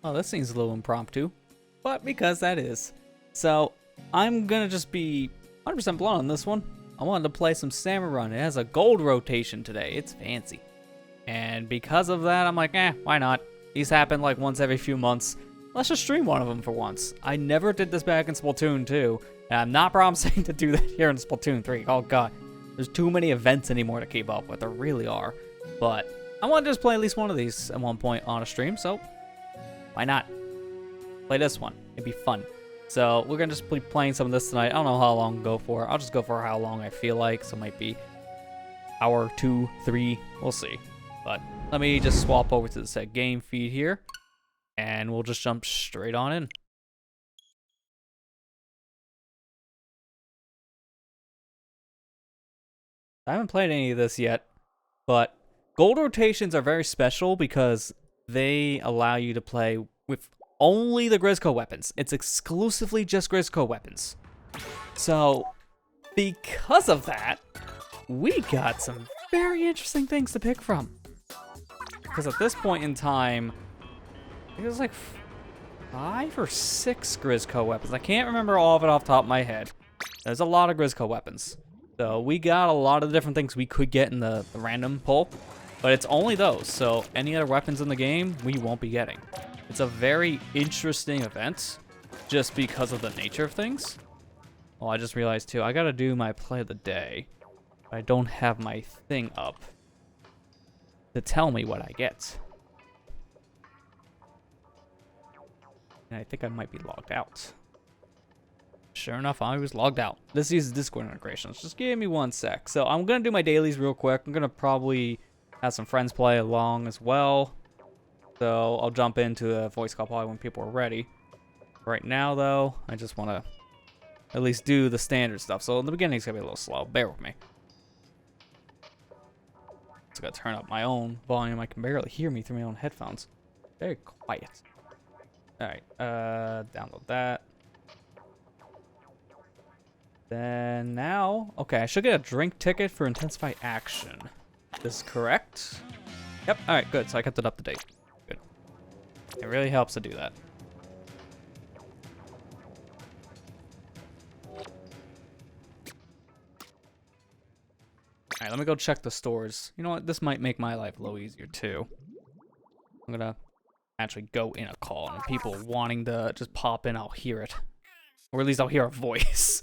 Oh, this seems a little impromptu, but because that is. So, I'm gonna just be 100% blunt on this one. I wanted to play some Salmon Run. It has a gold rotation today. It's fancy. And because of that, I'm like, why not? These happen like once every few months. Let's just stream one of them for once. I never did this back in Splatoon 2, and I'm not promising to do that here in Splatoon 3. Oh god, there's too many events anymore to keep up with. There really are. But I want to just play at least one of these at one point on a stream, so why not? Play this one. It'd be fun. So we're going to just be playing some of this tonight. I don't know how long to go for. I'll just go for how long I feel like. So it might be hour, 2, 3. We'll see. But let me just swap over to the set game feed here. And we'll just jump straight on in. I haven't played any of this yet. But gold rotations are very special because they allow you to play with only the Grizzco weapons. It's exclusively just Grizzco weapons. So, because of that, we got some very interesting things to pick from. Because at this point in time, I think it was like 5 or 6 Grizzco weapons. I can't remember all of it off the top of my head. There's a lot of Grizzco weapons. So we got a lot of the different things we could get in the random pull. But it's only those, so any other weapons in the game, we won't be getting. It's a very interesting event, just because of the nature of things. Oh, I just realized too, I gotta do my play of the day. I don't have my thing up to tell me what I get. And I think I might be logged out. Sure enough, I was logged out. This uses Discord integrations. Just give me 1 sec. So I'm gonna do my dailies real quick. I'm gonna probably have some friends play along as well. So I'll jump into a voice call probably when people are ready. Right now, though, I just want to at least do the standard stuff. So in the beginning, it's going to be a little slow. Bear with me. Just got to turn up my own volume. I can barely hear me through my own headphones. Very quiet. All right. Download that. Then now, okay, I should get a drink ticket for intensified action. This is correct? Yep. All right, good. So I kept it up to date. Good. It really helps to do that. All right, let me go check the stores. You know what? This might make my life a little easier too. I'm gonna actually go in a call, and people wanting to just pop in, I'll hear it, or at least I'll hear a voice.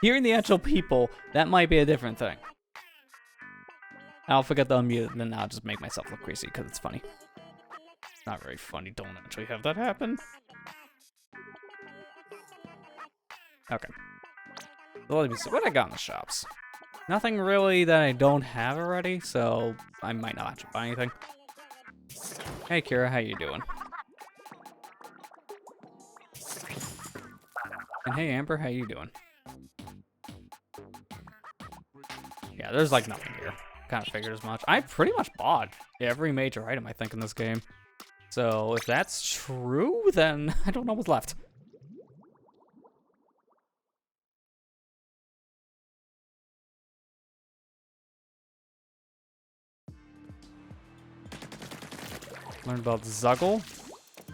Hearing the actual people, that might be a different thing. I'll forget to unmute, and then I'll just make myself look crazy because it's funny. Not very funny. Don't actually have that happen. Okay. So let me see what I got in the shops. Nothing really that I don't have already, so I might not actually buy anything. Hey Kira, how you doing? And hey Amber, how you doing? Yeah, there's like nothing here. Kind of figured as much. I pretty much bought every major item, I think, in this game. So if that's true, then I don't know what's left. Learned about Zuggle.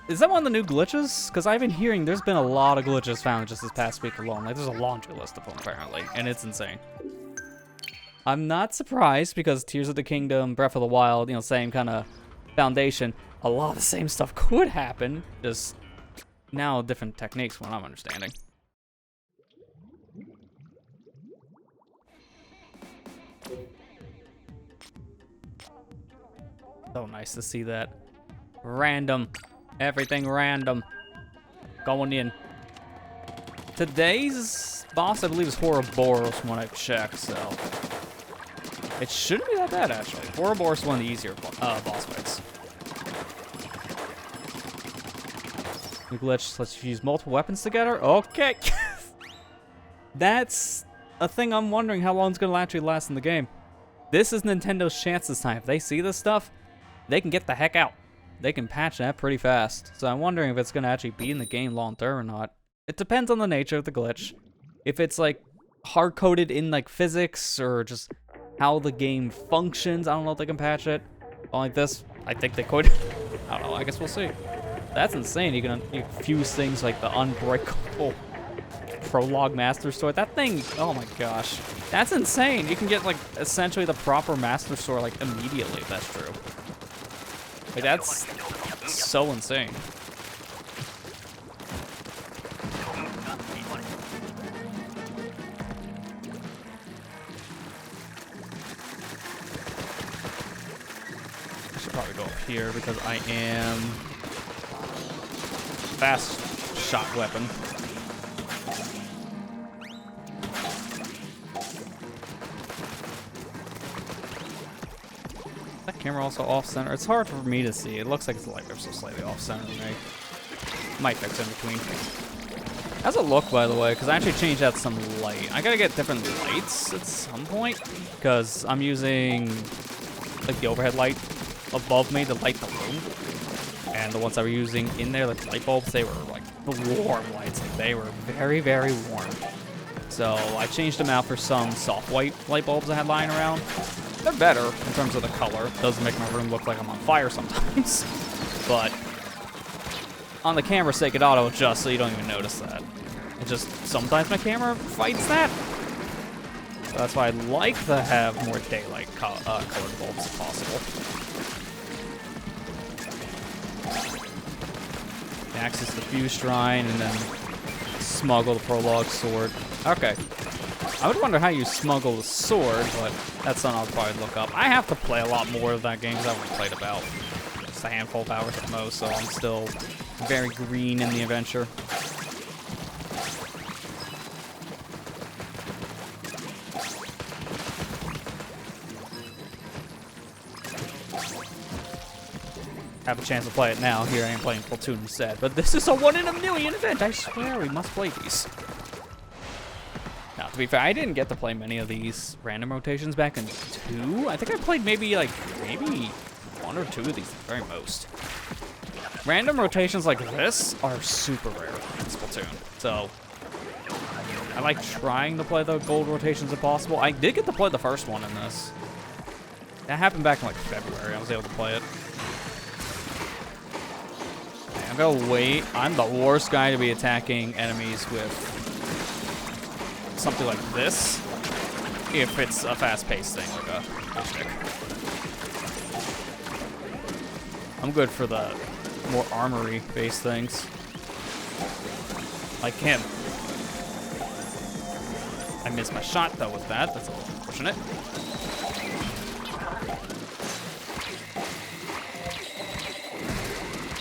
Is that one of the new glitches? Because I've been hearing there's been a lot of glitches found just this past week alone. Like, there's a laundry list of them, apparently, and it's insane. I'm not surprised because Tears of the Kingdom, Breath of the Wild, you know, same kind of foundation. A lot of the same stuff could happen, just now different techniques from what I'm understanding. So nice to see that. Random. Everything random. Going in. Today's boss, I believe, is Ouroboros from what I've checked, so it shouldn't be that bad, actually. Ouroboros is one of the easier boss fights. New glitch lets you use multiple weapons together? Okay. That's a thing I'm wondering how long it's going to actually last in the game. This is Nintendo's chance this time. If they see this stuff, they can get the heck out. They can patch that pretty fast. So I'm wondering if it's going to actually be in the game long term or not. It depends on the nature of the glitch. If it's like hard-coded in like physics or just how the game functions, I don't know if they can patch it. But like this, I think they could. I don't know, I guess we'll see. That's insane. You can fuse things like the unbreakable Prologue Master Sword. That thing, oh my gosh. That's insane. You can get like essentially the proper Master Sword like immediately if that's true. Like that's so insane. I should probably go up here because I am fast shot weapon. That camera also off center. It's hard for me to see. It looks like it's like ever so slightly off center to me. Might fix in between. How's it look, by the way? Because I actually changed out some light. I gotta get different lights at some point because I'm using like the overhead light above me to light the room. And the ones I were using in there, like the light bulbs, they were like the warm lights. Like they were very, very warm. So I changed them out for some soft white light bulbs I had lying around. They're better in terms of the color. Doesn't make my room look like I'm on fire sometimes. But on the camera's sake, it auto adjusts so you don't even notice that. It just sometimes my camera fights that. So that's why I'd like to have more daylight colored bulbs if possible. Access the fuse shrine and then smuggle the prologue sword. Okay. I would wonder how you smuggle the sword, but that's something I'll probably look up. I have to play a lot more of that game because I've only played about just a handful of hours at most, so I'm still very green in the adventure. Have a chance to play it now. Here I am playing Splatoon instead, but this is a 1 in a million event. I swear we must play these. Now, to be fair, I didn't get to play many of these random rotations back in 2. I think I played maybe 1 or 2 of these at the very most. Random rotations like this are super rare in Splatoon, so I like trying to play the gold rotations if possible. I did get to play the first one in this. That happened back in like February. I was able to play it. I'm gonna wait. I'm the worst guy to be attacking enemies with something like this if it's a fast-paced thing, like a fish stick. I'm good for the more armory-based things. Like him. I missed my shot, though, with that. That's a little unfortunate.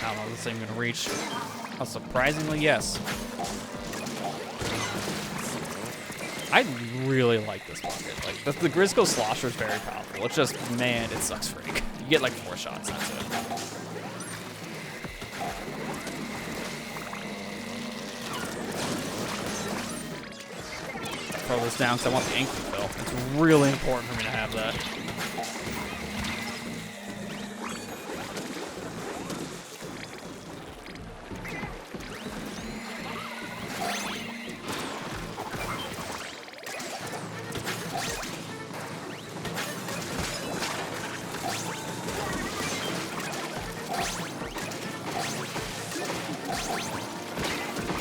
I don't know if this thing gonna reach. Oh, surprisingly, yes. I really like this bucket. Like the Grizzco slosher is very powerful. It's just, man, it sucks freak. You get like 4 shots, that's it. Throw this down because I want the ink refill. It's really important for me to have that.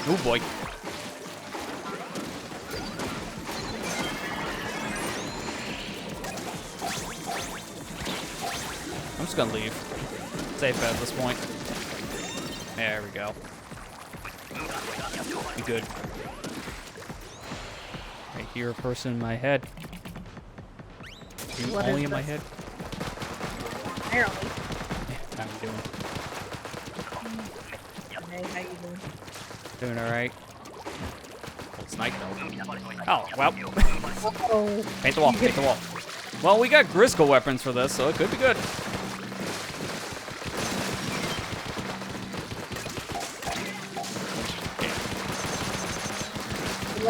Oh boy. I'm just gonna leave. Safe bet at this point. There we go. Be good. I hear a person in my head. You only in my head? Apparently. How you doing? Hey, how you doing? Doing alright. It's night though. Oh, well. Oh. Paint the wall, paint the wall. Well, we got Grizzco weapons for this, so it could be good.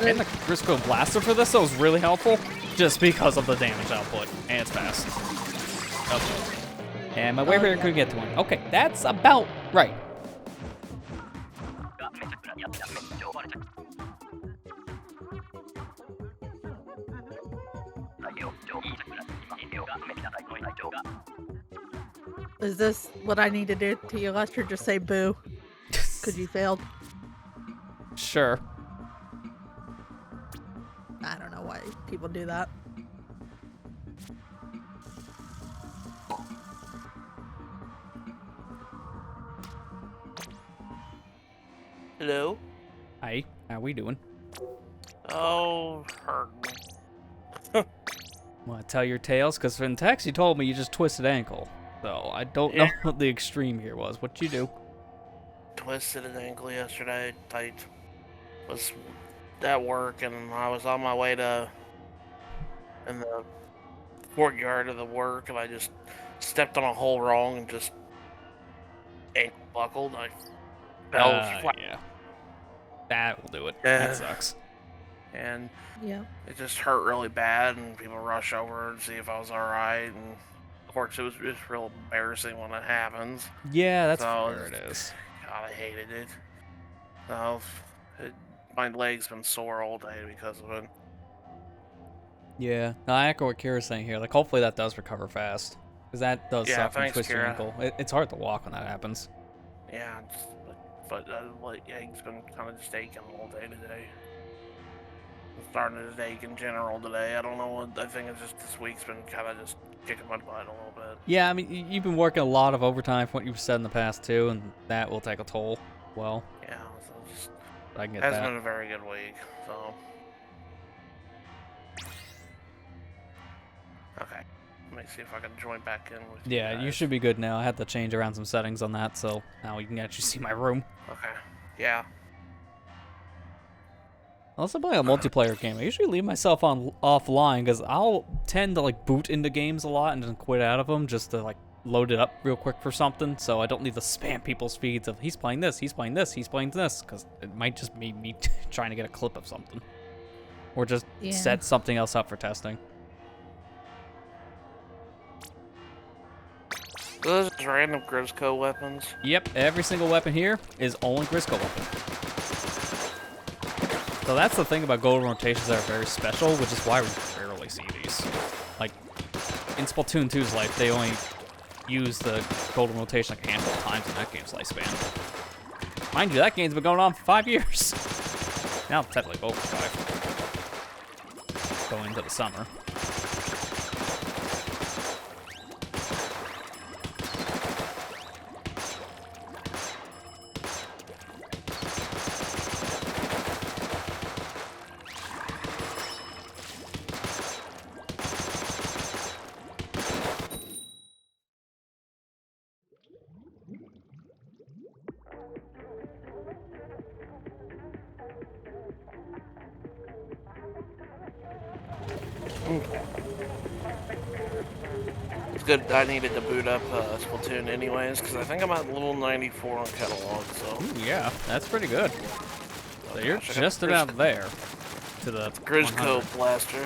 And the Grizzco blaster for this, though, is really helpful, just because of the damage output, and it's fast. Okay. And my wayfarer could get to one. Okay, that's about right. Is this what I need to do to you, Lester? Just say boo. Because you failed. Sure. I don't know why people do that. Hello? Hi, how we doing? Oh, hurt me. Want to tell your tales? Because in text you told me you just twisted ankle. So I don't know what the extreme here was. What'd you do? Twisted an ankle yesterday. I was at work and I was on my way to in the courtyard of the work and I just stepped on a hole wrong and just ankle buckled. I fell flat. Yeah. That will do it. Yeah. That sucks. And Yeah. it just hurt really bad and people rush over and see if I was alright. And of course it was just real embarrassing when it happens. Yeah, that's So, where it is. God, I hated it. So, my leg's been sore all day because of it. Yeah. No, I echo what Kira's saying here. Like, hopefully that does recover fast. Because that does Yeah, suck when you thanks, twist your Kira. ankle. It's hard to walk when that happens. Yeah, but leg's been kind of just aching all day today. I'm starting to ache in general today. I don't know what, I think it's just this week's been kind of just kicking my butt a little bit. Yeah, I mean, you've been working a lot of overtime from what you've said in the past, too, and that will take a toll. Well, Yeah, so it just I can get hasn't that. been a very good week, so. Okay, let me see if I can join back in with you Yeah, you guys. should be good now. I had to change around some settings on that, so now you can actually see my room. Okay, yeah. I also play a multiplayer game. I usually leave myself on offline because I'll tend to like boot into games a lot and then quit out of them just to like load it up real quick for something. So I don't need to spam people's feeds of he's playing this, he's playing this, he's playing this, because it might just be me trying to get a clip of something, or just set something else up for testing. Those are random Grizzco weapons. Yep, every single weapon here is only Grizzco weapon. So that's the thing about golden rotations that are very special, which is why we rarely see these. Like, in Splatoon 2's life, they only use the golden rotation like a handful of times in that game's lifespan. Mind you, that game's been going on for 5 years. Now, technically over 5. Going into the summer. It's good. I needed to boot up Splatoon anyways, because I think I'm at level 94 on catalog, so. Ooh, yeah, that's pretty good. So you're gosh, I got just about there to the Grizzco 100. blaster.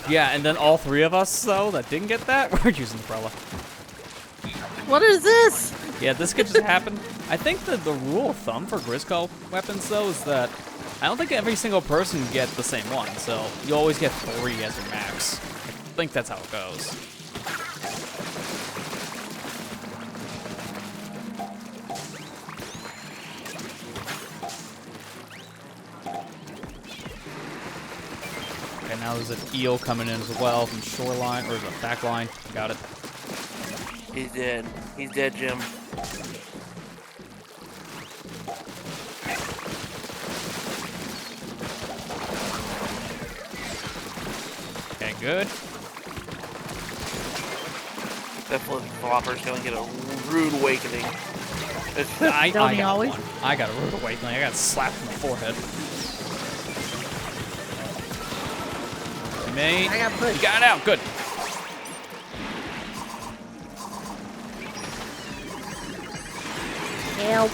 Yeah, and then all three of us, though, that didn't get that, we're using the umbrella. What is this? Yeah, this could just happen. I think that the rule of thumb for Grizzco weapons, though, is that I don't think every single person can get the same one, so you always get 3 as your max. I think that's how it goes. Okay, now there's an eel coming in as well from shoreline, or the back line. Got it. He's dead. He's dead, Jim. Okay, good. Definitely Flopper's gonna get a rude awakening. I Don't he got always? one. I got a rude awakening. I got slapped in the forehead. Mate, I got pushed. you got it out. Good. Help.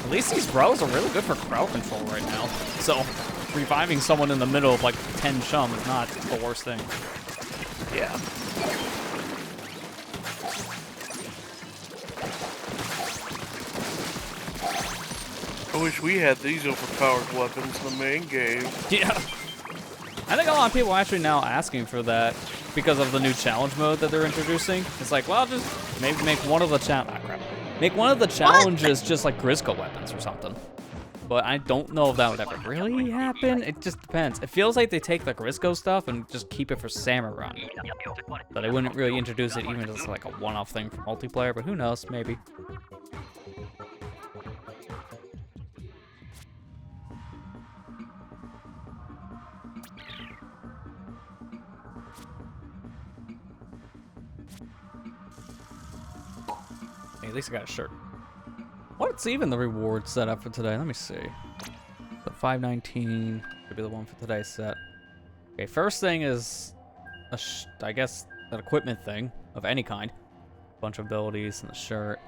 At least these bros are really good for crowd control right now. So, reviving someone in the middle of like 10 chum is not the worst thing. Yeah. I wish we had these overpowered weapons in the main game. Yeah. I think a lot of people are actually now asking for that because of the new challenge mode that they're introducing. It's like, well, just maybe make one of the make one of the challenges just like Grizzco weapons or something. But I don't know if that would ever really happen. It just depends. It feels like they take the Grizzco stuff and just keep it for Salmon Run. But they wouldn't really introduce it even as like a one-off thing for multiplayer, but who knows, maybe. Hey, at least I got a shirt. What's even the reward set up for today? Let me see. The 519 should be the one for today's set. Okay, first thing is, I guess, an equipment thing of any kind. Bunch of abilities and the shirt.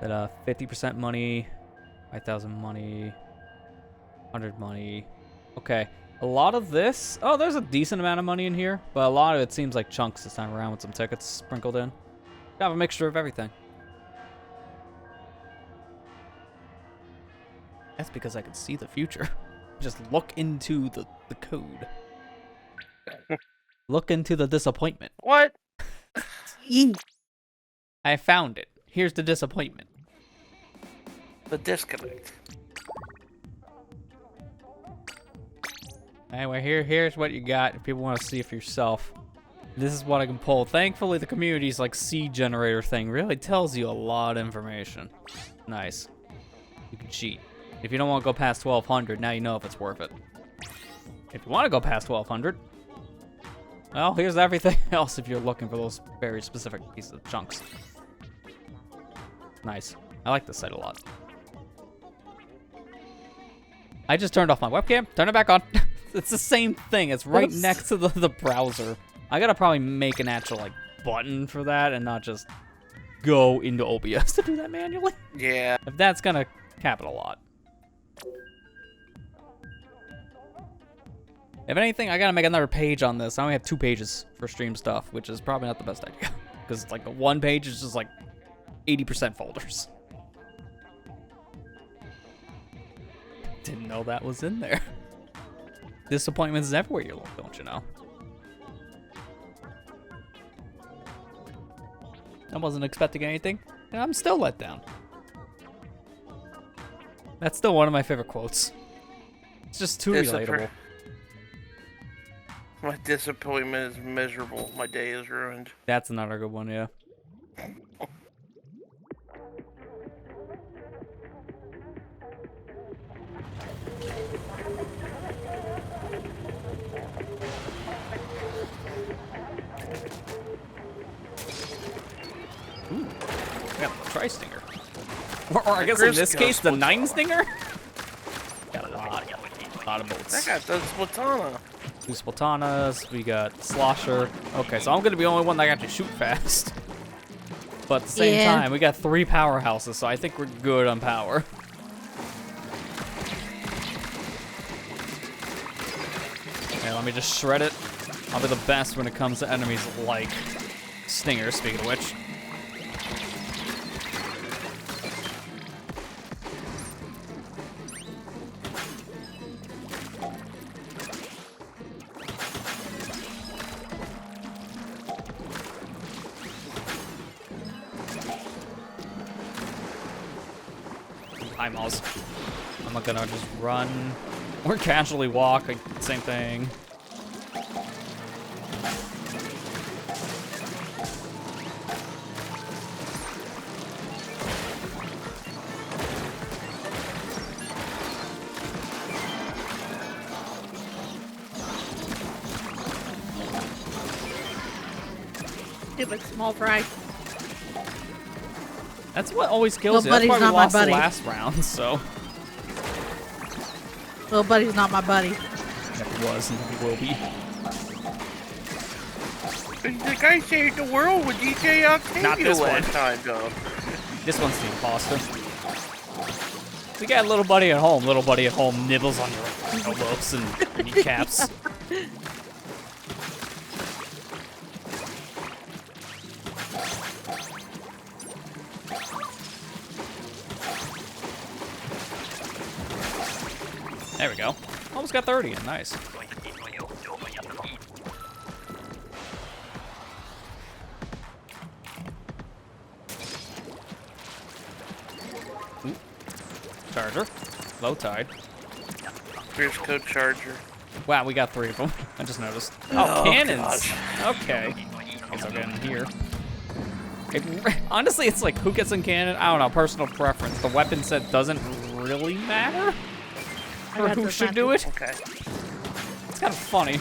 Then 50% money, 5,000 money, 100 money. Okay, a lot of this. Oh, there's a decent amount of money in here, but a lot of it seems like chunks this time around with some tickets sprinkled in. Have a mixture of everything. That's because I can see the future. Just look into the code. Look into the disappointment. What? I found it. Here's the disappointment. The disconnect. Anyway, here's what you got if people want to see it for yourself. This is what I can pull. Thankfully, the community's like seed generator thing really tells you a lot of information. Nice. You can cheat. If you don't want to go past 1200, now you know if it's worth it. If you want to go past 1200, well, here's everything else if you're looking for those very specific pieces of chunks. Nice. I like this site a lot. I just turned off my webcam. Turn it back on. It's the same thing. It's right next to the browser. I gotta probably make an actual like button for that and not just go into OBS to do that manually. Yeah. If that's gonna happen a lot. If anything, I gotta make another page on this. I only have 2 pages for stream stuff, which is probably not the best idea. Because it's like the one page is just like 80% folders. Didn't know that was in there. Disappointments everywhere you look, don't you know? I wasn't expecting anything, and I'm still let down. That's still one of my favorite quotes. It's just too relatable. My disappointment is miserable. My day is ruined. That's another good one, yeah. Ooh, I got the tri-stinger. Or I guess in this case, the 9-stinger? Got a lot of boats. I got the Splatana. 2 Splatanas, we got Slosher. Okay, so I'm gonna be the only one that got to shoot fast. But at the same time, we got 3 powerhouses, so I think we're good on power. Okay, let me just shred it. I'll be the best when it comes to enemies like Stinger, speaking of which. Eyeballs. I'm not gonna just run or casually walk, like, same thing. Stupid small fry. That's what always kills you. That's why we lost the last round, so. Little buddy's not my buddy. Never was, and never will be. The guy saved the world with DJ Octavio Not this last one. time, though. This one's the imposter. We got little buddy at home. Little buddy at home nibbles on your elbows and kneecaps. There we go. Almost got 30 in. Nice. Charger. Low tide. Grizzco charger. Wow, we got 3 of them. I just noticed. Oh, Cannons. gosh. Okay. Guess I'll get in here. Honestly, it's like, who gets in cannon? I don't know, personal preference. The weapon set doesn't really matter for who should do it. Okay. It's kind of funny.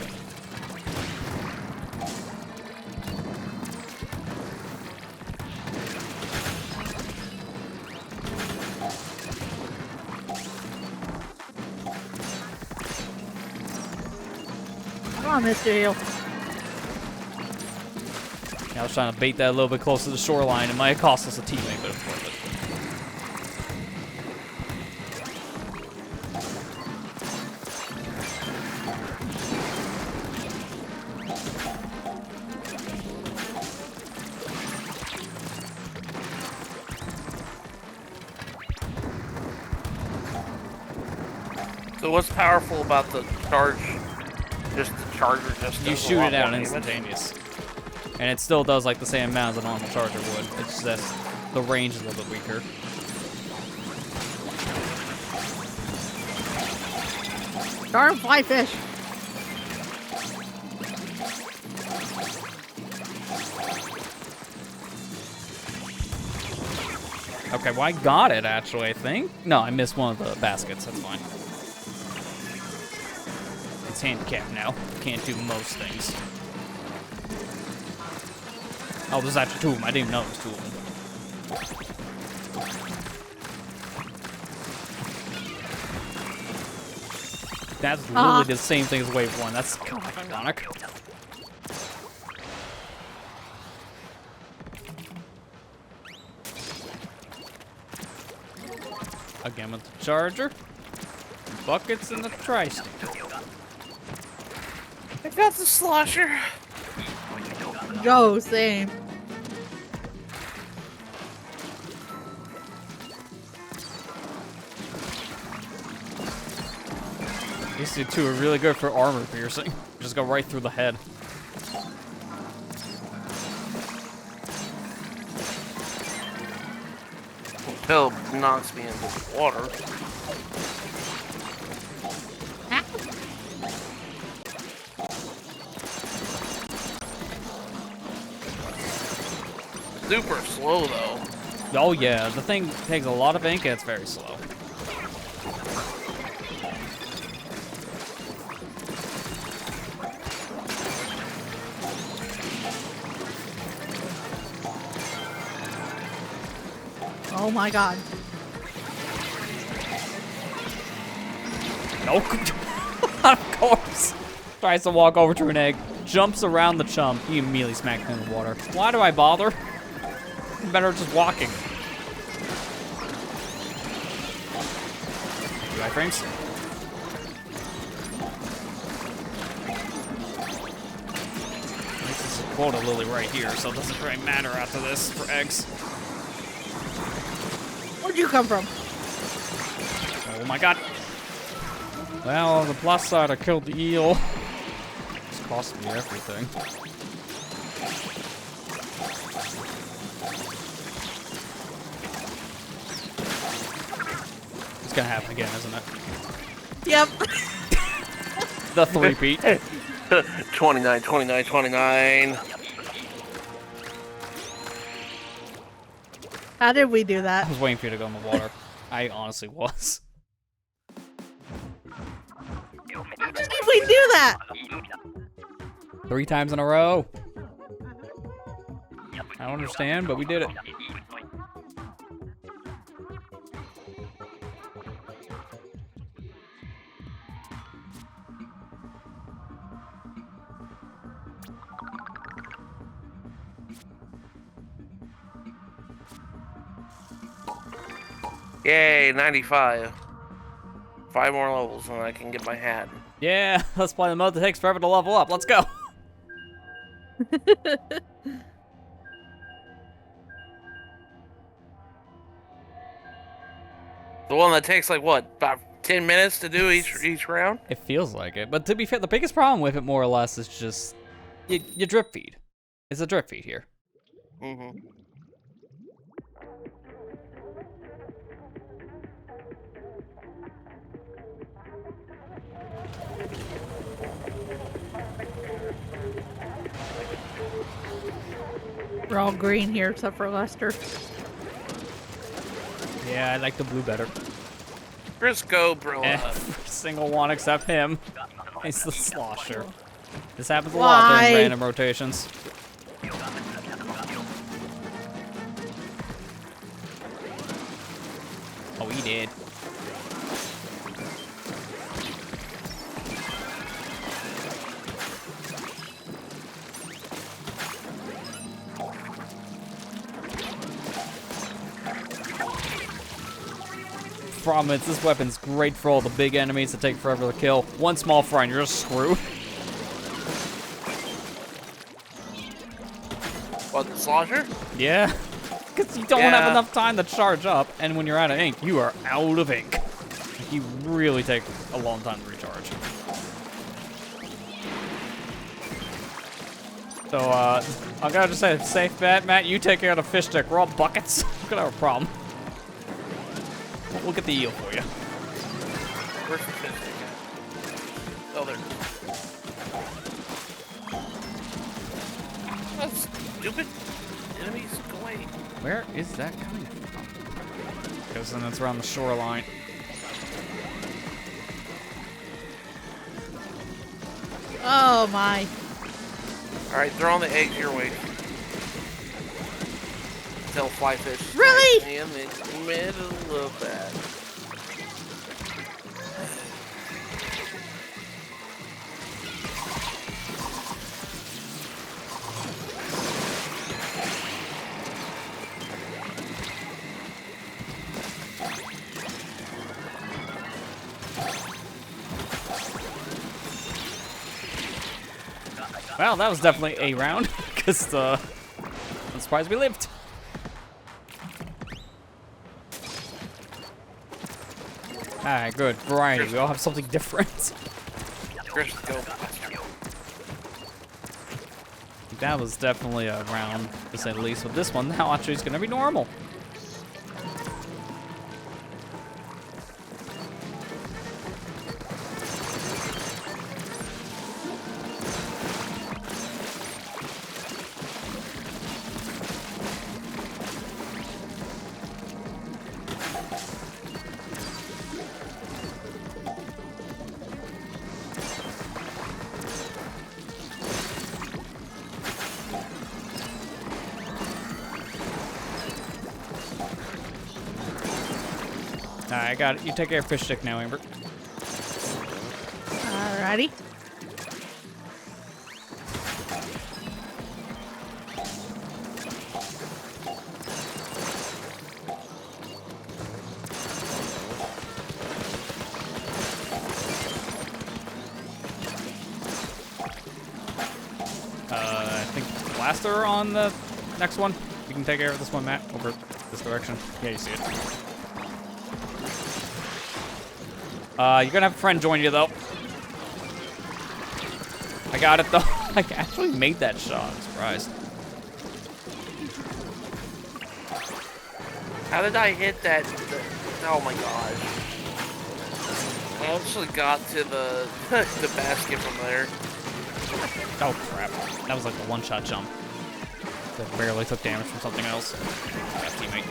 Come on, Mr. Hill. Yeah, I was trying to bait that a little bit closer to the shoreline. It might have cost us a teammate, but it's worth it. So what's powerful about the charge? Just the charger just You does a shoot lot it out more damage? instantaneous. And it still does like the same amount as a normal charger would. It's just the range is a little bit weaker. Darn fly fish. Okay, well I got it actually, I think. No, I missed one of the baskets, that's fine. It's handicapped now. Can't do most things. Oh, there's actually 2 of them. I didn't even know there's 2 of them. That's literally the same thing as wave 1. That's kind of ironic. Again with the charger. Buckets and the tri-stick. I got the slosher. Yo, same. These 2 are really good for armor piercing. Just go right through the head. Until it knocks me into the water. Super slow though. Oh yeah, the thing takes a lot of ink and it's very slow. Oh my god. Nope. Of course. Tries to walk over to an egg, jumps around the chump, he immediately smacks him in the water. Why do I bother? I'm better just walking. 2 iframes. This is a quota lily right here, so it doesn't really matter after this for eggs. Where'd you come from? Oh my god. Well, on the plus side, I killed the eel. It's cost me everything. It's gonna happen again, isn't it? Yep. The 3-peat. 29, 29, 29. How did we do I that? was waiting for you to go in the water. I honestly was. How did we do that? 3 times in a row. I don't understand, but we did it. Yay, 95. 5 more levels and I can get my hat. Yeah, let's play the mode that takes forever to level up. Let's go. The one that takes like what, about 10 minutes to do each round? It feels like it, but to be fair, the biggest problem with it, more or less, is just you drip feed. It's a drip feed here. Mm-hmm. We're all green here except for Lester. Yeah, I like the blue better. Grizzco, bro. Every single one except him. He's the slosher. This happens a lot during Why? random rotations. Oh, he did. Problem is, this weapon's great for all the big enemies that take forever to kill. One small fry and you're just screwed. What, the slosher? Yeah, because you don't have enough time to charge up, and when you're out of ink, you are out of ink. You really take a long time to recharge. So, I gotta just say, safe bet, Matt, you take care of the fish stick. We're all buckets. We're gonna have a problem. We'll get the eel for you. Where's the fish stick at? Oh, there. That's stupid. Enemies, go away. Where is that coming from? Because then it's around the shoreline. Oh my. Alright, throw on the eggs your way. Tell fly fish. Really? In the middle of that. Well, that was definitely a round, because I'm surprised we lived. Alright, good. Variety. We all have something different. That was definitely a round, to say the least. With this one, now actually it's gonna be normal. Alright, I got it. You take care of fish stick now, Amber. Alrighty. I think blaster on the next one. You can take care of this one, Matt, over this direction. Yeah, you see it. You're gonna have a friend join you, though. I got it, though. I actually made that shot. I'm surprised. How did I hit that? Oh my god. I actually got to the the basket from there. Oh, crap. That was like a one-shot jump. That barely took damage from something else. Yeah, teammate.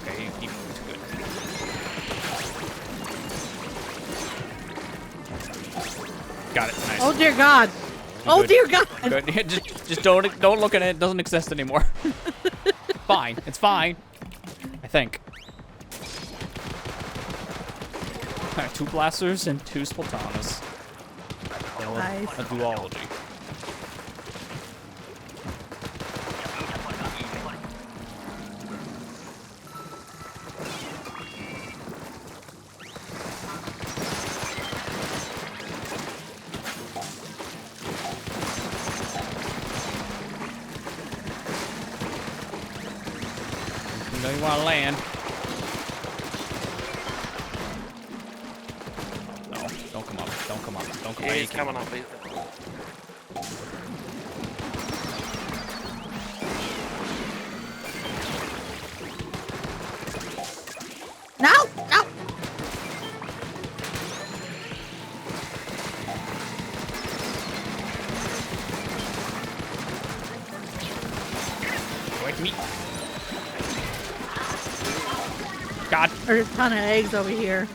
Okay, he moved. Good. Got it. Nice. Oh dear God. Oh Good. dear God. Good. Just don't look at it. It doesn't exist anymore. Fine. It's fine. I think. Alright, 2 blasters and 2 Splatonas. Nice. A duology. You know you want to land. No, don't come up. Don't come up. Don't come Yeah, up. he's coming up. No, no. me. God. There's a ton of eggs over here.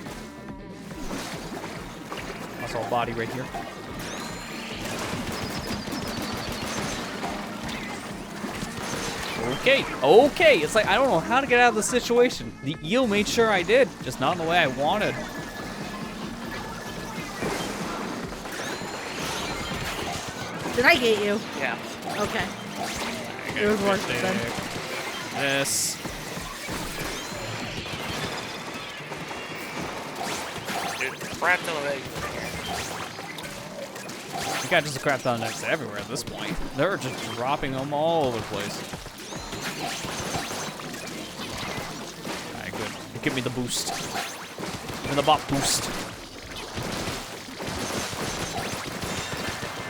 I saw a body right here. Okay, okay. It's like, I don't know how to get out of the situation. The eel made sure I did, just not in the way I wanted. Did I get you? Yeah. Okay. It was worth it then. This. Dude, crap ton of eggs in here. You got just a crap ton of eggs everywhere at this point. They're just dropping them all over the place. Alright, good. Give me the boost. Give me the bot boost.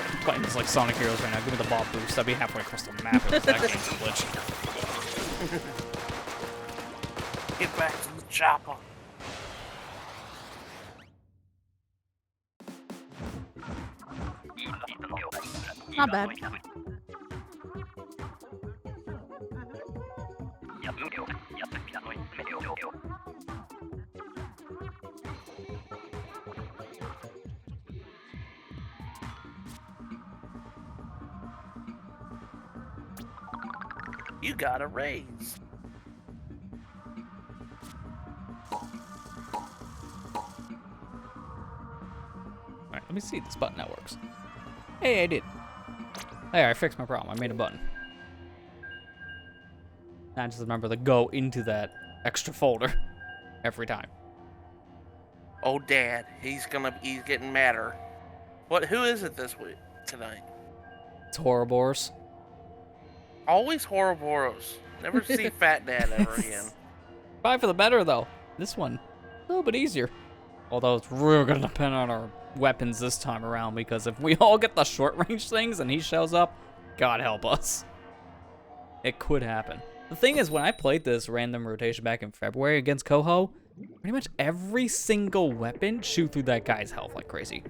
I'm playing this like Sonic Heroes right now. Give me the bot boost. I'll be halfway across the map if that game's glitch. Get back to the chopper. Not bad. You got a raise. Alright, let me see if this button now works. Hey, I did. Hey, I fixed my problem. I made a button. Now I just remember to go into that extra folder every time. Oh, Dad, he's getting madder. Who is it this week, tonight? It's Horrorboars. Always Horrorboros. Never see Fat Dad ever again. Probably for the better, though. This one, a little bit easier. Although it's really gonna depend on our weapons this time around, because if we all get the short range things and he shows up, God help us. It could happen. The thing is, when I played this random rotation back in February against Coho, pretty much every single weapon shoot through that guy's health like crazy.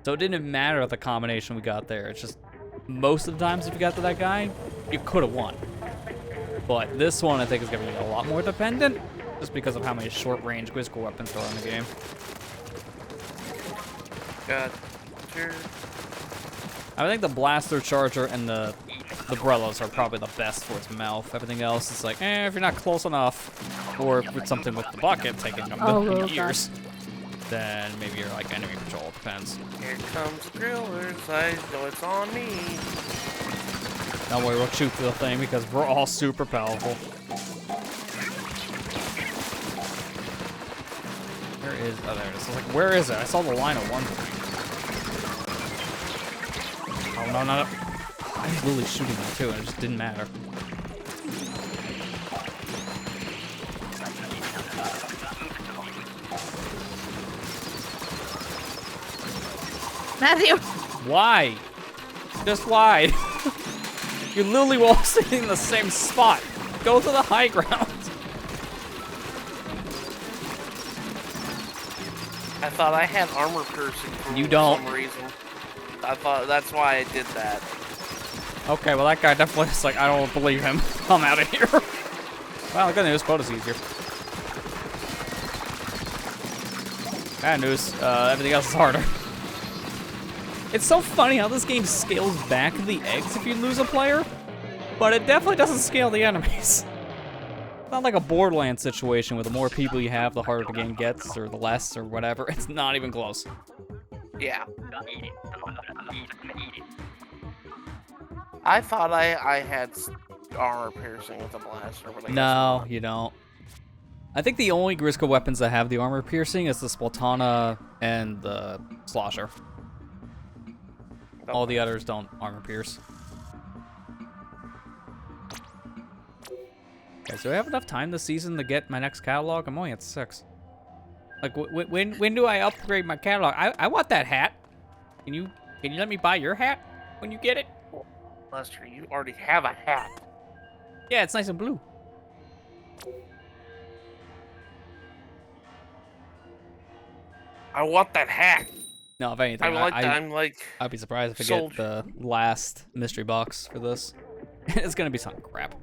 So it didn't matter the combination we got there. It's just most of the times if you got to that guy, you could have won. But this one I think is going to be a lot more dependent, just because of how many short-range Grizzco weapons there are in the game. God. Sure. I think the blaster charger and the umbrellas are probably the best for its mouth. Everything else is like, if you're not close enough, or if it's something with the bucket taking up the ears, then maybe you're like enemy patrol. Depends. Here comes the grillers. I know it's on me. Don't worry, we'll shoot through the thing because we're all super powerful. Where is? Oh, there it is. I was like, where is it? I saw the line of one. Oh no, no! I was literally shooting them too, and it just didn't matter. Matthew! Why? Just why? You're literally all sitting in the same spot. Go to the high ground. I thought I had armor piercing for You don't. some reason. I thought that's why I did that. Okay, well that guy definitely is like, I don't believe him. I'm out of here. Well, good news, quota's easier. Bad news, everything else is harder. It's so funny how this game scales back the eggs if you lose a player, but it definitely doesn't scale the enemies. It's not like a Borderlands situation where the more people you have, the harder the game gets, or the less, or whatever. It's not even close. Yeah. I thought I had armor piercing with a blaster, but I guess No, not. you don't. I think the only Grizzco weapons that have the armor piercing is the Splatoon and the Slosher. All the others don't armor pierce. Okay, so I have enough time this season to get my next catalog? I'm only at 6. Like, when do I upgrade my catalog? I want that hat. Can you let me buy your hat when you get it? Lester, you already have a hat. Yeah, it's nice and blue. I want that hat. No, if anything, I'm like I'd be surprised if I sold. get the last mystery box for this. It's gonna be some crap.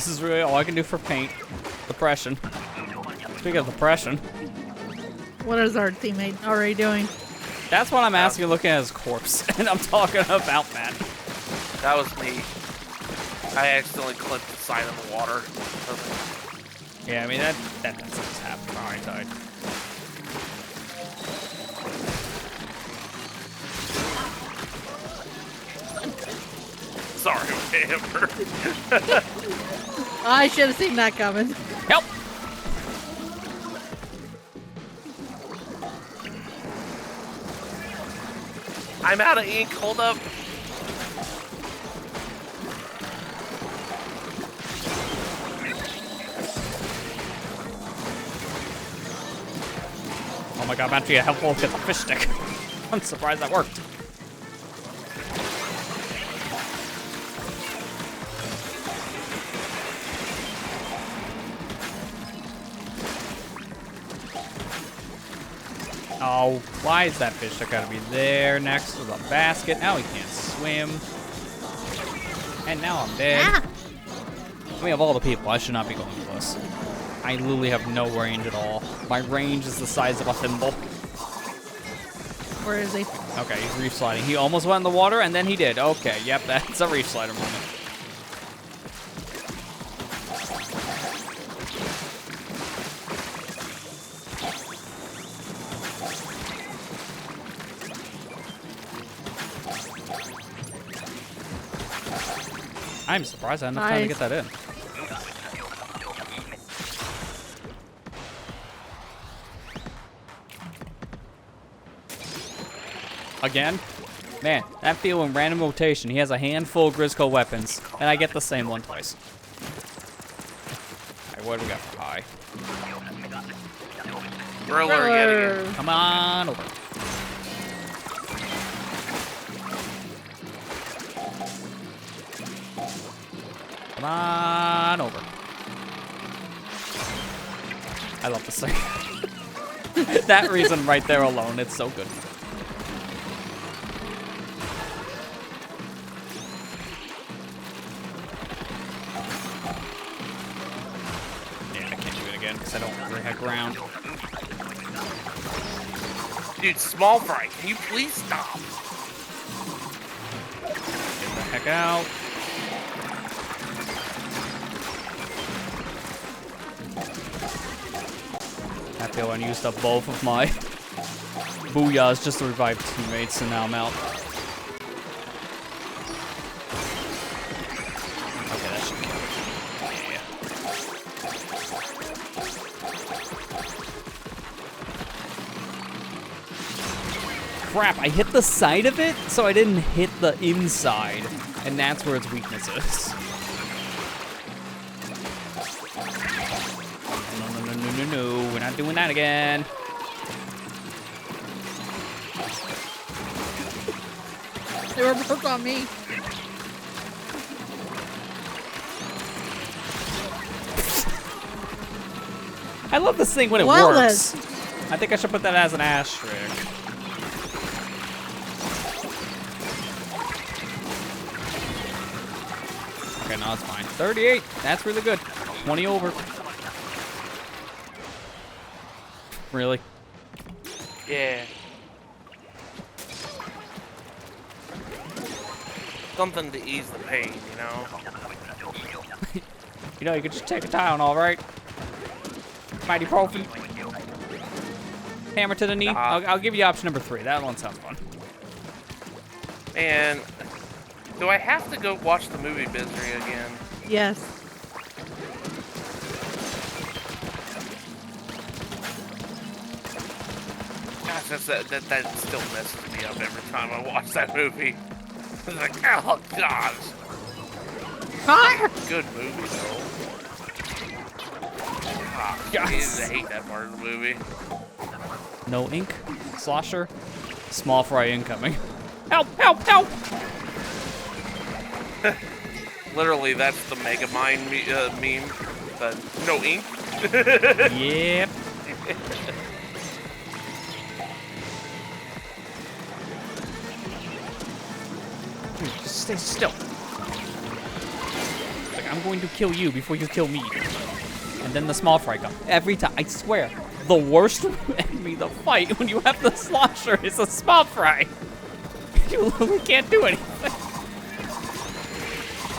This is really all I can do for paint. Depression. Speaking of depression. What is our teammate already doing? That's what I'm asking looking at his corpse. And I'm talking about that. That was me. I accidentally clipped the side of the water. Yeah, I mean, that doesn't just happen. Alright, died. Sorry, Amber. I should have seen that coming. Help! I'm out of ink. Hold up. Oh my god, I'm actually helpful with the fish stick. I'm surprised that worked. Oh, why is that fish stick gotta be there next to the basket? Now he can't swim. And now I'm dead. Ah! I mean, of all the people, I should not be going close. I literally have no range at all. My range is the size of a thimble. Where is he? Okay, he's reef sliding. He almost went in the water, and then he did. Okay, yep, that's a reef slider moment. I'm surprised I had enough time to get that in. Again? Man, that feeling random rotation. He has a handful of Grizzco weapons, and I get the same one twice. Alright, what do we got for high? Griller yet again. Come on over. Come on over. I love this thing. That reason right there alone, it's so good. Yeah, I can't do it again because I don't really have ground. Dude, small fry, can you please stop? Get the heck out. I feel I used up both of my booyahs just to revive teammates, and now I'm out. Okay, that should kill it. Yeah. Crap, I hit the side of it, so I didn't hit the inside. And that's where its weakness is. No, we're not doing that again. They were both on me. I love this thing when it Well, works. I think I should put that as an asterisk. Okay, no, it's fine. 38. That's really good. 20 over. Really? Yeah. Something to ease the pain, you know? You know, you could just take a Tylenol, right? Mighty Ibuprofen. Hammer to the knee. I'll give you option number 3. That one sounds fun. Man, do I have to go watch the movie Misery again? Yes. Gosh, that still messes me up every time I watch that movie. It's like, oh gosh. Fire! Good movie though. Ah, Yes. I hate that part of the movie. No ink. Slosher. Small fry incoming. Help! Help! Help! Literally, that's the Megamind meme. The no ink. Yep. Just stay still. Like, I'm going to kill you before you kill me. And then the small fry comes. Every time, I swear, the worst enemy to fight when you have the slosher is a small fry. You literally can't do anything.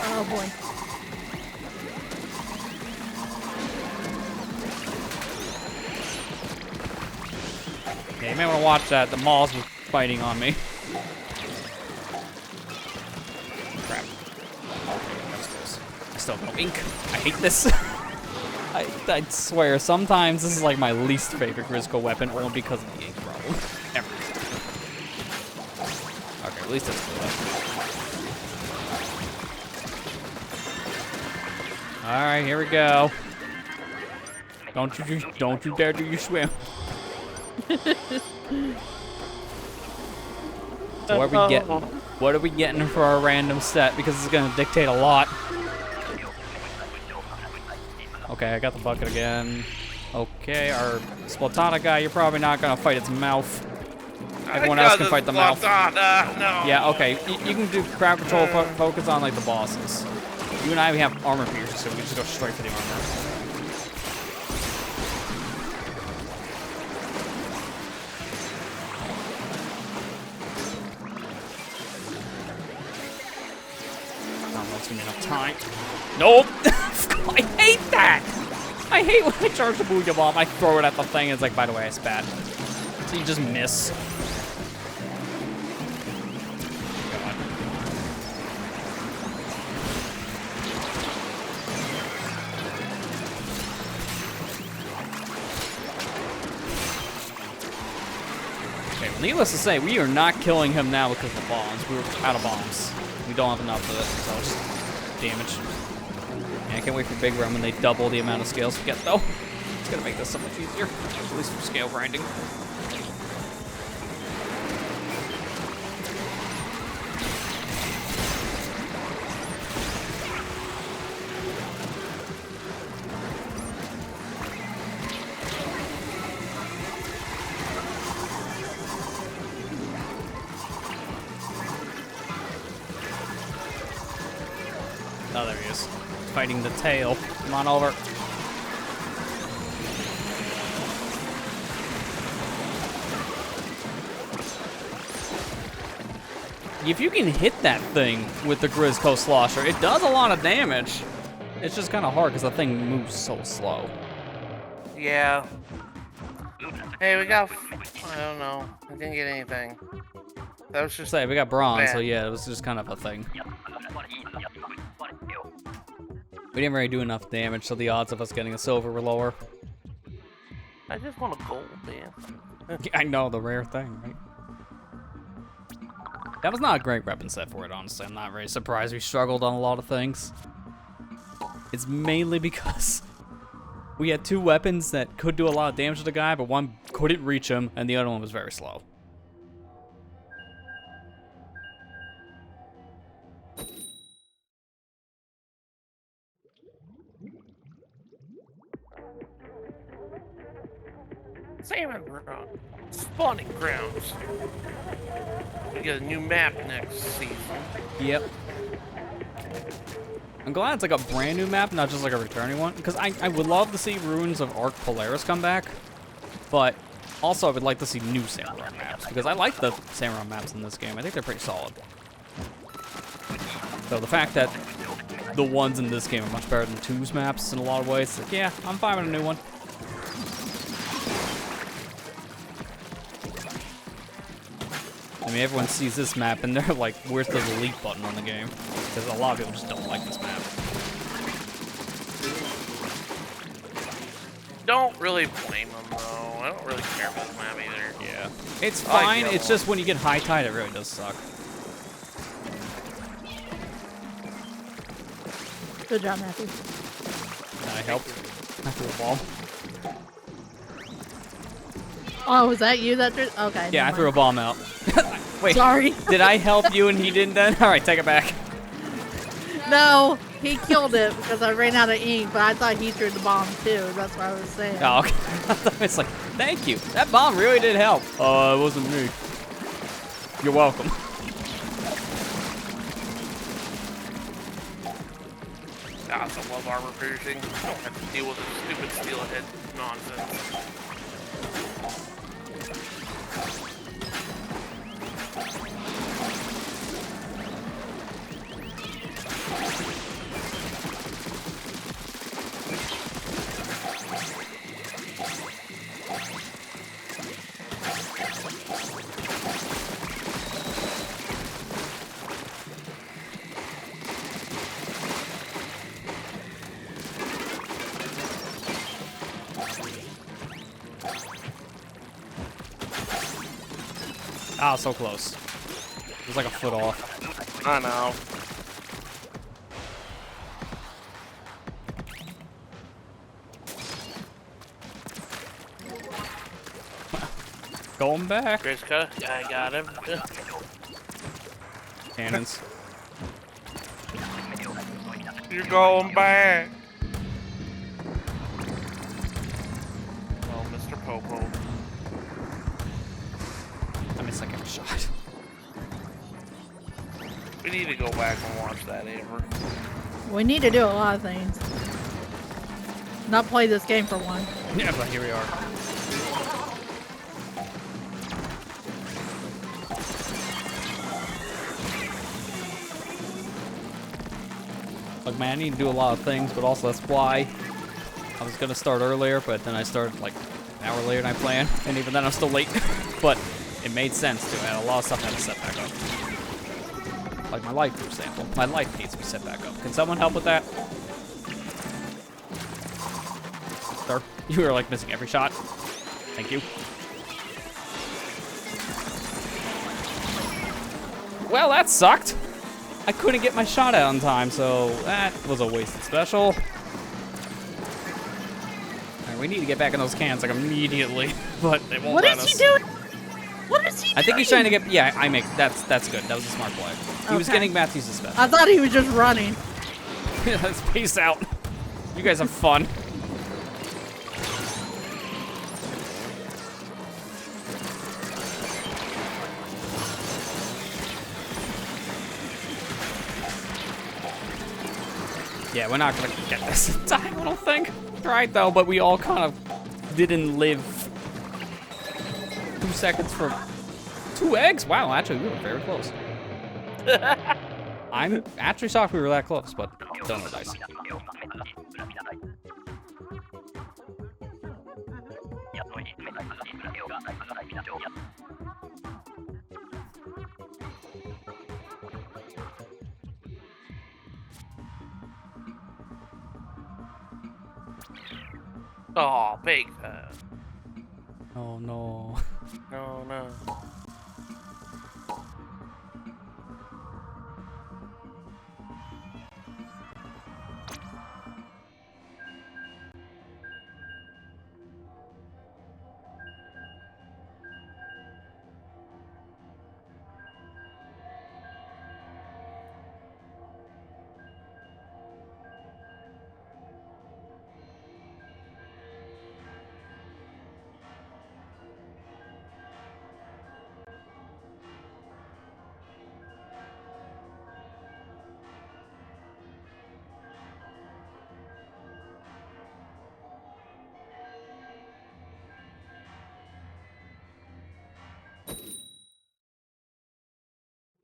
Oh boy. Yeah, you may want to watch that. The Maws was fighting on me. Crap. That's close. I still have no ink. I hate this. I swear, sometimes this is like my least favorite Grizzco weapon, only because of the ink problem. Ever. Okay, at least that's cool. All right, here we go. Don't you dare do your swim. So what are we getting for our random set? Because it's gonna dictate a lot. Okay, I got the bucket again. Okay, our Splatoon guy, you're probably not gonna fight its mouth. Everyone else can fight the mouth. No. Yeah, okay. You can do crowd control, focus on like the bosses. You and I, we have armor piercing, so we just go straight for the armor. I don't know if it's gonna be enough time. Nope! I hate that! I hate when I charge the Booyah Bomb. I throw it at the thing and it's like, by the way, it's bad. So you just miss. Okay, well, needless to say, we are not killing him now because of the bombs. We're out of bombs. We don't have enough of it, so just damage. I can't wait for Big Run when they double the amount of scales we get, though. It's gonna make this so much easier, at least for scale grinding. Oh, there he is. Fighting the tail. Come on over. If you can hit that thing with the Grizzco Slosher, it does a lot of damage. It's just kind of hard because the thing moves so slow. Yeah. Hey, we got... I don't know. I didn't get anything. That was just... Say, we got bronze, bad. so yeah, it was just kind of a thing. We didn't really do enough damage, so the odds of us getting a silver were lower. I just want a gold, man. I know, the rare thing, right? That was not a great weapon set for it, honestly. I'm not very surprised we struggled on a lot of things. It's mainly because we had two weapons that could do a lot of damage to the guy, but one couldn't reach him, and the other one was very slow. Salmon Run. Spawning grounds. We get a new map next season. Yep. I'm glad it's like a brand new map, not just like a returning one, because I would love to see Ruins of Arc Polaris come back, but also I would like to see new Salmon Run maps, because I like the Salmon Run maps in this game. I think they're pretty solid. So the fact that the ones in this game are much better than 2's maps in a lot of ways, like, yeah, I'm fine with a new one. I mean, everyone sees this map and they're like, where's the delete button on the game? Because a lot of people just don't like this map. Don't really blame them, though. I don't really care about this map either. Yeah. It's fine, it's just when you get high tide, it really does suck. Good job, Matthew. I helped. I threw a ball. Oh, was that you that threw? Okay. Yeah, I threw a bomb out. Wait, sorry. Did I help you and he didn't then? Alright, take it back. No, he killed it because I ran out of ink, but I thought he threw the bomb too. That's what I was saying. Oh, okay. It's like, thank you. That bomb really did help. It wasn't me. You're welcome. I also love armor piercing. Don't have to deal with this stupid steelhead nonsense. Ah, so close. It was like a foot off. I know. Going back. Grizzco, I got him. Cannons. You're going back. Oh, Mr. Popo. I missed like every shot. We need to go back and watch that, Amber. We need to do a lot of things. Not play this game for one. Yeah, but here we are. Look, man, I need to do a lot of things, but also that's why I was gonna start earlier, but then I started like an hour later than I planned, and even then I'm still late. But it made sense to. I had a lot of stuff I had to set back up. Like my life, for example. My life needs to be set back up. Can someone help with that? Sir, you were like missing every shot. Thank you. Well, that sucked. I couldn't get my shot out in time, so that was a wasted special. Alright, we need to get back in those cans like immediately, but they won't What let is us. he doing? What is he doing? I think he's trying to get. Yeah, I make. That's good. That was a smart play. He was Okay. getting Matthew's special. I thought he was just running. Let's peace out. You guys have fun. Yeah, we're not gonna get this in time, I don't think. Tried though, but we all kind of didn't live 2 seconds for 2 eggs. Wow, actually, we were very close. I'm actually shocked we were that close, but don't know dice. Oh, big. Oh no. No, no.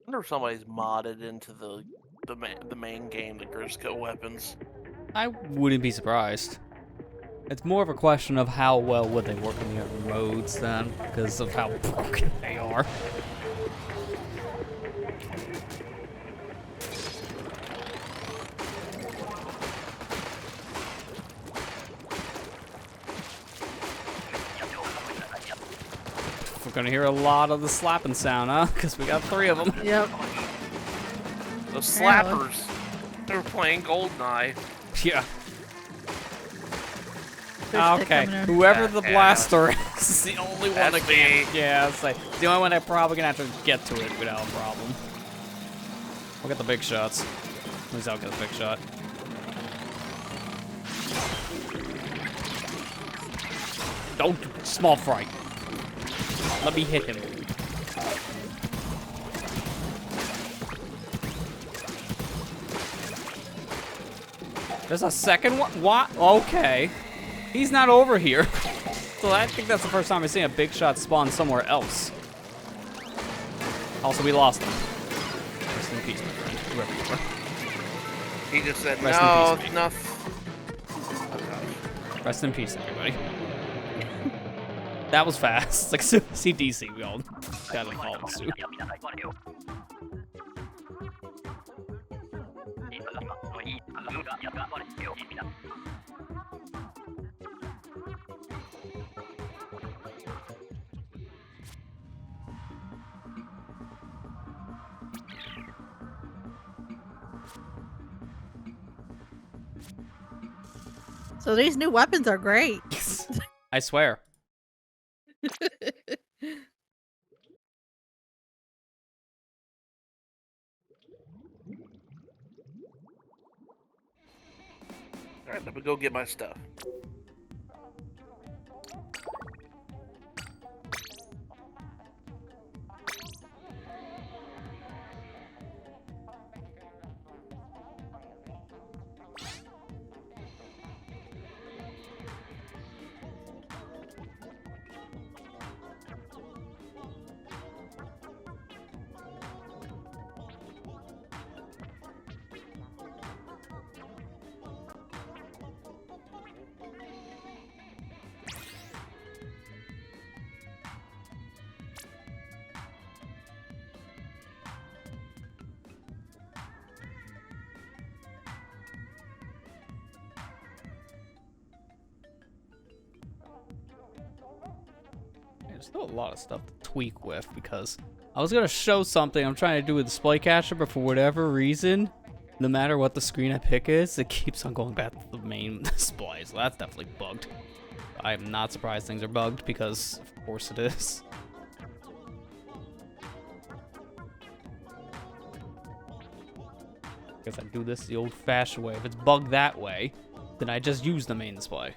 I wonder if somebody's modded into the main game the Grizzco weapons. I wouldn't be surprised. It's more of a question of how well would they work in the other modes then, because of how broken they are. We're gonna hear a lot of the slapping sound, huh? Because we got 3 of them. Yep. Those Apparently. slappers. They were playing Goldeneye. Yeah. Fish stick Okay. coming in. Whoever the Yeah. blaster is the only one That's that can. me. Yeah, it's like the only one that probably can actually get to it without a problem. We'll get the big shots. At least I'll get a big shot. Don't small fry. Let me hit him. There's a second one? What? Okay. He's not over here. So I think that's the first time I've seen a big shot spawn somewhere else. Also, we lost him. Rest in peace, my friend. Whoever you were. He just said, Rest in no, peace, mate. enough. Rest in peace, everybody. That was fast. Like, CDC, we all got involved soon. So these new weapons are great. I swear. Alright, let me go get my stuff. There's still a lot of stuff to tweak with because I was gonna show something I'm trying to do with display capture, but for whatever reason, no matter what the screen I pick is, it keeps on going back to the main display. So that's definitely bugged. I am not surprised things are bugged because, of course, it is. If I do this the old-fashioned way, if it's bugged that way, then I just use the main display.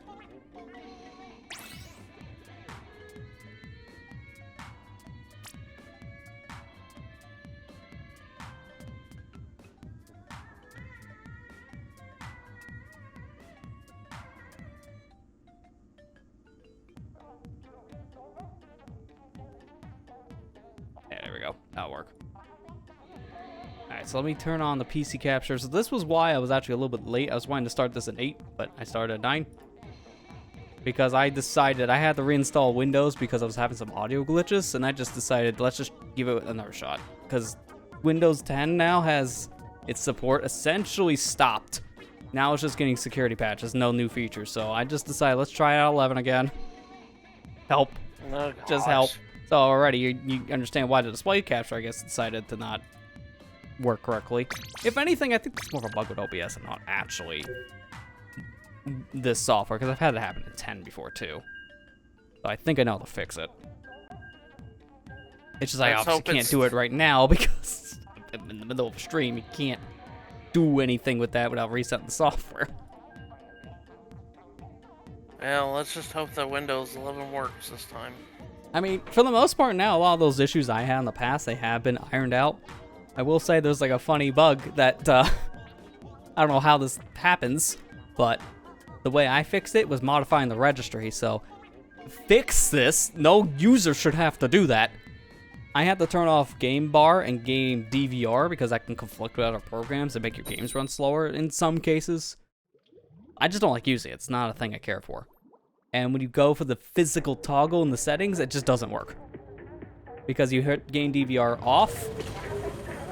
Yeah, there we go. That'll work. Alright, so let me turn on the PC capture. So this was why I was actually a little bit late. I was wanting to start this at 8, but I started at 9. Because I decided I had to reinstall Windows because I was having some audio glitches, and I just decided let's just give it another shot. Because Windows 10 now has its support essentially stopped. Now it's just getting security patches, no new features. So I just decided let's try out 11 again. Help. Oh, Just gosh. help. So already you understand why the display capture, I guess, decided to not work correctly. If anything, I think it's more of a bug with OBS and not actually this software, because I've had it happen in 10 before too. So I think I know how to fix it. It's just I Let's obviously hope can't it's- do it right now because I'm in the middle of a stream. You can't do anything with that without resetting the software. Well, let's just hope that Windows 11 works this time. I mean, for the most part now, a lot of those issues I had in the past, they have been ironed out. I will say there's like a funny bug that, I don't know how this happens, but the way I fixed it was modifying the registry, so fix this. No user should have to do that. I had to turn off game bar and game DVR because that can conflict with other programs and make your games run slower in some cases. I just don't like using it. It's not a thing I care for. And when you go for the physical toggle in the settings, it just doesn't work. Because you hit game DVR off,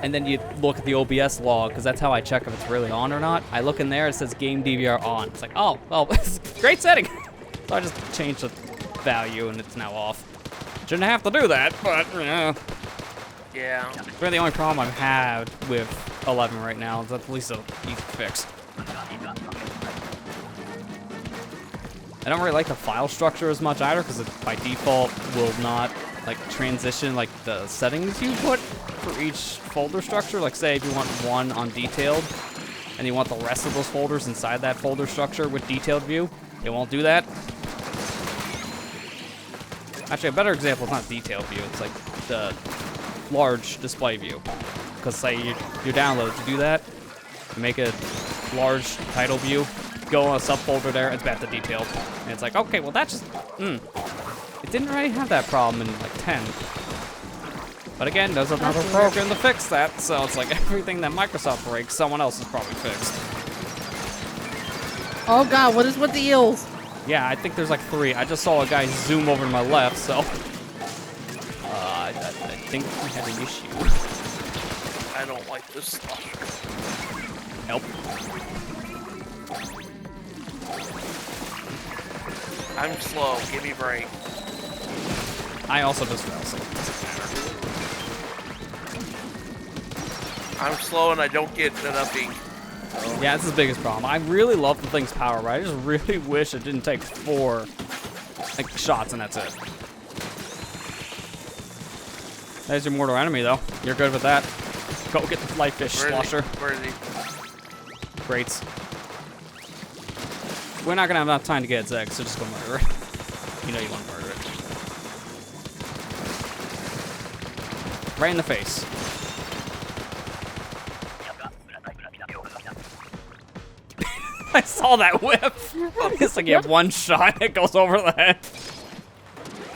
and then you look at the OBS log, because that's how I check if it's really on or not. I look in there, it says game DVR on. It's like, oh, well, it's a great setting. So I just changed the value, and it's now off. Shouldn't have to do that, but, Yeah. it's really the only problem I've had with 11 right now. Is at least an easy fix. I don't really like the file structure as much either, because it by default will not like transition like the settings you put for each folder structure. Like say if you want one on detailed and you want the rest of those folders inside that folder structure with detailed view, it won't do that. Actually, a better example is not detailed view, it's like the large display view. Because say your downloads, you do that, you make a large title view, go on a subfolder there, it's back to detailed. And it's like, okay, well that just, it didn't really have that problem in like 10. But again, there's another program to fix that, so it's like everything that Microsoft breaks, someone else has probably fixed. Oh god, what is with the eels? Yeah, I think there's like 3. I just saw a guy zoom over to my left, so I think we had an issue. I don't like this stuff. Nope. I'm slow. Give me a break. I also just fell, so it doesn't matter. I'm slow and I don't get enough ink. Yeah, that's his biggest problem. I really love the thing's power, but I just really wish it didn't take 4 like shots and that's it. There's your mortal enemy, though. You're good with that. Go get the light fish slosher. Where is he? Greats. We're not gonna have enough time to get its egg, so just go murder it. You know you want to murder it. Right in the face. I saw that whip. It's like you have 1 shot, it goes over the head.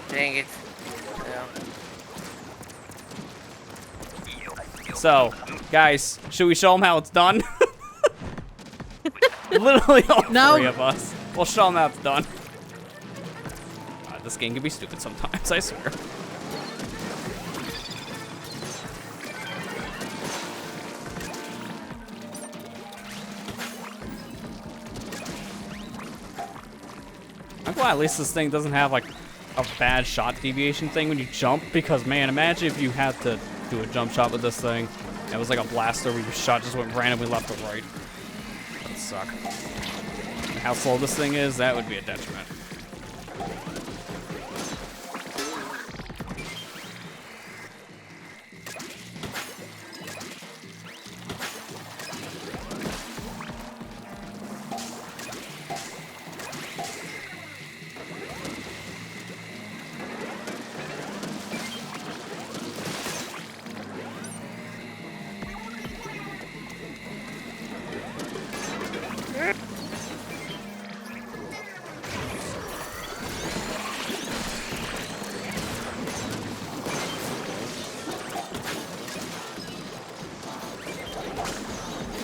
Dang it. Yeah. So, guys, should we show them how it's done? Literally all 3 of us. We'll show them how it's done. This game can be stupid sometimes, I swear. I'm glad at least this thing doesn't have like a bad shot deviation thing when you jump, because man, imagine if you had to do a jump shot with this thing. It was like a blaster where your shot just went randomly left or right. That would suck. And how slow this thing is, that would be a detriment.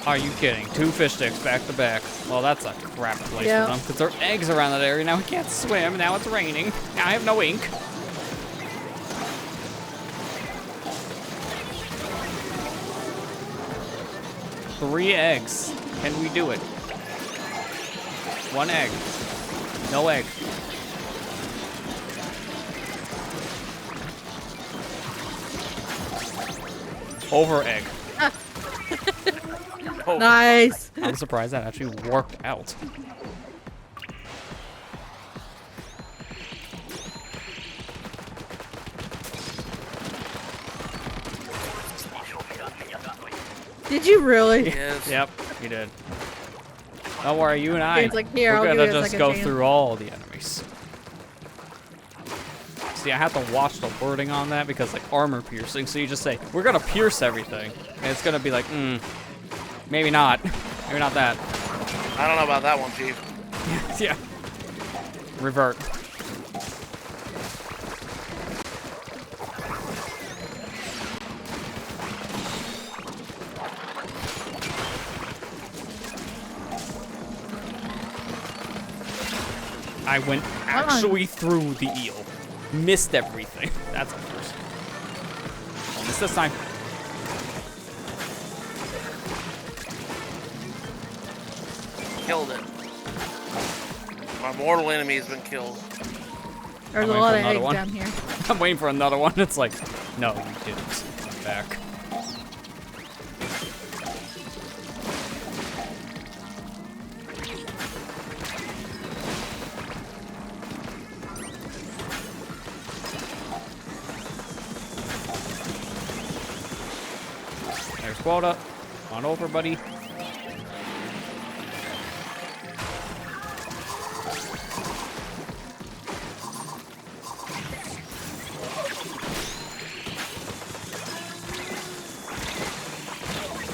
Are you kidding? 2 fish sticks back to back. Well, that's a crap place for them, because there are eggs around that area. Now we can't swim. Now it's raining. Now I have no ink. Three eggs. Can we do it? 1 egg. No egg. Over egg. Oh. Nice. I'm surprised that actually worked out. Did you really? Yes. Yep, you did. Don't worry, you and I. It's like, here, we're I'll gonna give you a just second go chance. through all the enemies. See, I have to watch the wording on that because like armor piercing. So you just say, we're gonna pierce everything. And it's gonna be like, maybe not. Maybe not that. I don't know about that one, Chief. Yeah. Revert. I went actually through the eel. Missed everything. That's a first. I'll miss this time. Killed it. My mortal enemy has been killed. There's I'm a waiting lot for of another eggs one. down here. I'm waiting for another one. It's like, no, you didn't. Come back. There's quota. On over, buddy.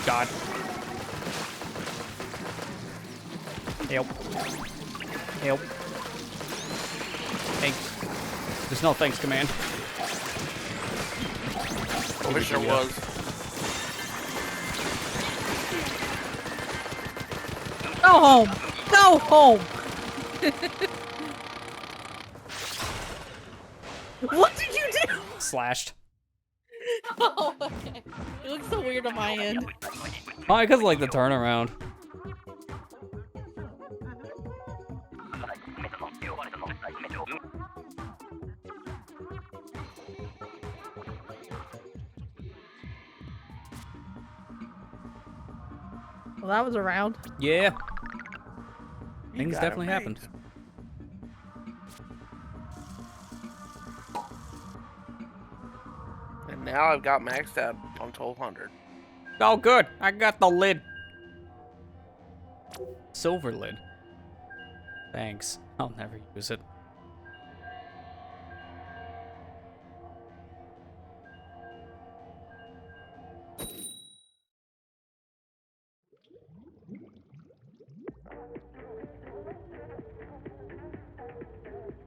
God. Help. Help. Thanks. There's no thanks command. I wish there was. Go home. Go home. What did you do? Slashed. Oh, okay. It looks so weird on my end. Oh, because of, like, the turnaround. Well, that was around. Yeah. You Things got it definitely made. happened. And now I've got maxed out on 1200. Oh, good. I got the lid. Silver lid. Thanks. I'll never use it.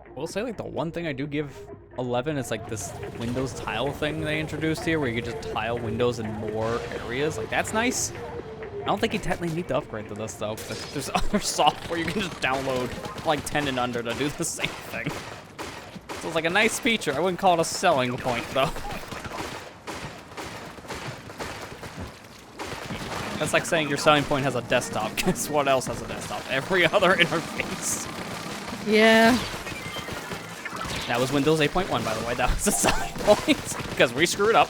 I will say, like, the one thing I do give 11 is, like, this Windows tile thing they introduced here, where you could just tile windows in more areas. Like, that's nice. I don't think you technically need to upgrade to this, though, because there's other software you can just download, like, 10 and under to do the same thing. So it's, like, a nice feature. I wouldn't call it a selling point, though. That's like saying your selling point has a desktop. Guess what else has a desktop? Every other interface. Yeah. That was Windows 8.1, by the way. That was a selling point because we screwed up.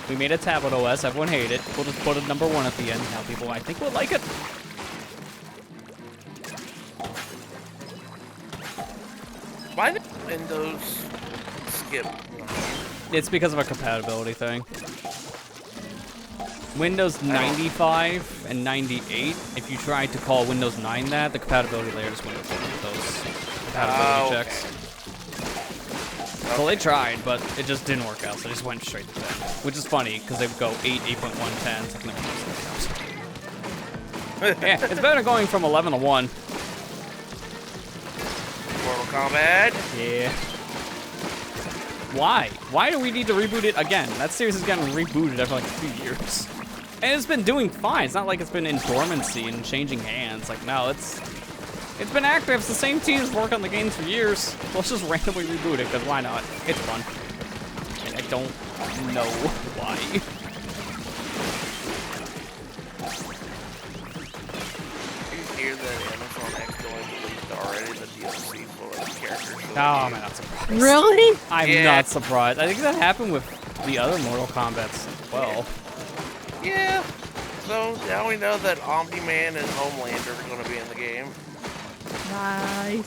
We made a tablet OS. Everyone hated it. We'll just put a number 1 at the end. Now people, I think, will like it. Why did Windows skip? It's because of a compatibility thing. Windows 95 and 98, if you tried to call Windows 9 that, the compatibility layer just went over those compatibility checks. So they tried, but it just didn't work out, so they just went straight to 10. Which is funny, because they would go 8, 8.1, 10. It's like, no one knows. Yeah, it's better going from 11 to 1. Mortal Kombat. Yeah. Why? Why do we need to reboot it again? That series has gotten rebooted after like 2 years. And it's been doing fine. It's not like it's been in dormancy and changing hands. Like, no, it's been active. It's the same teams work on the games for years. So let's just randomly reboot it, because why not? It's fun. And I don't know why. Did you hear that Amazon accidentally released already the DLC for the characters? Oh, I'm not surprised. Really? I'm Yeah. not surprised. I think that happened with the other Mortal Kombats as well. Yeah. So now we know that Omni-Man and Homelander are going to be in the game. Nice.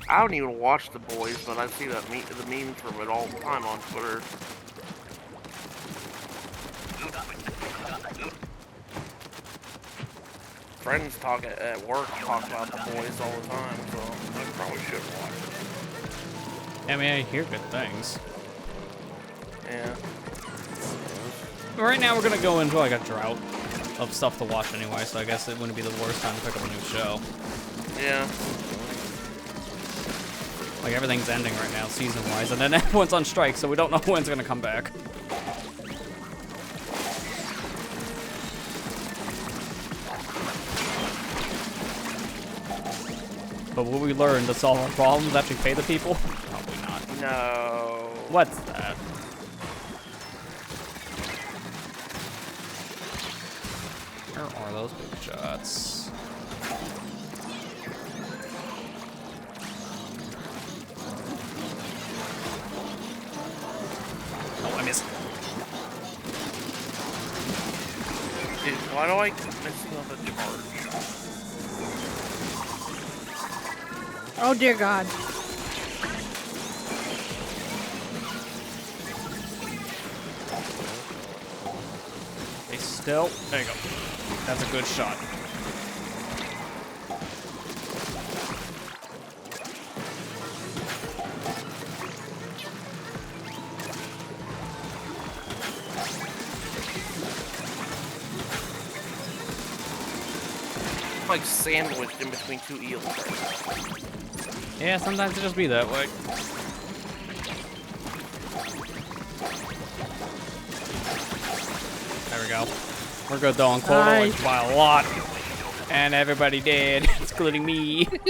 I don't even watch The Boys, but I see that the memes from it all the time on Twitter. Friends talk at work talk about The Boys all the time, so I probably should watch it. I mean, I hear good things. Yeah. But right now, we're gonna go into like a drought of stuff to watch anyway, so I guess it wouldn't be the worst time to pick up a new show. Yeah. Like, everything's ending right now, season-wise, and then everyone's on strike, so we don't know when's gonna come back. But will we learn to solve our problems, actually pay the people? Probably not. No. What's that? Where are those big shots? Oh, I missed. Dude, why do I keep missing on the charge? Oh dear God. Stay still. There you go. That's a good shot. like sandwiched in between two eels. Yeah, sometimes it just be that way. There we go. We're good though on quota, Nice. like, by a lot. And everybody dead, including me. Alright,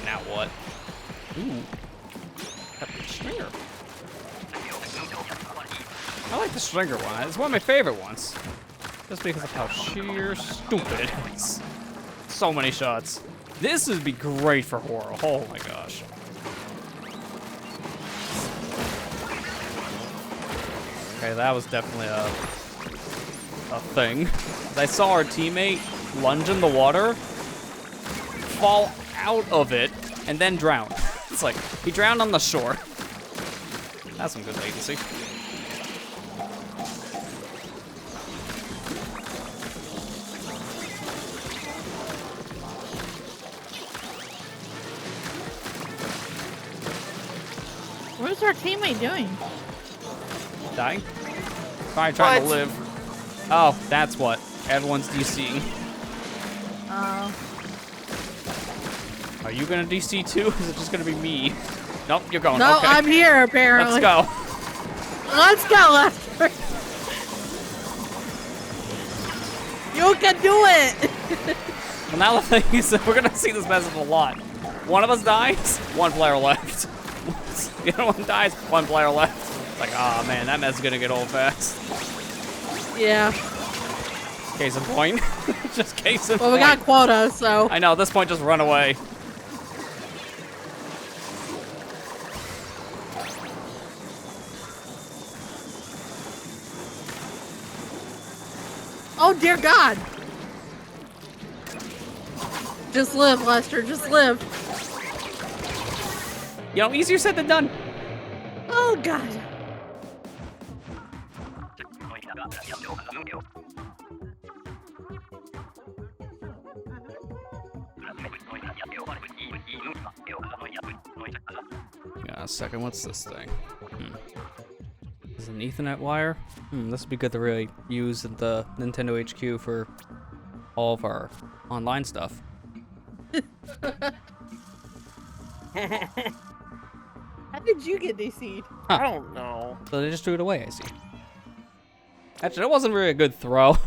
now what? Ooh. Got the stringer. I like the stringer one. It's one of my favorite ones. Just because of how sheer stupid it is. So many shots. This would be great for horror. Oh my gosh. Okay, that was definitely a thing. I saw our teammate lunge in the water, fall out of it, and then drown. It's like, he drowned on the shore. That's some good latency. What is our teammate doing? Dying? Probably trying to What? live. Oh, that's what. Everyone's DCing. Are you gonna DC too? Or is it just gonna be me? Nope, you're going. No, Okay. I'm here apparently. Let's go. Let's go, Lester. You can do it. Well, now the thing is, we're gonna see this message a lot. One of us dies, one player left. The other one dies, one player left. It's like, ah, man, that mess is gonna get old fast. Yeah. Case in point. Just case in Well, point. we got quota, so. I know, at this point, just run away. Oh dear God. Just live, Lester. Just live. You know, easier said than done. Oh God. Yeah, a second, what's this thing? Is it an Ethernet wire? This would be good to really use at the Nintendo HQ for all of our online stuff. How did you get DC'd? I don't know. So they just threw it away, I see. Actually, that wasn't really a good throw.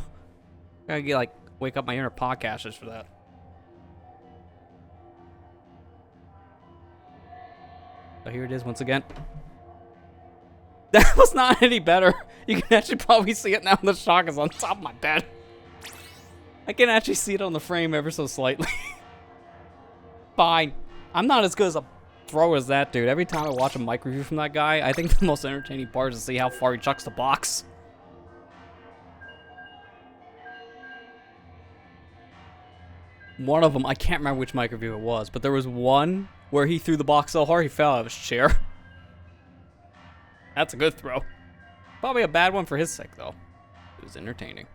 Gotta get, like, wake up my inner podcasters for that. So here it is once again. That was not any better. You can actually probably see it now. The shock is on top of my bed. I can actually see it on the frame ever so slightly. Fine. I'm not as good as a thrower as that dude. Every time I watch a mic review from that guy, I think the most entertaining part is to see how far he chucks the box. One of them, I can't remember which mic review it was, but there was one where he threw the box so hard he fell out of his chair. That's a good throw. Probably a bad one for his sake, though. It was entertaining.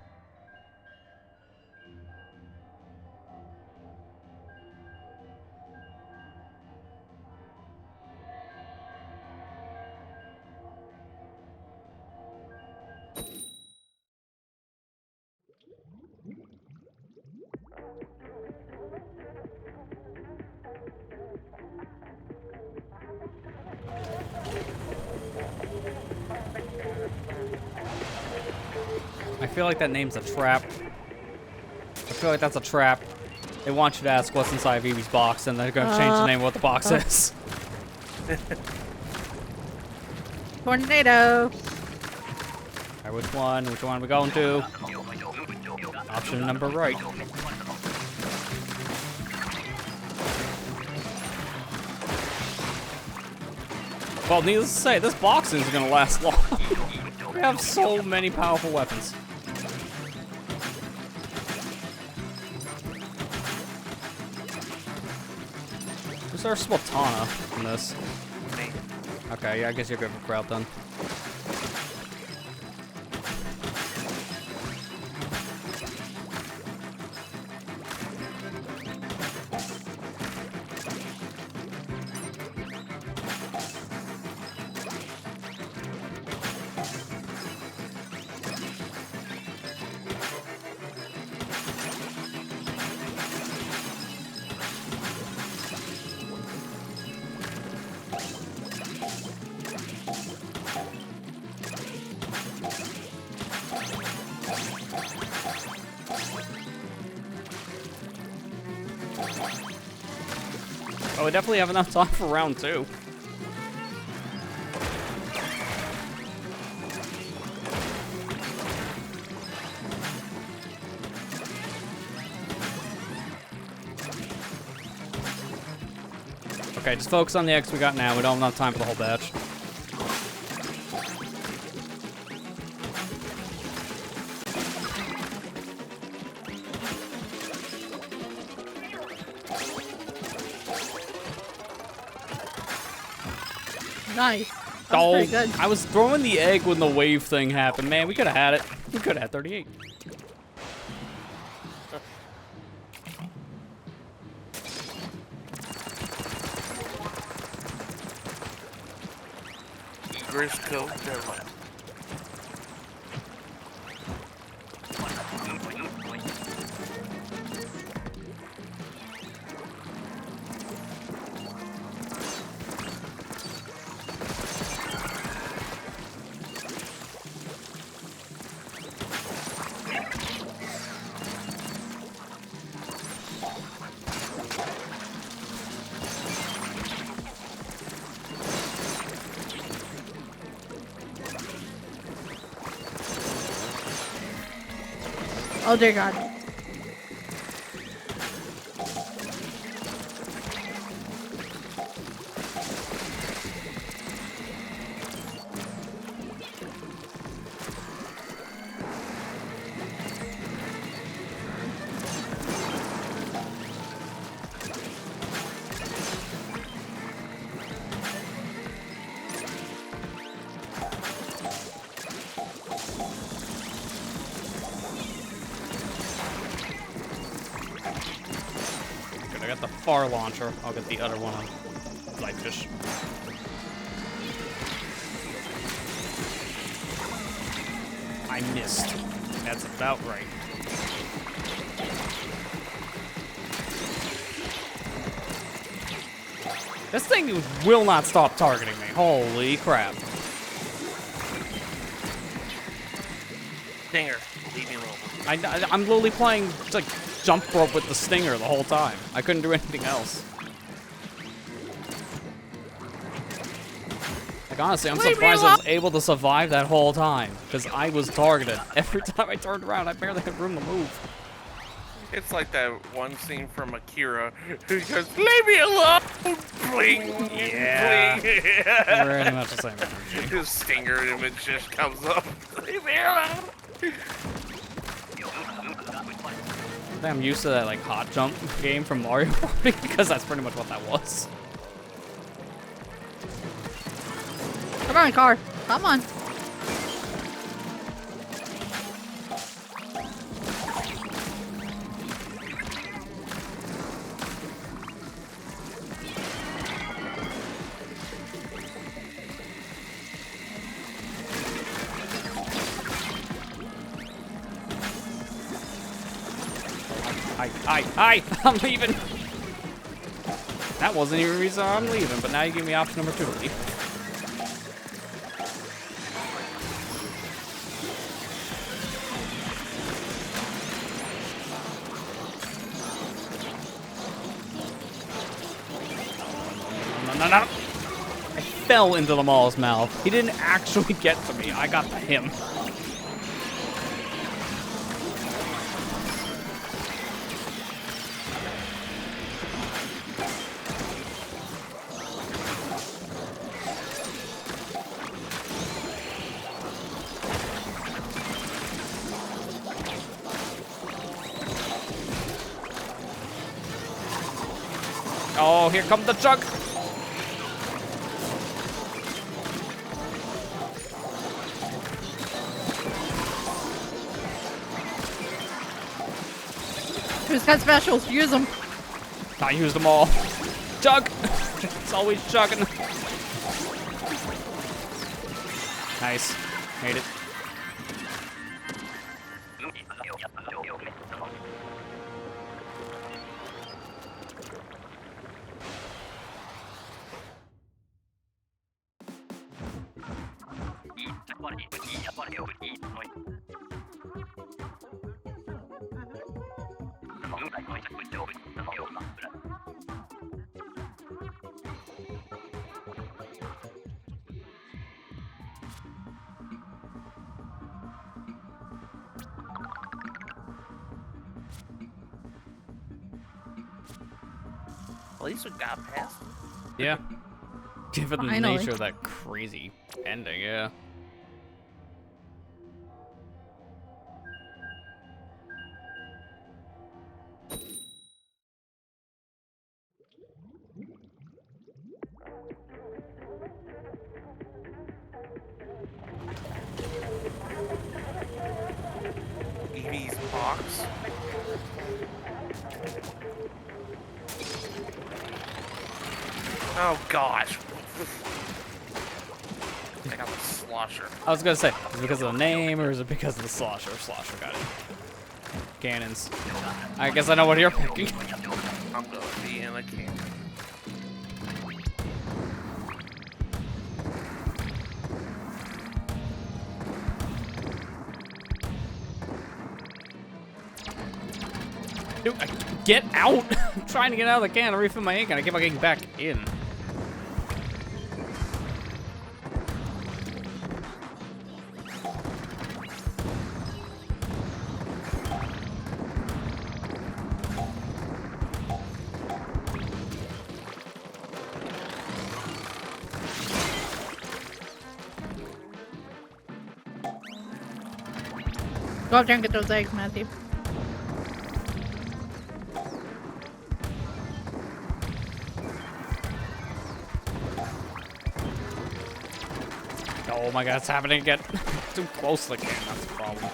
I feel like that name's a trap. I feel like that's a trap. They want you to ask what's inside Vivi's box, and they're gonna change the name of what the box is. Tornado. Alright, which one? Which one are we going to? Option number right. Well, needless to say, this box isn't gonna last long. We have so many powerful weapons. Who's our Splatana in this? Okay, yeah, I guess you're good for crowd then. Oh, we definitely have enough time for round 2. Okay, just focus on the eggs we got now. We don't have enough time for the whole batch. Nice. That was pretty good. I was throwing the egg when the wave thing happened. Man, we could have had it. We could have had 38. Grizzco, never mind. Oh dear God. I got the far launcher. I'll get the other one on light fish. I missed. That's about right. This thing will not stop targeting me. Holy crap. Stinger, leave me alone. I'm literally playing like jump rope with the stinger the whole time. I couldn't do anything else. Like honestly, I'm surprised I was able to survive that whole time because I was targeted. Every time I turned around, I barely had room to move. It's like that one scene from Akira who goes, "Leave me alone!" Bling, Yeah. bling. Pretty much the same energy. His stinger image just comes up. Leave me alone. I think I'm used to that like hot jump game from Mario Party because that's pretty much what that was. Come on, car. Come on. Hi, I'm leaving. That wasn't even the reason I'm leaving, but now you give me option number 2 to leave. No. I fell into the mall's mouth. He didn't actually get to me. I got to him. Oh, here comes the chug. Who's got specials? Use them. I used them all. Chug. It's always chugging. Nice. Made it. At least we got past it. Yeah. Given the Finally. nature of that crazy ending, yeah. Evie's box. Oh gosh. I got the slosher. I was gonna say, is it because of the name or is it because of the slosher? Slosher got it. Cannons. I guess I know what you're picking. I'm gonna be in a cannon. Dude, get out! I'm trying to get out of the can to refill my ink and I keep on getting back in. Go up there and get those eggs, Matthew. Oh my god, it's happening again. Too close to the can, that's the problem.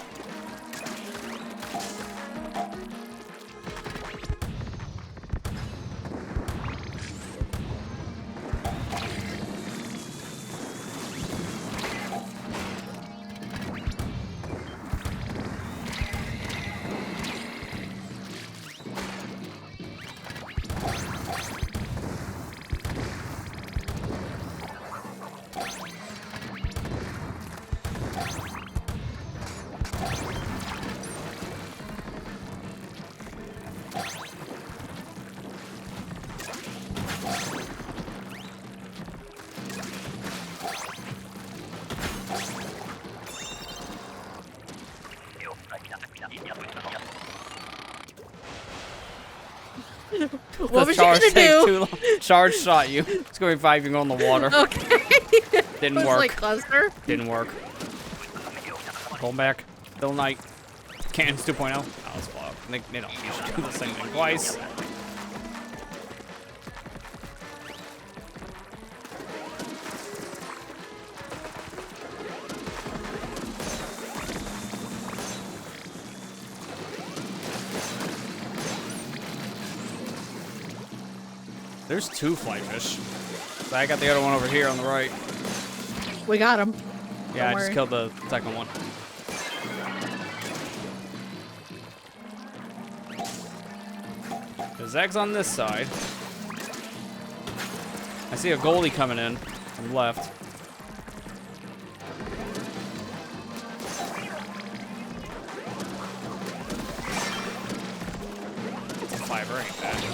What was you charge gonna takes do? too long. Charge shot you. It's going 5, you can go in the water. Okay. Didn't I was work. like cluster. Didn't work. Going back. Still night. Cannons 2.0. Oh, let's blow up. They don't usually do the same thing twice. There's 2 fly fish. So I got the other one over here on the right. We got him. Yeah, I Don't just worry. killed the second one. There's eggs on this side. I see a goalie coming in from left. It's a 5 ain't bad.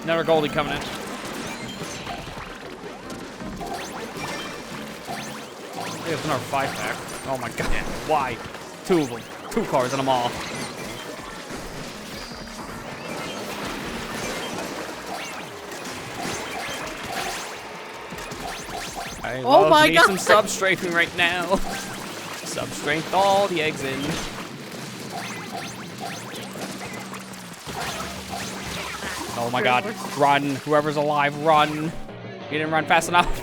Another goalie coming in. There's another 5-pack. Oh my god. Why? 2 of them. 2 cars and I'm all. I Oh love my me God. some substrafing right now. Substrafe all the eggs in. Oh my god. Run. Whoever's alive, run. You didn't run fast enough.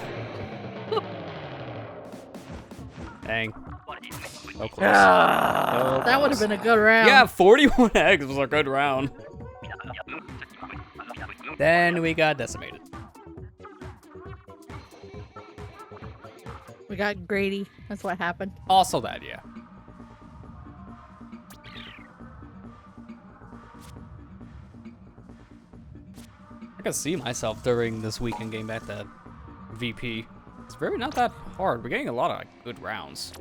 Dang. So close. So That would have close. been a good round. Yeah, 41 eggs was a good round. Then we got decimated. We got Grady. That's what happened. Also that, yeah. I can see myself during this weekend getting back to VP. It's very not that hard. We're getting a lot of good rounds.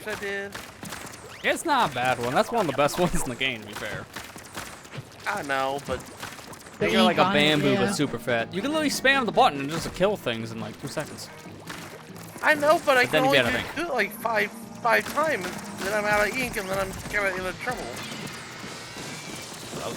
I did. It's not a bad one. That's one of the best ones in the game, to be fair. I know, but You're like a ink on it, bamboo, yeah. but super fat. You can literally spam the button and just kill things in like 2 seconds. I know, but I then can you only get a do it like five times, and then I'm out of ink, and then I'm kind of in trouble. Well,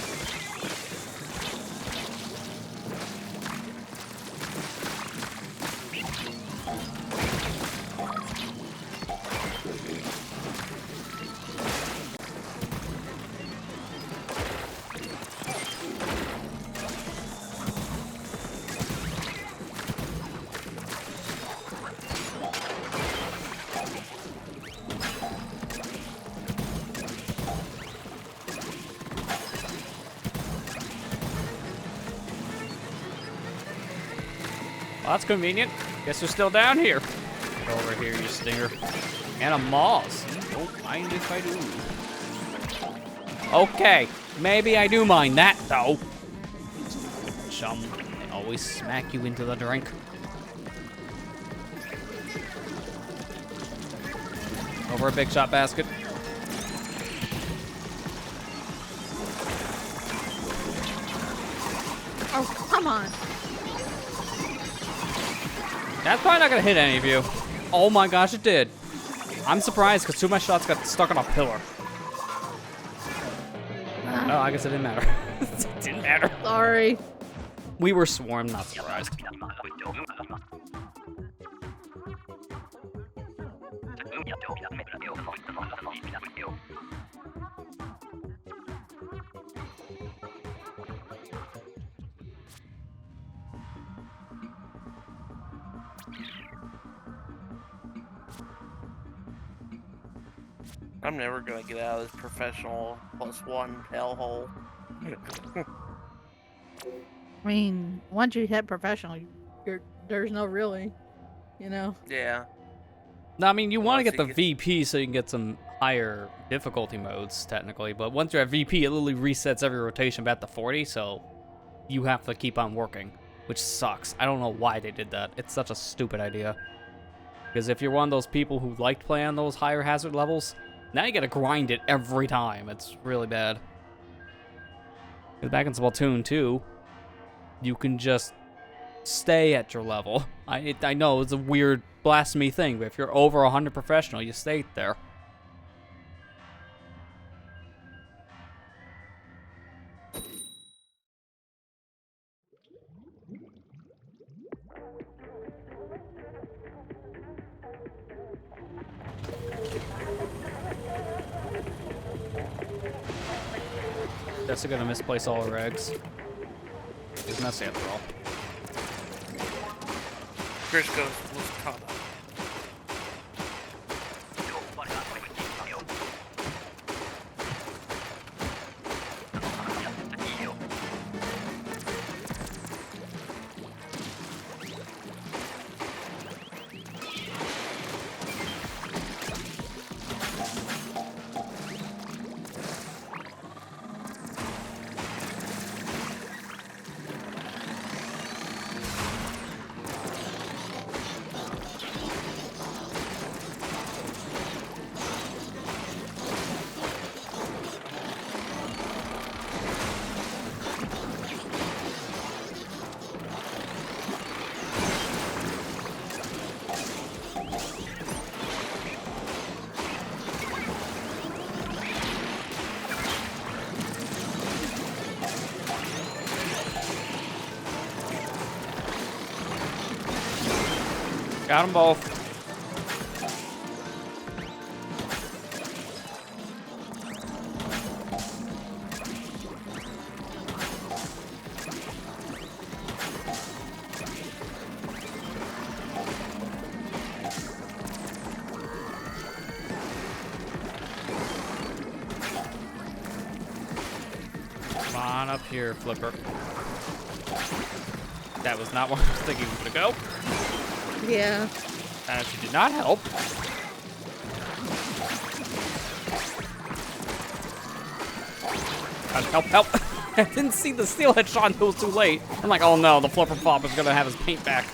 that's convenient. Guess you're still down here. Get over here, you stinger. And a moss. Don't mind if I do. Okay, maybe I do mind that, though. Chum, they always smack you into the drink. Over a big shot basket. Oh, come on. That's probably not gonna hit any of you. Oh my gosh, it did. I'm surprised because 2 of my shots got stuck on a pillar. Oh, I guess it didn't matter. It didn't matter. Sorry. We were swarmed, not surprised. I'm never gonna get out of this professional +1 hellhole. I mean, once you hit professional, there's no really, Yeah. No, I mean, you want to Unless get the you VP so you can get some higher difficulty modes, technically. But once you're at VP, it literally resets every rotation back to 40, so you have to keep on working, which sucks. I don't know why they did that. It's such a stupid idea. Because if you're one of those people who liked playing on those higher hazard levels, now you gotta grind it every time. It's really bad. Because back in Splatoon 2, you can just stay at your level. I know it's a weird blasphemy thing, but if you're over 100 professional, you stay there. That's gonna misplace all her eggs. It's messy after all. Grizzco was caught up. Got them both. Come on up here, Flipper. That was not where I was thinking we were gonna go. Yeah. She did not help. Help, help. I didn't see the steelhead shot until it was too late. I'm like, oh no, the Flipper Flop is gonna have his paint back.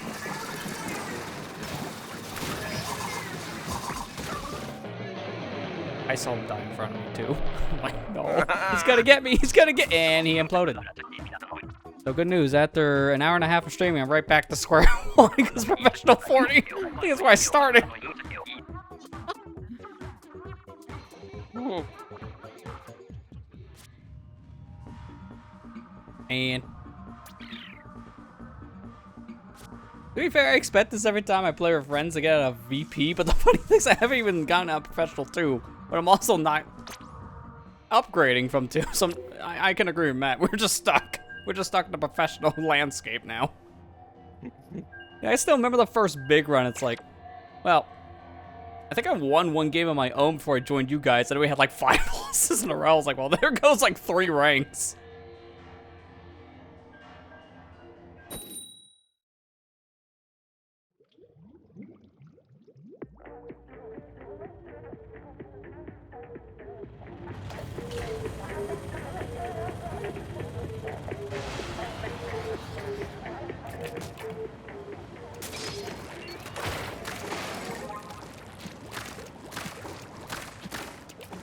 I saw him die in front of me too. I'm like, no, he's gonna get me. He's gonna get, and he imploded. So good news. After an hour and a half of streaming, I'm right back to square one because professional 40. I think that's where I started. And to be fair, I expect this every time I play with friends to get a VP, but the funny thing is I haven't even gotten out professional 2, but I'm also not upgrading from 2, so I can agree with Matt. We're just stuck. We're just stuck in the professional landscape now. Yeah, I still remember the first big run. It's like, well, I think I won one game on my own before I joined you guys, and we had like 5 losses in a row. I was like, well, there goes like 3 ranks.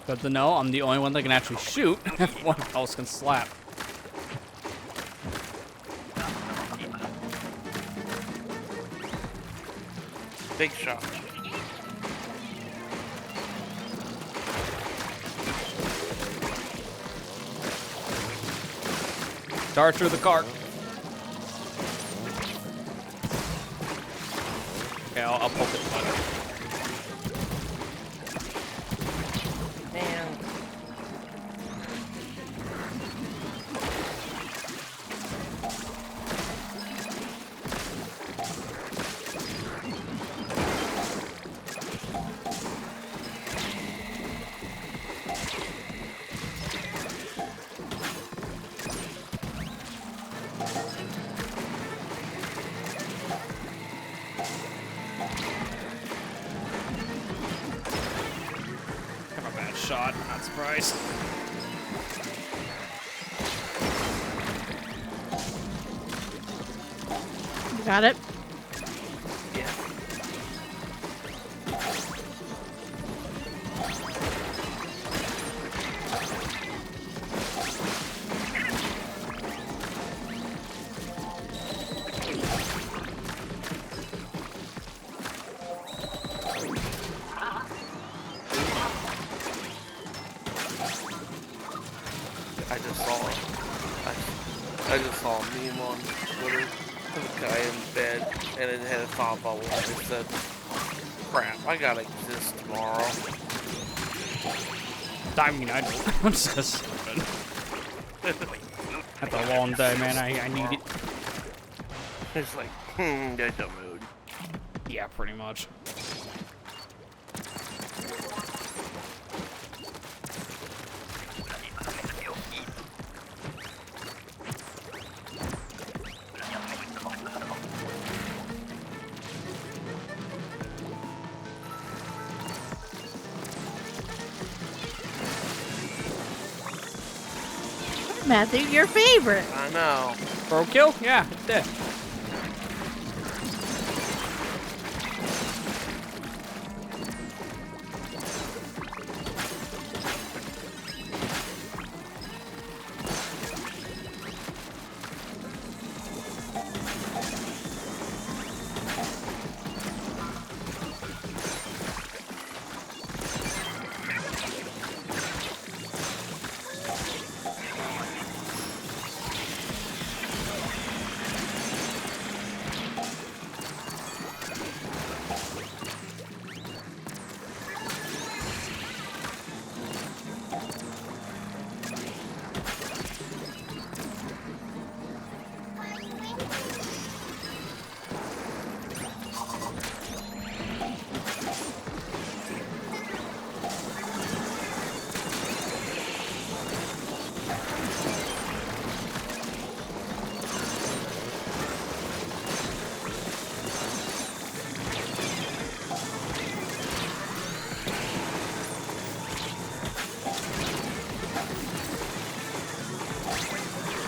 Good to know I'm the only one that can actually shoot. Everyone else can slap. Big shot. Dart through the cart. Okay, I'll poke it. Man. Shot, not surprised. You got it? Yeah. I just saw a meme on Twitter of a guy in bed and it had a thought bubble and it said, crap, I gotta exist tomorrow. I mean, I don't. I'm just stupid. That's a long day, man. I need it. It's like, that's a mood. Yeah, pretty much. Matthew, your favorite. I know. Pro kill? Yeah, it did.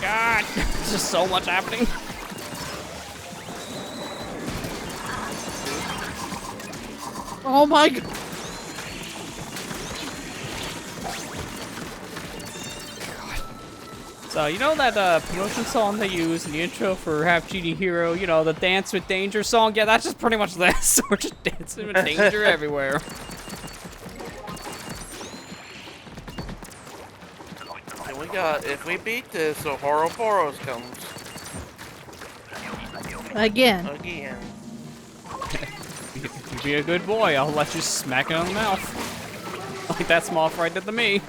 God, there's just so much happening. Oh my god. So, you know that promotion song they use in the intro for Half Genie Hero? You know, the Dance with Danger song? Yeah, that's just pretty much this. We're just dancing with danger everywhere. And we got, if we beat this, Ouroboros comes. Again. Again. You be a good boy, I'll let you smack it on the mouth. Like that small fry did to me.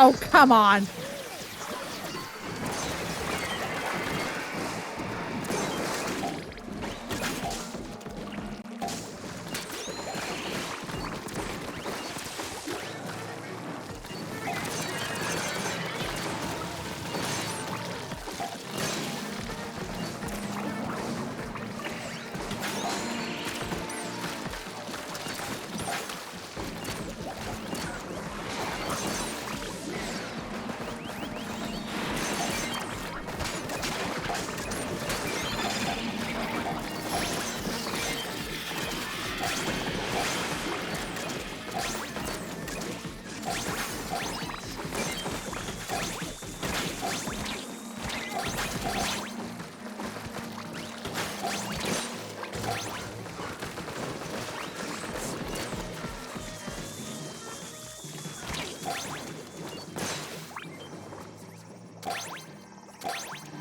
Oh, come on.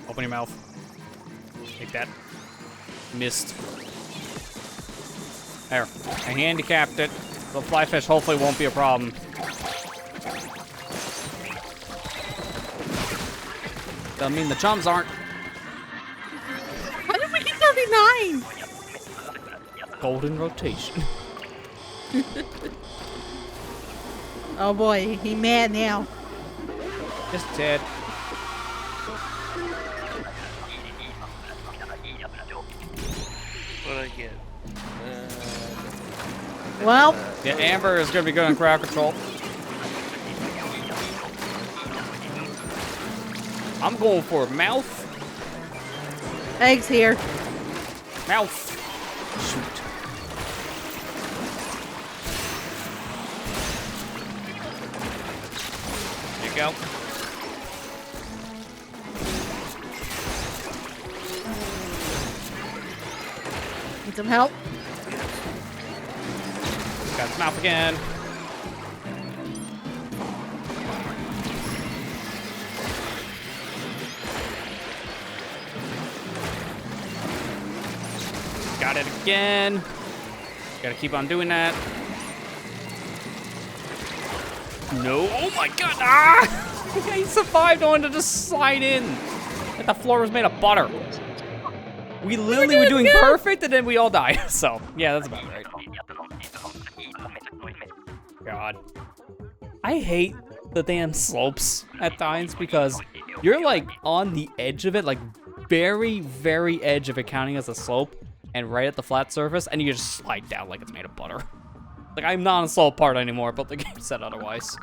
Open your mouth. Take that. Missed. There. I handicapped it. The flyfish hopefully won't be a problem. Doesn't mean the chums aren't. How did we get 39? Golden rotation. Oh boy, he mad now. Just dead. What did I get? Well, Yeah, Amber is gonna be good on crowd control. I'm going for mouth. eggs here. Mouth. Shoot. There you go. Need some help? Got his mouth again. Got it again. Gotta keep on doing that. No. Oh my god. Ah! He survived on to just slide in. Like the floor was made of butter. We literally were doing perfect and then we all died. So, yeah, that's about right. God. I hate the damn slopes at times because you're like on the edge of it, like very, very edge of it counting as a slope and right at the flat surface and you just slide down like it's made of butter. Like I'm not on the slope part anymore, but the game said otherwise.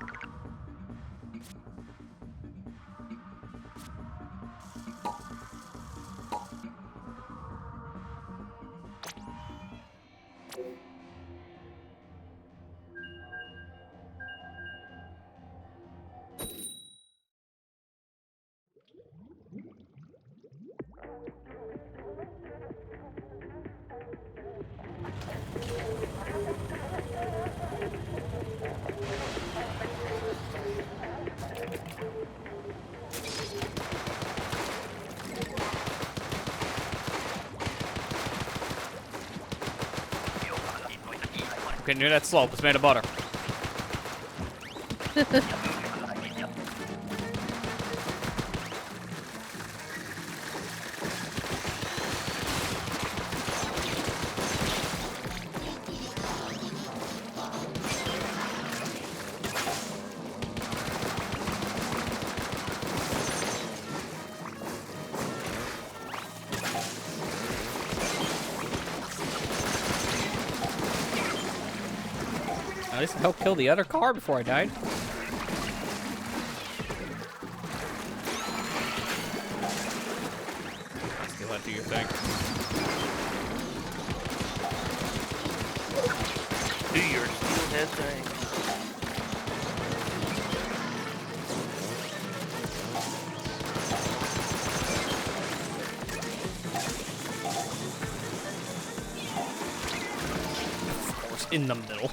Okay, near that slope. It's made of butter. At least it helped kill the other car before I died. do you think? Do your steelhead thing. Of course, in the middle.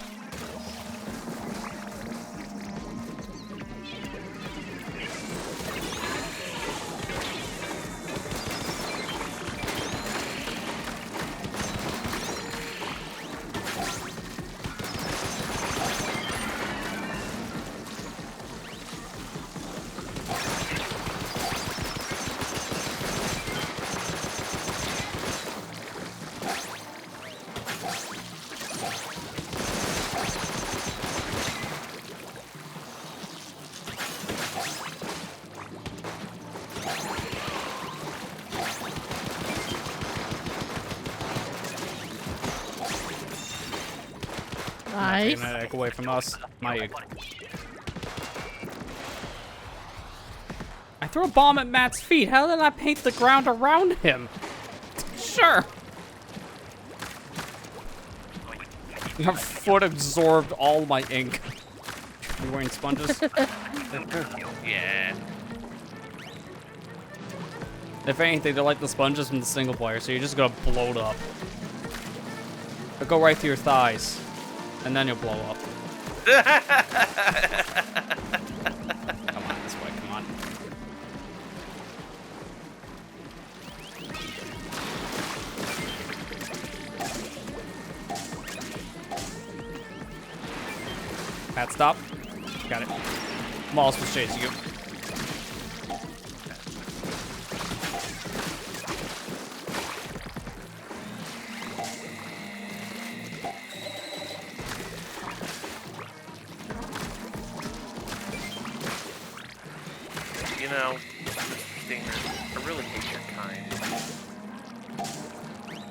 Nice. Taking that egg away from us. My egg. I threw a bomb at Matt's feet. How did I paint the ground around him? Sure. Your foot absorbed all my ink. You wearing sponges? Yeah. If anything, they're like the sponges from the single player, so you're just gonna blow it up. They'll go right through your thighs, and then you'll blow up. Come on, this way, come on. Pat, stop. Got it. Moss was chasing you. You know, Mr. Stinger, I really hate your kind.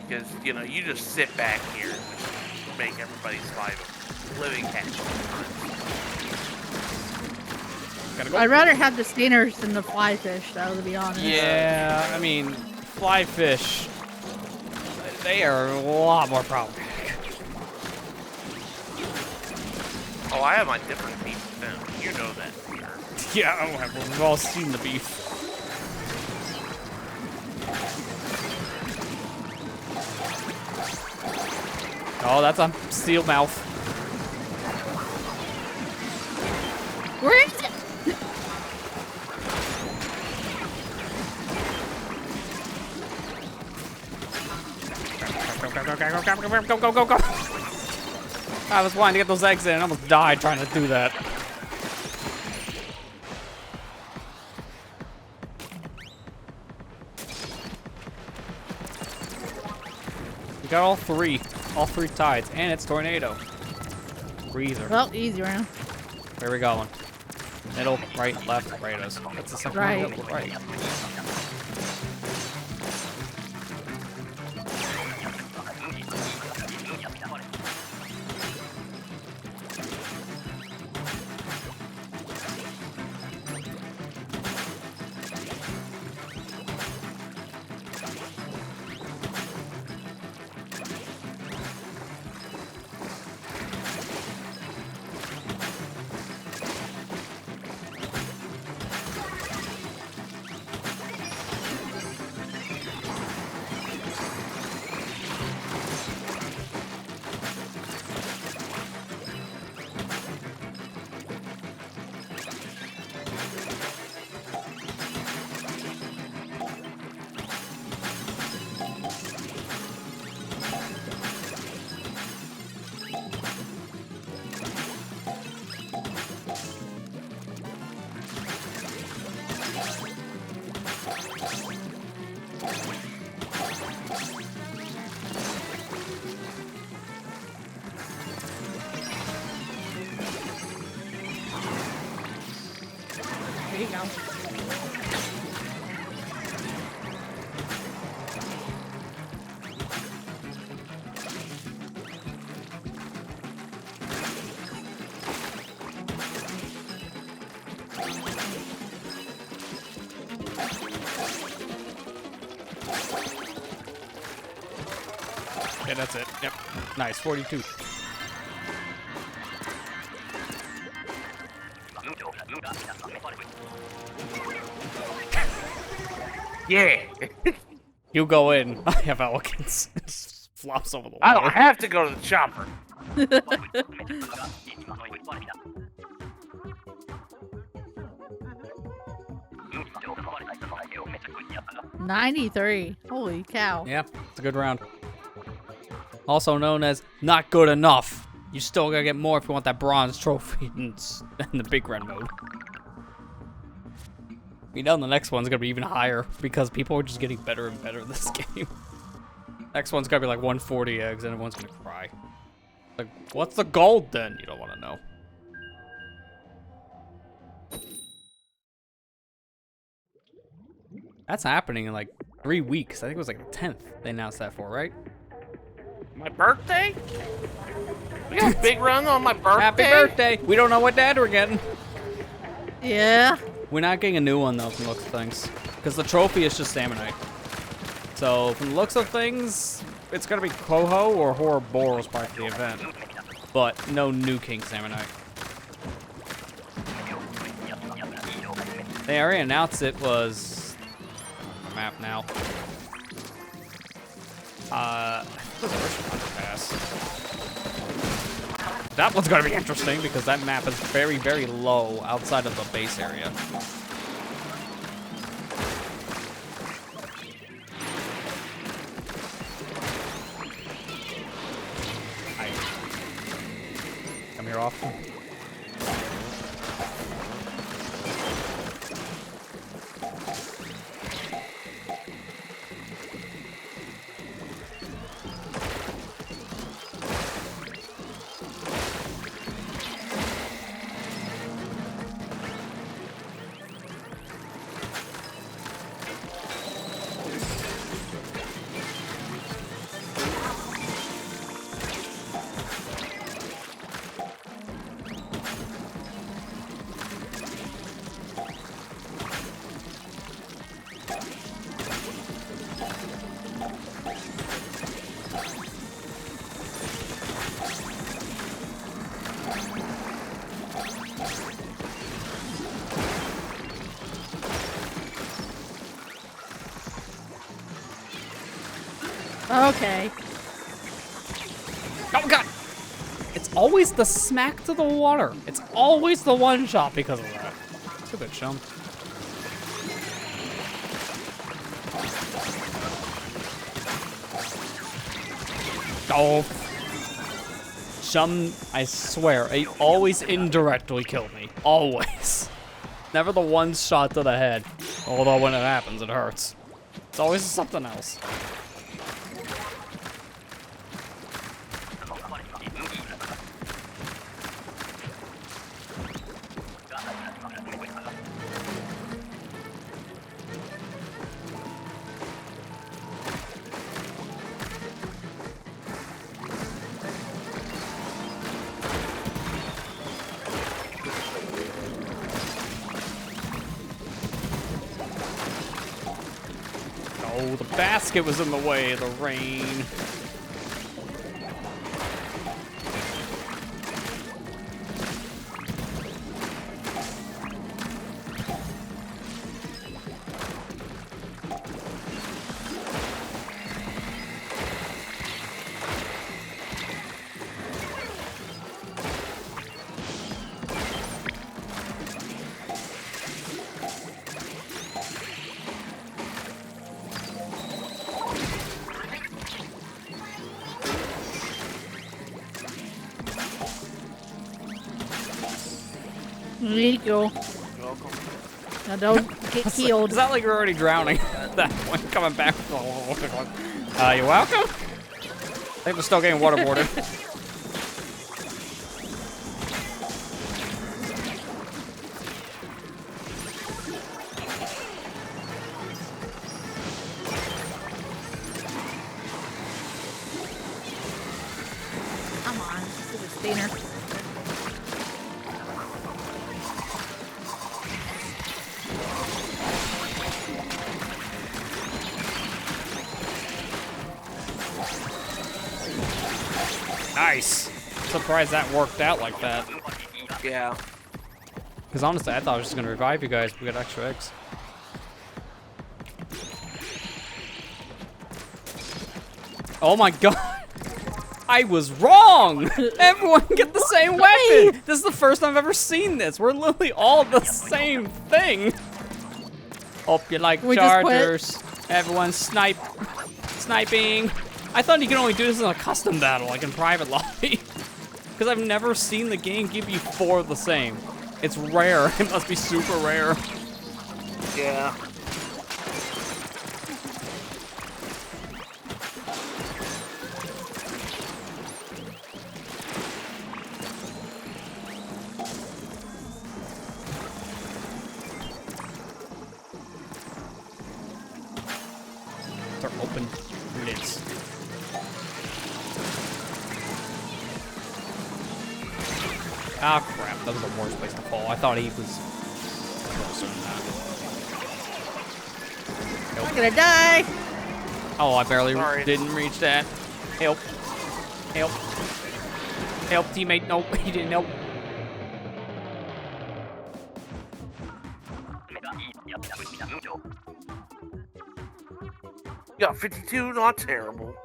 Because, you know, you just sit back here and just make everybody's life a living hell. Gotta go. I'd rather have the stingers than the fly fish, though, to be honest. Yeah, I mean, fly fish, they are a lot more problematic. Oh, I have my different beef with them. You know that for sure. Yeah, we've all seen the beef. Oh, that's a steel mouth. Where is it? Go. I was wanting to get those eggs in and I almost died trying to do that. We got all three tides, and it's tornado. Breather. Well, easy round. Where are we going? Middle, right, left, right is. That's the second Right. one. Right. There you go. Yeah, that's it. Yep. Nice, 42. Yeah. You go in. I have elegance. Just flops over the I water. don't have to go to the chopper. 93. Holy cow. Yeah, it's a good round. Also known as not good enough. You still gotta get more if you want that bronze trophy in the big red mode. You know the next one's gonna be even higher because people are just getting better and better at this game. Next one's gonna be like 140 eggs and everyone's gonna cry. Like, what's the gold then? You don't wanna know. That's happening in like 3 weeks. I think it was like the 10th they announced that for, right? My birthday? We got a big run on my birthday. Happy birthday! We don't know what dad we're getting. Yeah. We're not getting a new one though from the looks of things. Because the trophy is just Salmonite. So from the looks of things, it's gonna be Coho or Horror as part of the event. But no new King Salmonite. They already announced it was a map now. What's the first pass? That one's gonna be interesting because that map is very, very low outside of the base area. Come here off. Okay. Oh god! It's always the smack to the water. It's always the one shot because of that. It's a good chum. Oh. Chum, I swear, he always indirectly killed me. Always. Never the one shot to the head. Although when it happens, it hurts. It's always something else. Oh, the basket was in the way of the rain. There you go. You're welcome. Now don't get It's killed. not like you're already drowning. That one coming back. You're welcome. I think we're still getting waterboarded. Come on. This is a stainer. Nice. Surprised that worked out like that. Yeah. Because honestly, I thought I was just gonna revive you guys. We got extra eggs. Oh my god. I was wrong! Everyone get the same weapon! This is the first time I've ever seen this. We're literally all the same thing. Hope you like We just quit. chargers. Everyone's sniping. I thought you could only do this in a custom battle, like in private lobby. Because I've never seen the game give you 4 of the same. It's rare. It must be super rare. Yeah. They're open lids. Ah, crap. That was the worst place to fall. I thought he was closer than that. I'm gonna die. Oh, I barely Sorry. didn't reach that. Help. Help. Help, teammate. Nope, he didn't help. Yeah, 52, not terrible.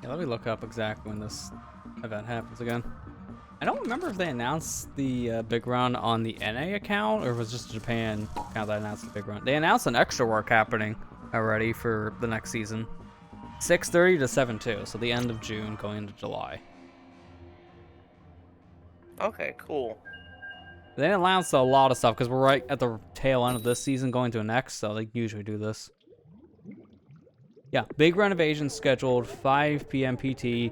Yeah, let me look up exactly when this event happens again. I don't remember if they announced the big run on the NA account or if it was just Japan account that announced the big run. They announced an extra work happening already for the next season. 6:30 to 7/2, so the end of June going into July. Okay, cool. They announced a lot of stuff because we're right at the tail end of this season going to the next, so they usually do this. Yeah, big renovation scheduled 5 p.m. PT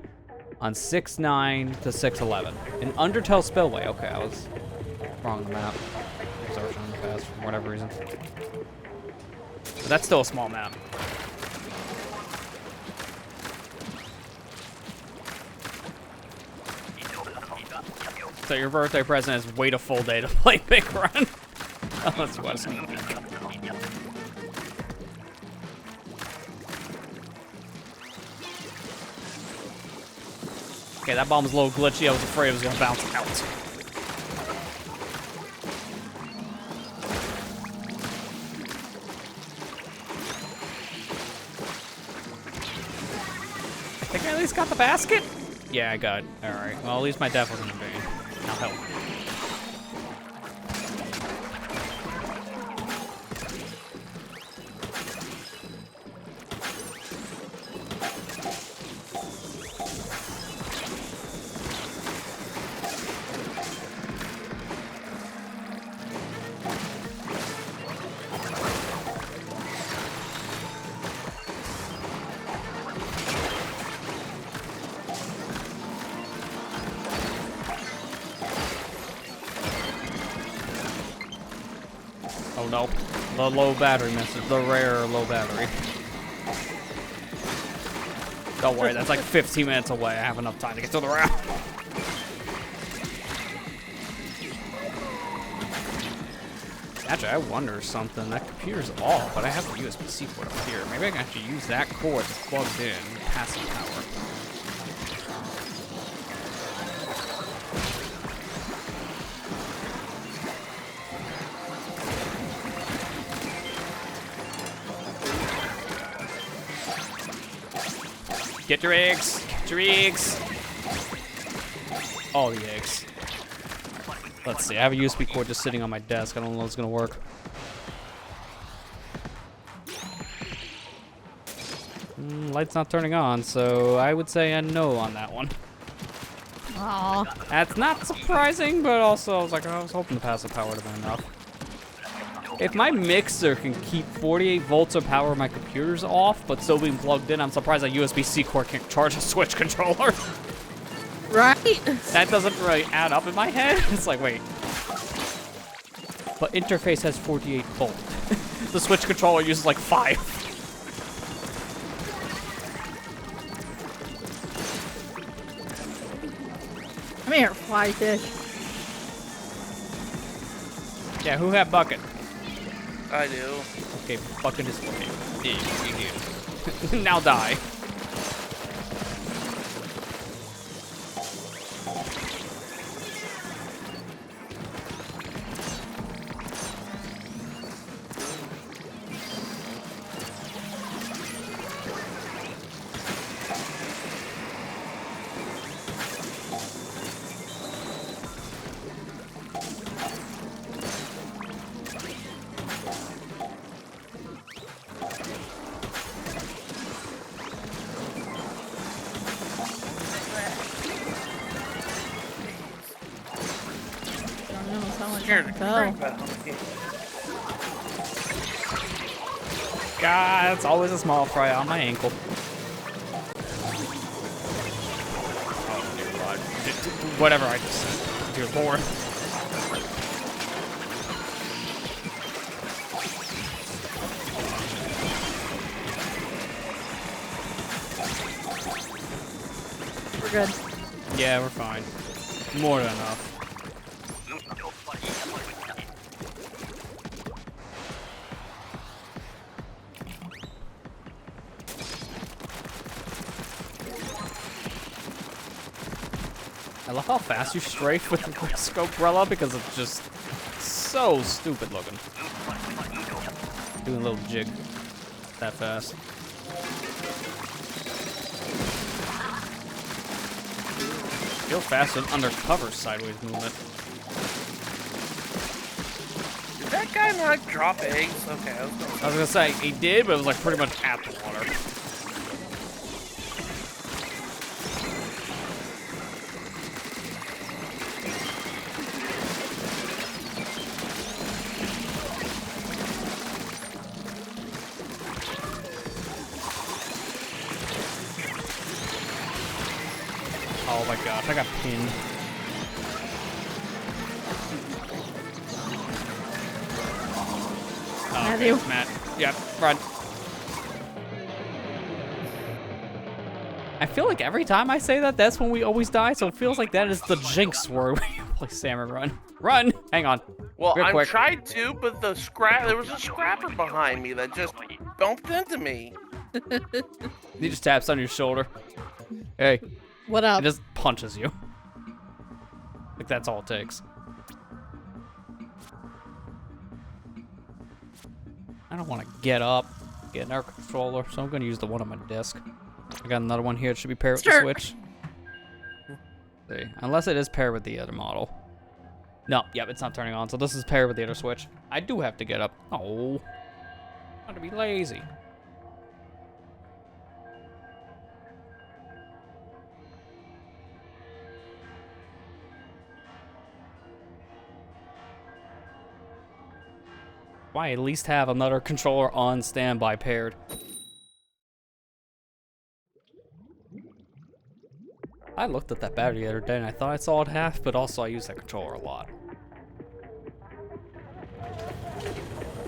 on 6/9 to 6/11 in Undertale Spillway. Okay, I was wrong on the map. Searching on the past for whatever reason. But that's still a small map. So your birthday present is wait a full day to play Big Run. Oh, that's what. Okay, that bomb was a little glitchy. I was afraid it was gonna bounce out. Think I at least got the basket? Yeah, I got it. Alright, well, at least my death wasn't in vain. Now help. Oh no, the low battery message, the rare low battery. Don't worry, that's like 15 minutes away. I have enough time to get to the round. Actually, I wonder something. That computer's off, but I have the USB-C port up here. Maybe I can actually use that cord that's plugged in and pass some power. Get your eggs! Get your eggs! All the eggs. Let's see, I have a USB cord just sitting on my desk. I don't know if it's gonna work. Light's not turning on, so I would say a no on that one. Aw. That's not surprising, but also I was like, I was hoping the passive power would have been enough. If my mixer can keep 48 volts of power, my computer's off, but still being plugged in, I'm surprised that USB-C cord can't charge a Switch controller. Right? That doesn't really add up in my head. It's like, wait. But interface has 48 volt. The Switch controller uses like 5. Come here, fly fish. Yeah, who had bucket? I do. Okay, fucking this way. Now die. Scared the crap out of me. God, it's always a small fry on my ankle. Oh, dear God. Whatever I just said. Dear Lord. We're good. Yeah, we're fine. More than enough. I love how fast you strafe with the Grizzco umbrella because it's just so stupid looking. Doing a little jig that fast. Feel fast with undercover sideways movement. Did that guy not drop eggs? Okay, I was gonna say he did, but it was like pretty much at the water. Oh my gosh, I got pinned. Oh, okay, Matthew. Matt. Yep, run. I feel like every time I say that, that's when we always die, so it feels like that is the jinx where we play Salmon Run. Run! Hang on. Well, Real I quick. tried to, but there was a scrapper behind me that just bumped into me. He just taps on your shoulder. Hey, What it up? just punches you. Like that's all it takes. I don't want to get up, get an air controller, so I'm going to use the one on my desk. I got another one here. It should be paired with the Start. Switch. See, unless it is paired with the other model. No, yep, it's not turning on, so this is paired with the other Switch. I do have to get up. Oh, I'm going to be lazy. Why at least have another controller on standby paired? I looked at that battery the other day and I thought I saw it half, but also I use that controller a lot.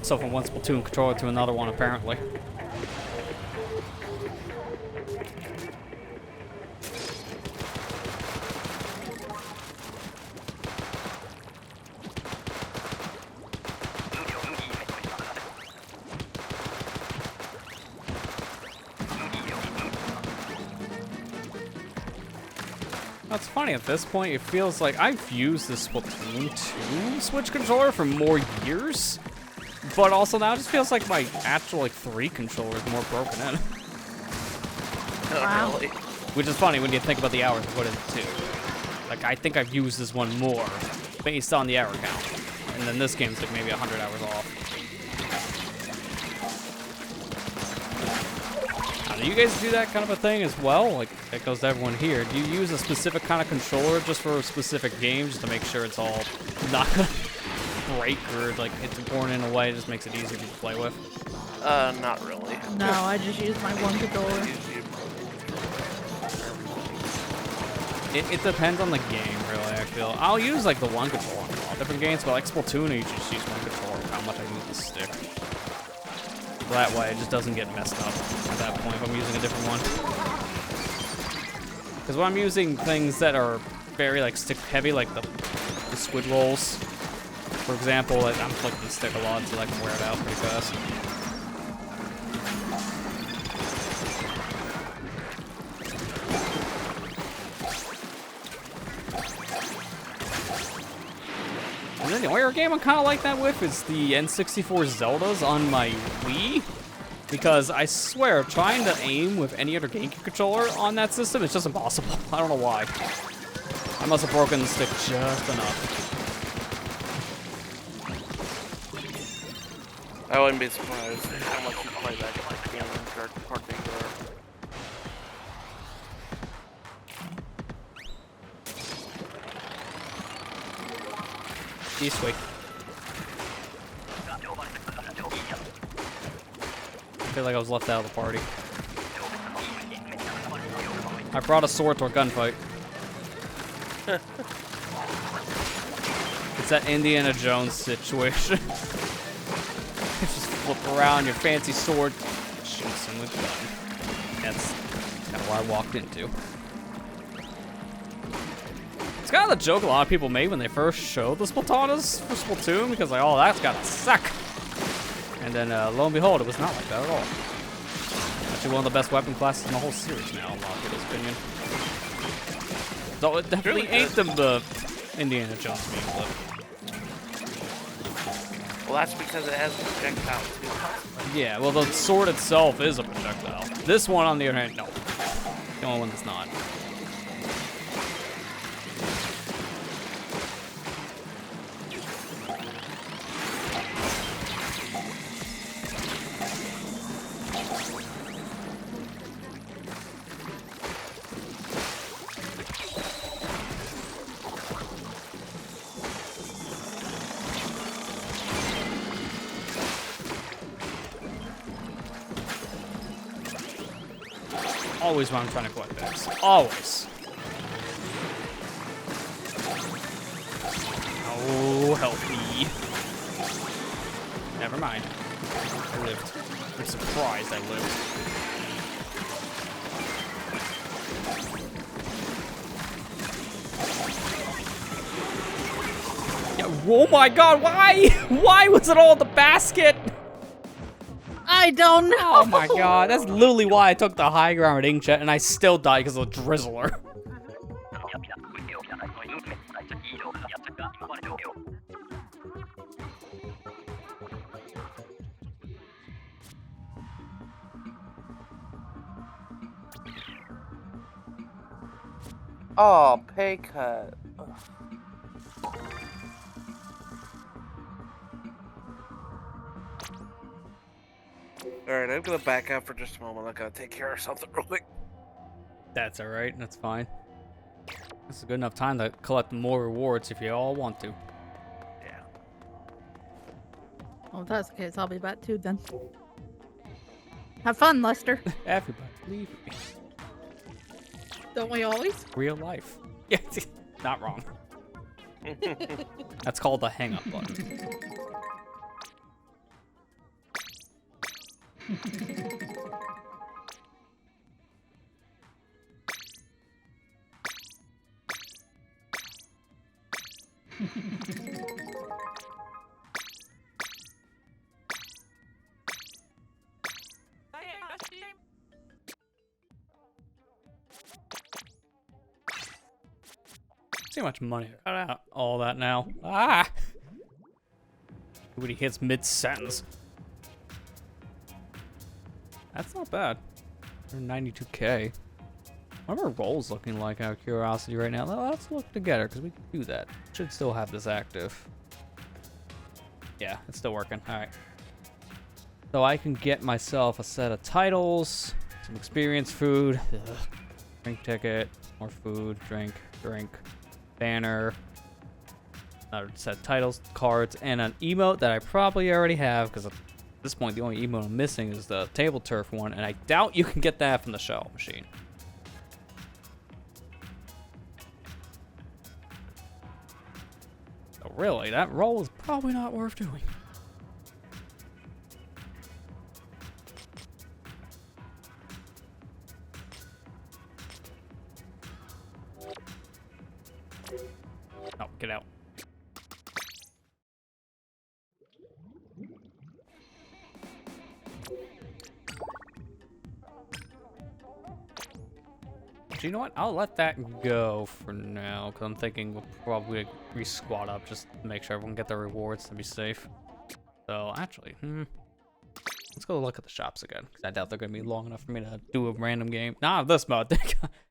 So from one Splatoon controller to another one, apparently. That's funny, at this point it feels like I've used this Splatoon 2 Switch controller for more years, but also now it just feels like my actual 3 controller is more broken in. Wow. Really. Which is funny when you think about the hours I put into 2. Like, I think I've used this one more based on the hour count, and then this game's like maybe 100 hours off. Do you guys do that kind of a thing as well? Like, that goes to everyone here. Do you use a specific kind of controller just for a specific game, just to make sure it's all not gonna break or like it's worn in a way, it just makes it easier to play with? Not really. No, I just use my one controller. It depends on the game, really, I feel. I'll use like the one controller on all different games, but like Splatoon, you just use one controller with how much I use the stick. That way, it just doesn't get messed up at that point if I'm using a different one. Because when I'm using things that are very like stick heavy, like the squid rolls, For example, like, I'm flicking the stick a lot so I can wear it out pretty fast. And then the only other game I'm kind of like that with is the N64 Zeldas on my Wii. Because I swear, trying to aim with any other GameCube controller on that system is just impossible. I don't know why. I must have broken the stick just enough. I wouldn't be surprised how much you play that game in particular. East way. I feel like I was left out of the party. I brought a sword to a gunfight. It's that Indiana Jones situation. Just flip around your fancy sword, shoots him with a gun. That's kind of what I walked into. It's kind of the joke a lot of people made when they first showed the Splatonas for Splatoon, because like, oh, that's gotta suck. And then lo and behold, it was not like that at all. Actually, one of the best weapon classes in the whole series now, in a lot of people's opinion. So it definitely Really ain't the Indiana Jones game, but. Well, that's because it has a projectile too. Yeah, well, the sword itself is a projectile. This one, on the other hand, no. The only one that's not. Always when I'm trying to collect things. Always. Oh, help me. Never mind. I lived. I'm surprised I lived. Yeah, oh my god, why? Why was it all in the basket? I don't know. Oh my god, that's literally why I took the high ground at Inkjet and I still died because of the Drizzler. Oh, pay cut. Ugh. Alright, I'm gonna back out for just a moment. I gotta take care of something real quick. That's alright, that's fine. This is a good enough time to collect more rewards if you all want to. Yeah. Well, if that's the case, I'll be back too then. Have fun, Lester. Everybody, leave me. Don't we always? Real life. Yeah, not wrong. That's called the hang up button. See how much money I got out all that now. Ah! Nobody hits mid-sentence. That's not bad. 92K. What are our rolls looking like out of curiosity right now? Let's look together because we can do that. Should still have this active. Yeah, it's still working. Alright. So I can get myself a set of titles, some experience food, drink ticket, more food, drink, banner, another set of titles, cards, and an emote that I probably already have because at this point the only emote I'm missing is the table turf one, and I doubt you can get that from the shell machine. So really, that roll is probably not worth doing. Oh, get out. Actually, you know what? I'll let that go for now, because I'm thinking we'll probably re-squad up just to make sure everyone get their rewards to be safe. So, actually, let's go look at the shops again, because I doubt they're going to be long enough for me to do a random game. Nah, this mode. You're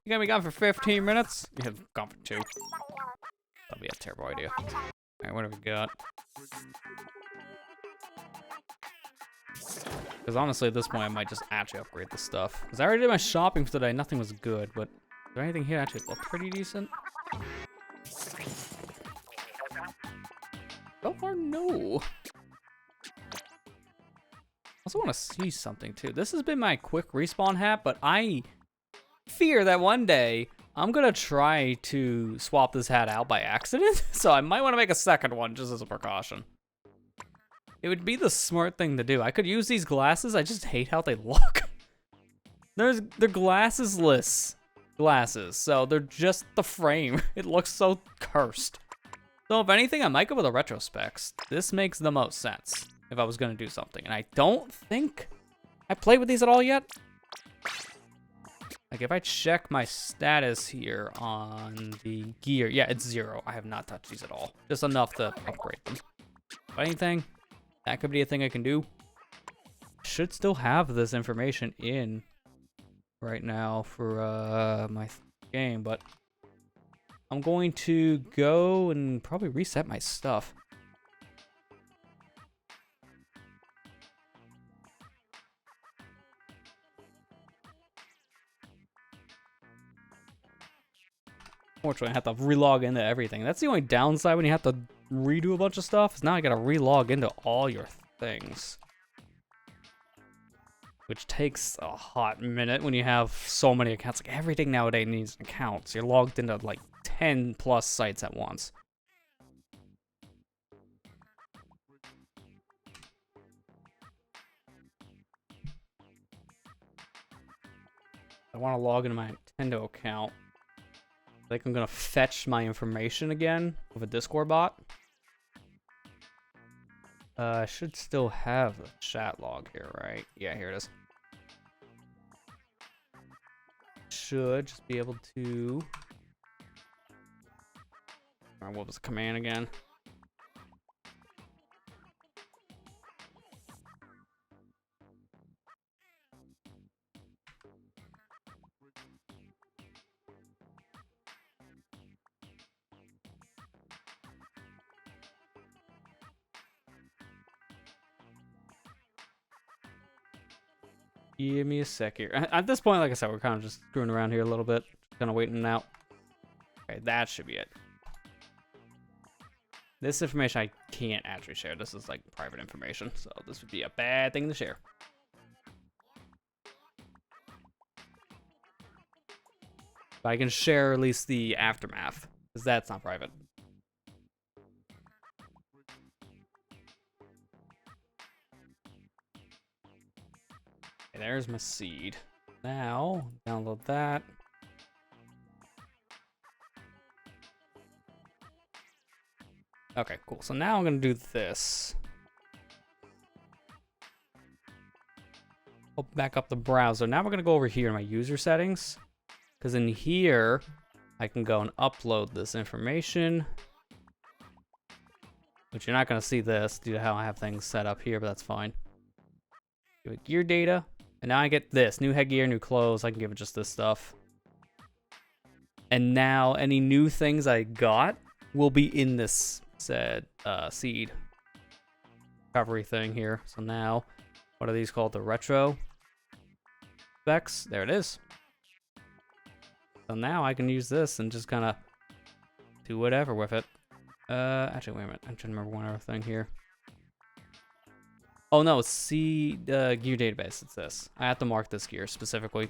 going to be gone for 15 minutes? You have gone for 2. That'd be a terrible idea. Alright, what have we got? Because honestly, at this point, I might just actually upgrade the stuff. Because I already did my shopping for today. Nothing was good, but is there anything here that actually look pretty decent? So far, no. I also want to see something, too. This has been my quick respawn hat, but I fear that one day I'm going to try to swap this hat out by accident. So I might want to make a second one just as a precaution. It would be the smart thing to do. I could use these glasses. I just hate how they look. They're glassesless glasses, so they're just the frame. It looks so cursed. So if anything, I might go with the retro specs. This makes the most sense if I was going to do something. And I don't think I played with these at all yet. Like if I check my status here on the gear, yeah, it's 0. I have not touched these at all. Just enough to upgrade them. If anything, that could be a thing I can do. Should still have this information in right now for my game, but I'm going to go and probably reset my stuff. Fortunately, I have to relog into everything. That's the only downside when you have to redo a bunch of stuff, is now I gotta relog into all your things. Which takes a hot minute when you have so many accounts. Like everything nowadays needs an account. So you're logged into like 10 plus sites at once. I want to log into my Nintendo account. I think I'm gonna fetch my information again with a Discord bot. I should still have the chat log here, right? Yeah, here it is. Should just be able to... Alright, what was the command again? Give me a sec here. At this point, like I said, we're kind of just screwing around here a little bit. Kind of waiting out. Okay, that should be it. This information I can't actually share. This is like private information, so this would be a bad thing to share. But I can share at least the aftermath, because that's not private. Okay, there's my seed. Now, download that. Okay, cool. So now I'm going to do this. Open back up the browser. Now we're going to go over here in my user settings. Because in here, I can go and upload this information. But you're not going to see this due to how I have things set up here, but that's fine. Give it gear data. And now I get this. New headgear, new clothes. I can give it just this stuff. And now any new things I got will be in this said seed recovery thing here. So now, what are these called? The retro specs. There it is. So now I can use this and just kind of do whatever with it. Actually, wait a minute. I'm trying to remember one other thing here. Oh no, it's gear database. It's this. I have to mark this gear specifically.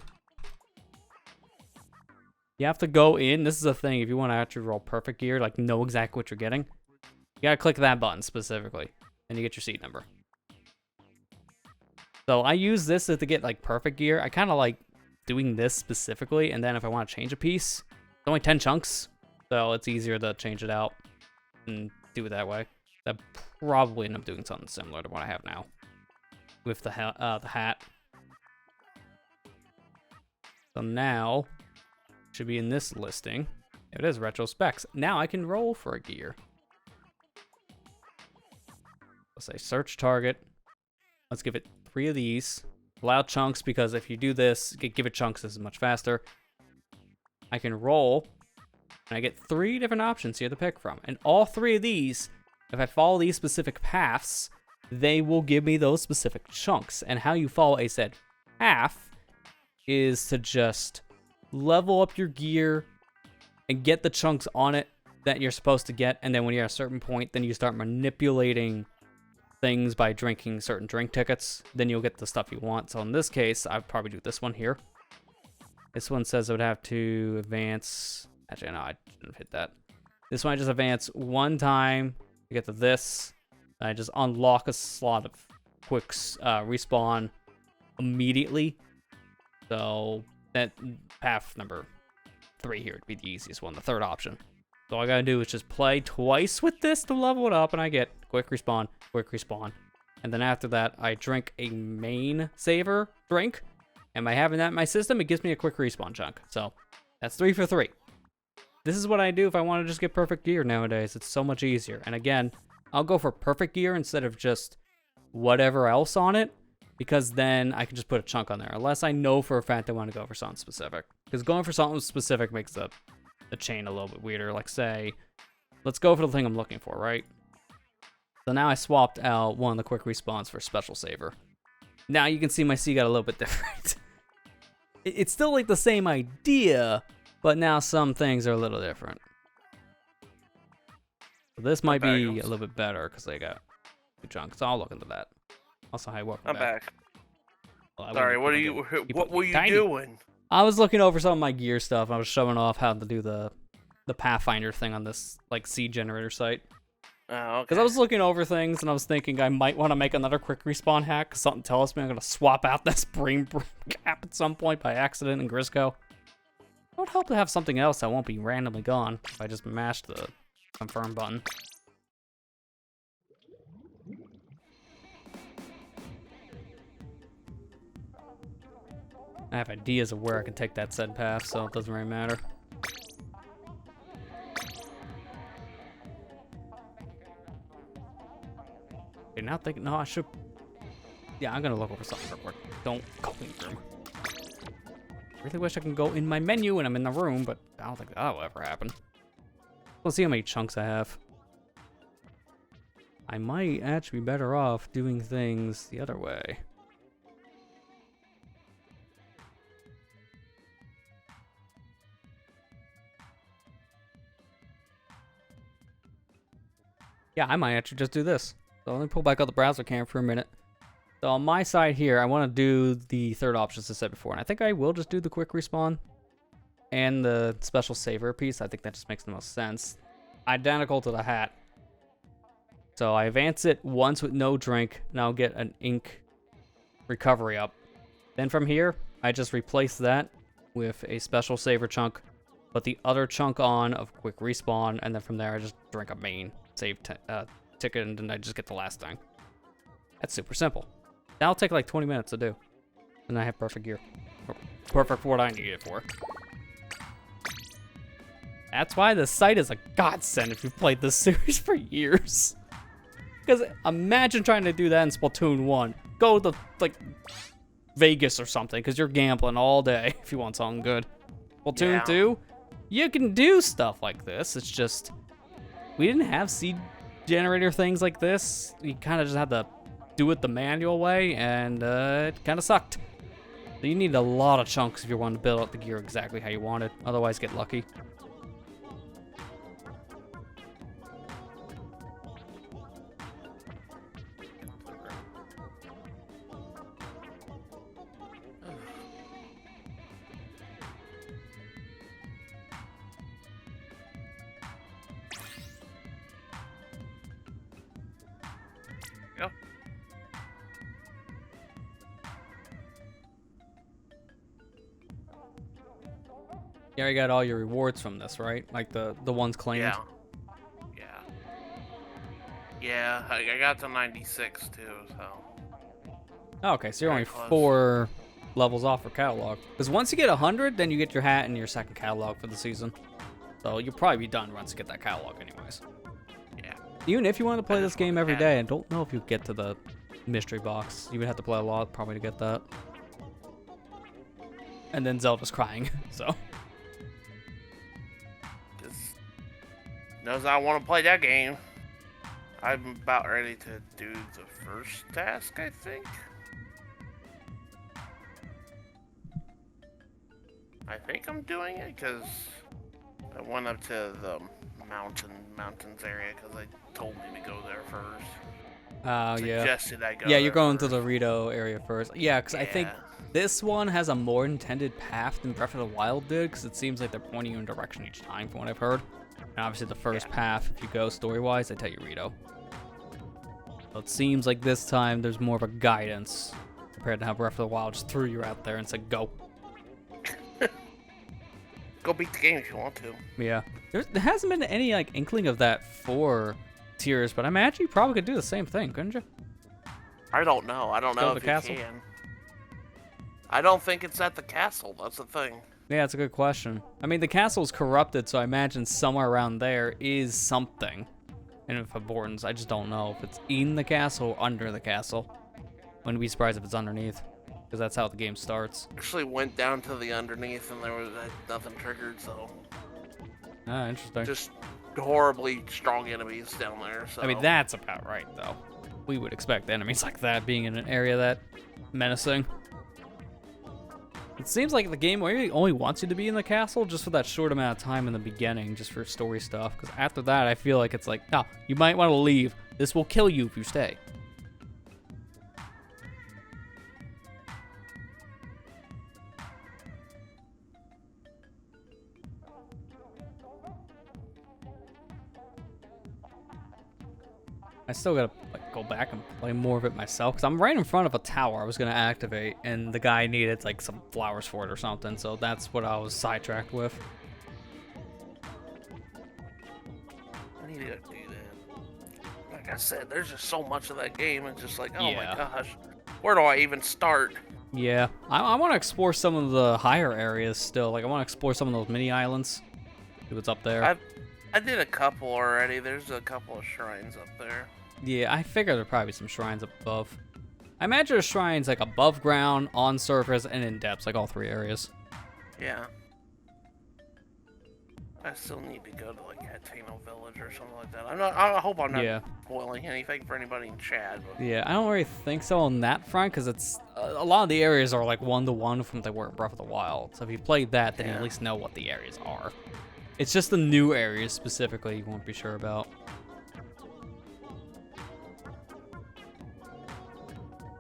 You have to go in. This is a thing. If you want to actually roll perfect gear, like know exactly what you're getting, you gotta click that button specifically, and you get your seat number. So I use this to get like perfect gear. I kind of like doing this specifically, and then if I want to change a piece, it's only 10 chunks, so it's easier to change it out and do it that way. I'd probably end up doing something similar to what I have now with the hat. So now, should be in this listing. It is retro specs. Now I can roll for a gear. Let's say search target. Let's give it 3 of these. Allow chunks, because if you do this, give it chunks, this is much faster. I can roll, and I get 3 different options here to pick from. And all 3 of these, if I follow these specific paths, they will give me those specific chunks. And how you follow a said path is to just level up your gear and get the chunks on it that you're supposed to get. And then when you're at a certain point, then you start manipulating things by drinking certain drink tickets. Then you'll get the stuff you want. So in this case, I'd probably do this one here. This one says I would have to advance. Actually, no, I shouldn't hit that. This one I just advance 1 time to get to this. I just unlock a slot of quick respawn immediately. So that path number 3 here would be the easiest one, the 3rd option. So all I gotta do is just play twice with this to level it up, and I get quick respawn, and then after that I drink a main saver drink, and by having that in my system, it gives me a quick respawn chunk. So that's 3 for 3. This is what I do if I want to just get perfect gear nowadays. It's so much easier. And again, I'll go for perfect gear instead of just whatever else on it, because then I can just put a chunk on there, unless I know for a fact I want to go for something specific. Because going for something specific makes the chain a little bit weirder. Like, say, let's go for the thing I'm looking for, right? So now I swapped out one of the quick respawns for special saver. Now you can see my C got a little bit different. It's still like the same idea, but now some things are a little different. So this might be a little bit better because they got 2 chunks. So I'll look into that. Also, hi, welcome I'm back. Well, Sorry, what were you doing? I was looking over some of my gear stuff. I was showing off how to do the Pathfinder thing on this like seed generator site. Oh, okay. Because I was looking over things and I was thinking I might want to make another quick respawn hack. Cause something tells me I'm gonna swap out this brain cap at some point by accident in Grizzco. It would help to have something else that won't be randomly gone if I just mash the confirm button. I have ideas of where I can take that said path, so it doesn't really matter. Okay, now thinking, no, I should. Yeah, I'm gonna look over something real quick. Don't go in the room. Really wish I can go in my menu when I'm in the room, but I don't think that'll ever happen. Let's see how many chunks I have. I might actually be better off doing things the other way. Yeah, I might actually just do this. So let me pull back out the browser cam for a minute. So on my side here, I want to do the 3rd option as I said before. And I think I will just do the quick respawn and the special saver piece. I think that just makes the most sense. Identical to the hat. So I advance it once with no drink, and I'll get an ink recovery up. Then from here, I just replace that with a special saver chunk, put the other chunk on of quick respawn, and then from there I just drink a main save ticket, and then I just get the last thing. That's super simple. That'll take like 20 minutes to do. And I have perfect gear. Perfect for what I need it for. That's why the site is a godsend if you've played this series for years. Because imagine trying to do that in Splatoon 1. Go to, like, Vegas or something, because you're gambling all day if you want something good. Splatoon 2, you can do stuff like this. It's just, we didn't have seed generator things like this. You kind of just had to do it the manual way, and it kind of sucked. So you need a lot of chunks if you want to build out the gear exactly how you want it. Otherwise, get lucky. You already got all your rewards from this, right? Like the ones claimed? Yeah, I got to 96 too, so. Oh, okay, so you're only close. levels off for catalog. Because once you get 100, then you get your hat and your second catalog for the season. So you'll probably be done once you get that catalog anyways. Yeah. Even if you want to play this game every day, I don't know if you get to the mystery box. You would have to play a lot probably to get that. And then Zelda's crying, so. Just knows I want to play that game. I'm about ready to do the first task, I think. I think I'm doing it because I went up to the mountains area because they told me to go there first. Oh, yeah. Suggested I go Yeah, you're going first. to the Rito area first. Yeah, because I think this one has a more intended path than Breath of the Wild did, because it seems like they're pointing you in a direction each time, from what I've heard. And obviously, the first path, if you go story-wise, they tell you Rito. So it seems like this time there's more of a guidance compared to how Breath of the Wild just threw you out there and said, go. Go beat the game if you want to. Yeah. There hasn't been any like inkling of that for Tears, but I imagine you probably could do the same thing, couldn't you? I don't know. I don't know if you can. I don't think it's at the castle. That's the thing. Yeah, it's a good question. I mean, the castle's corrupted, so I imagine somewhere around there is something. And if importance, I just don't know if it's in the castle or under the castle. Wouldn't be surprised if it's underneath, because that's how the game starts. Actually went down to the underneath and there was nothing triggered, so. Ah, interesting. Just horribly strong enemies down there. So. I mean, that's about right, though. We would expect enemies like that being in an area that menacing. It seems like the game really only wants you to be in the castle just for that short amount of time in the beginning, just for story stuff. Because after that, I feel like it's like, no, you might want to leave. This will kill you if you stay. I still gotta like go back and play more of it myself because I'm right in front of a tower I was gonna activate, and the guy needed like some flowers for it or something, so that's what I was sidetracked with. I need to do that. Like I said, there's just so much of that game, and just like, oh my gosh, where do I even start? Yeah, I want to explore some of the higher areas still. Like I want to explore some of those mini islands. See what's up there. I did a couple already. There's a couple of shrines up there. Yeah, I figure there'd probably be some shrines up above. I imagine there's shrines like above ground, on surface, and in depths, like all three areas. Yeah. I still need to go to like Hateno Village or something like that. I hope I'm not spoiling anything for anybody in chat. But... Yeah, I don't really think so on that front because it's a lot of the areas are like 1-to-1 from they were in Breath of the Wild. So if you played that, then you at least know what the areas are. It's just the new areas specifically you won't be sure about.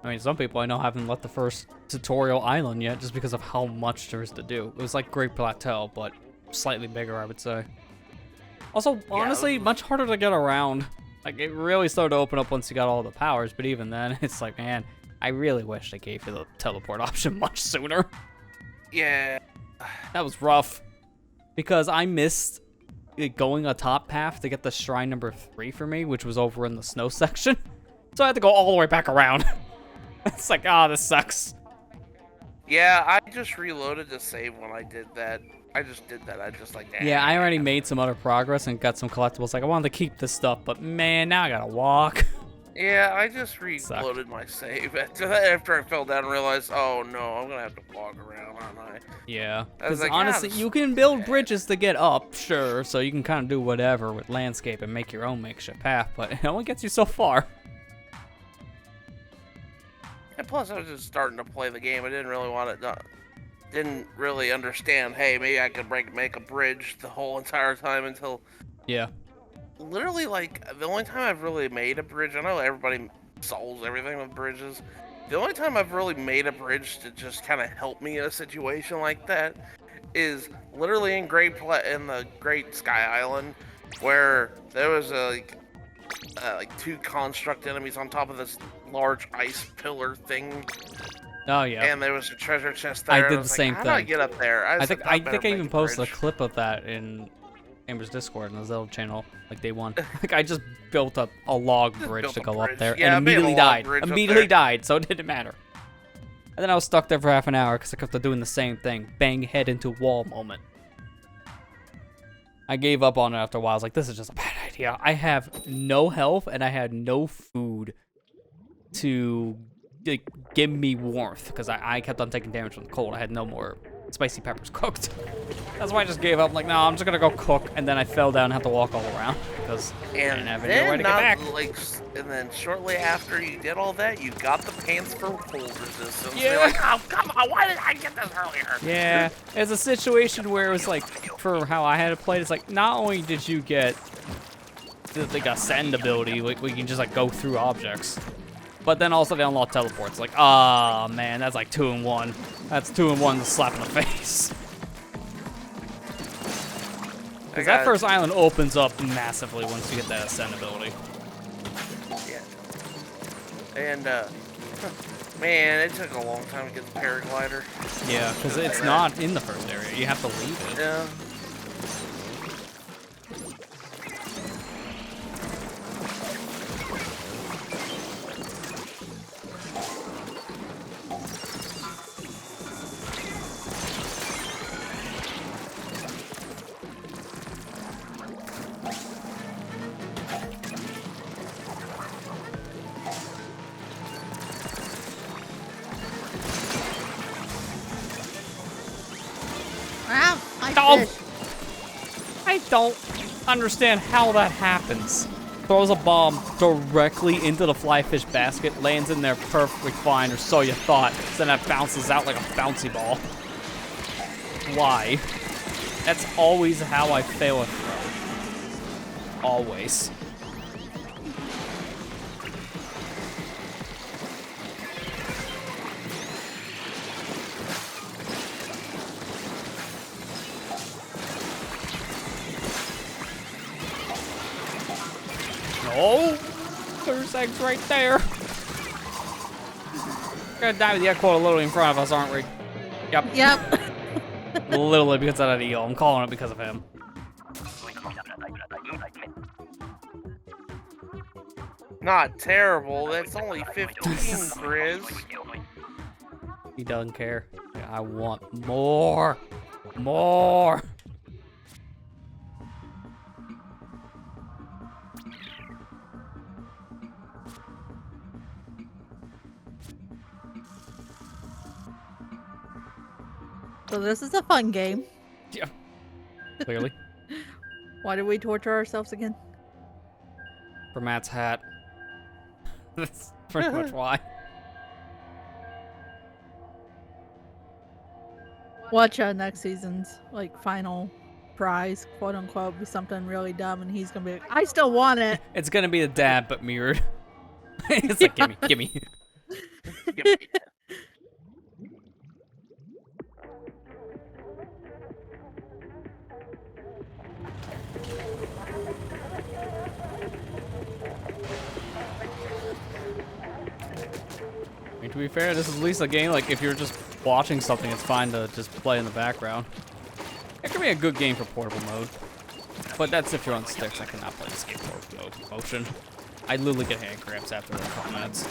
I mean, some people I know haven't left the first tutorial island yet just because of how much there is to do. It was like Great Plateau, but slightly bigger, I would say. Also, honestly, much harder to get around. Like, it really started to open up once you got all the powers, but even then, it's like, man, I really wish they gave you the teleport option much sooner. Yeah. That was rough. Because I missed going a top path to get the shrine number 3 for me, which was over in the snow section. So I had to go all the way back around. It's like, this sucks. Yeah, I just reloaded to save when I did that. I just did that. I just like, yeah, I already made some other progress and got some collectibles. Like, I wanted to keep this stuff, but man, now I gotta walk. Yeah, I just reloaded my save after I fell down and realized, oh no, I'm gonna have to walk around, aren't I? Yeah, because like, honestly, you can build bridges to get up, sure, so you can kind of do whatever with landscape and make your own makeshift path, but it only gets you so far. And plus, I was just starting to play the game. I didn't really want it. Didn't really understand. Hey, maybe I could make a bridge the whole entire time until. Yeah. Literally, like the only time I've really made a bridge. I know everybody solves everything with bridges. The only time I've really made a bridge to just kind of help me in a situation like that is literally in the Great Sky Island, where there was like 2 construct enemies on top of this large ice pillar thing. Oh yeah. And there was a treasure chest there. I did the same thing. How do I get up there? I think I even posted a clip of that in Amber's Discord in the Zelda channel, like day 1. Like I just built a log bridge to go up there, and immediately died. Immediately died, so it didn't matter. And then I was stuck there for half an hour because I kept on doing the same thing. Bang head into wall moment. I gave up on it after a while. I was like, this is just a bad idea. I have no health and I had no food to like, give me warmth because I kept on taking damage from the cold. I had no more spicy peppers cooked. That's why I just gave up. I'm like, no, I'm just gonna go cook. And then I fell down and had to walk all around because I didn't have any way to get back. And then shortly after you did all that, you got the pants for cold resistance. Yeah. You're like, oh, come on, why did I get this earlier? Yeah, it's a situation where it was like, for how I had it played, it's like, not only did you get like a send ability, like we can just like go through objects, but then also they unlock teleports. Like, ah, man, that's like 2 in 1. That's 2 in 1 to slap in the face. Because that first island opens up massively once you get that ascend ability. Yeah. And, man, it took a long time to get the paraglider. Yeah, because it's not in the first area. You have to leave it. Yeah. Ah, my Oh. fish. I don't understand how that happens. Throws a bomb directly into the fly fish basket, lands in there perfectly fine, or so you thought. Then that bounces out like a bouncy ball. Why? That's always how I fail a throw. Always. Oh, there's eggs right there. We're gonna die with the egg quota literally in front of us, aren't we? Yep. Yep. Literally because of that eel. I'm calling it because of him. Not terrible. That's only 15, Grizz. He doesn't care. I want more. More. So this is a fun game. Yeah. Clearly. Why did we torture ourselves again? For Matt's hat. That's pretty much why. Watch next season's like final prize, quote unquote, be something really dumb, and he's gonna be like, I still want it. It's gonna be the dad, but mirrored. It's like, gimme, gimme. I mean, to be fair, this is at least a game, like, if you're just watching something, it's fine to just play in the background. It can be a good game for portable mode. But that's if you're on sticks. I cannot play this game for motion. I literally get hand cramps after a couple minutes.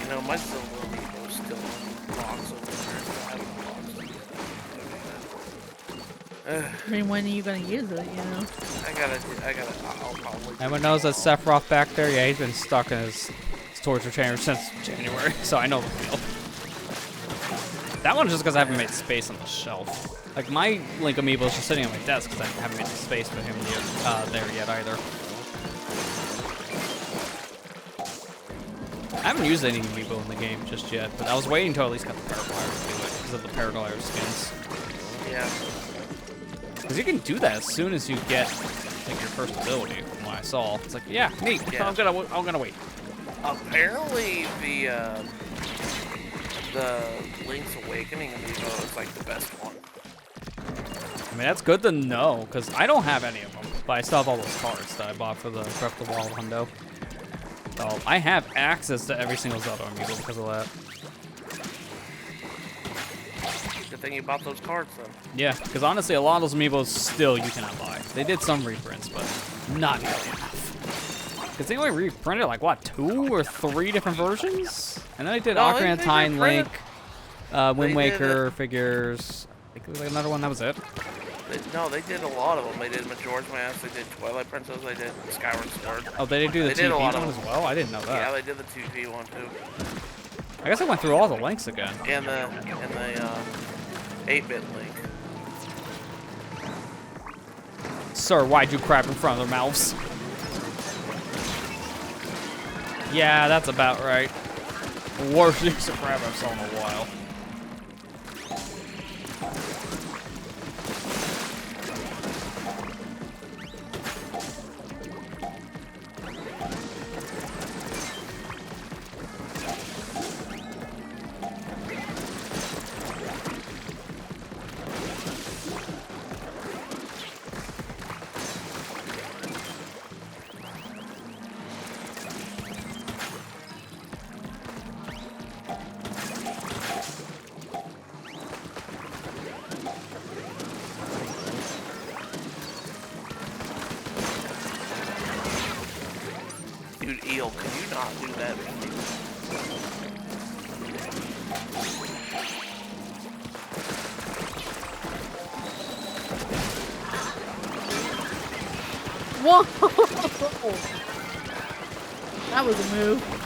You know, my silver amiibo's still in the box over there. I haven't boxed it. I mean, when are you gonna use it? You know. I'll probably. Anyone knows that Sephiroth back there? Yeah, he's been stuck in his torture chamber since January, so I know the feel. That one's just because I haven't made space on the shelf. Like, my Link amiibo is just sitting on my desk because I haven't made the space for him there yet either. I haven't used any amiibo in the game just yet, but I was waiting until I at least got the paraglider to do it because of the paraglider skins. Yeah. Because you can do that as soon as you get like your first ability. From what I saw, it's like, yeah, neat. Yeah. I'm gonna wait. Apparently, the Link's Awakening amiibo is like the best one. I mean, that's good to know, because I don't have any of them, but I still have all those cards that I bought for the Breath of the Wild hundo. So I have access to every single Zelda amiibo because of that. Good thing you bought those cards then. Yeah, because honestly, a lot of those amiibos still you cannot buy. They did some reprints, but not nearly enough. Because they only reprinted like, what, 2 or 3 different versions? And then they did Ocarina of Time, Link, Wind Waker figures. I think there was like another one, that was it. No, they did a lot of them. They did Majora's Mask, they did Twilight Princess, they did Skyward Sword. Oh, they did do the TV one as well? I didn't know that. Yeah, they did the 2V one too. I guess I went through all the links again. And the 8-bit Link. Sir, why'd you crap in front of their mouths? Yeah, that's about right. Worst use of crap I've saw in a while. Dude, Eel, could you not do that? Whoa! That was a move.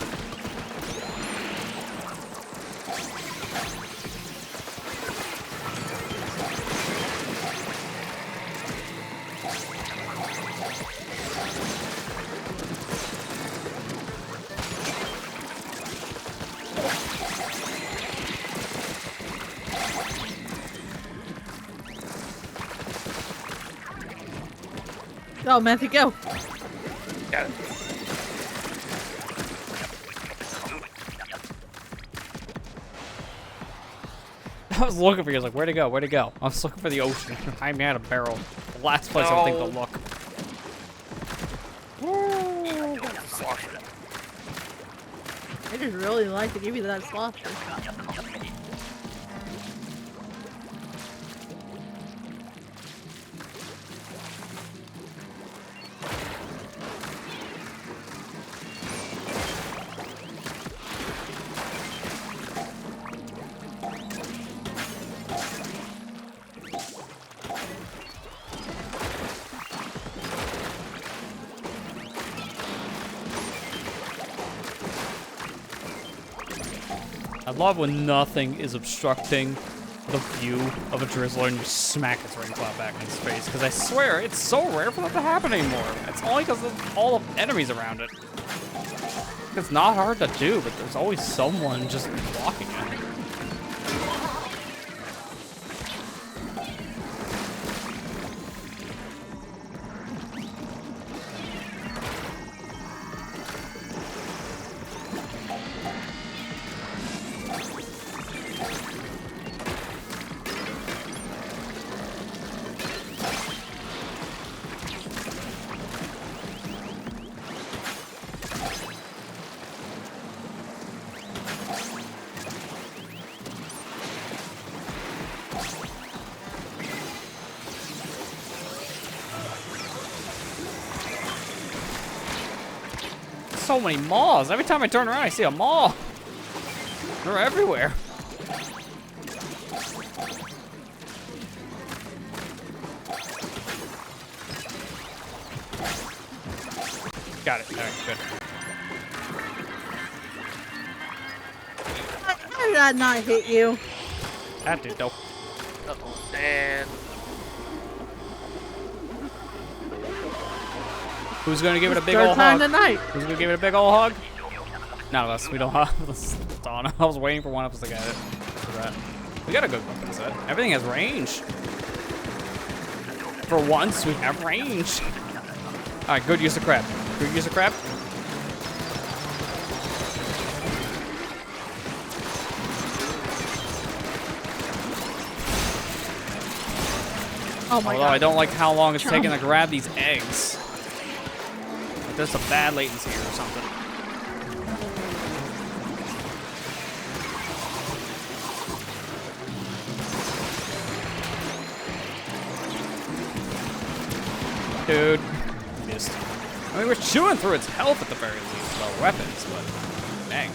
Go, Matthew, go. Got it. I was looking for you. I was like, where'd it go? Where'd it go? I was looking for the ocean. I had a barrel. The last place I think to look. Slosher. I just really like to give you that slosher. I love when nothing is obstructing the view of a drizzler and you smack its rain cloud back in its face. Because I swear, it's so rare for that to happen anymore. It's only because of all the enemies around it. It's not hard to do, but there's always someone just blocking it. So many maws. Every time I turn around, I see a maw. They're everywhere. Got it. All right, good. How did that not hit you? That did though. Uh-oh. And Who's gonna give it a big Third old time hug? tonight. Who's gonna give it a big old hug? None of us. We don't have this. Donna. I was waiting for one of us to get it. For that. We got a good weapon set. Everything has range. For once, we have range. All right, good use of crap. Good use of crap. Oh my Although god. I don't like how long it's Chomp. taking to grab these eggs. Like, there's some bad latency here or something. Dude, missed. I mean, we're chewing through its health at the very least, well, weapons, but dang.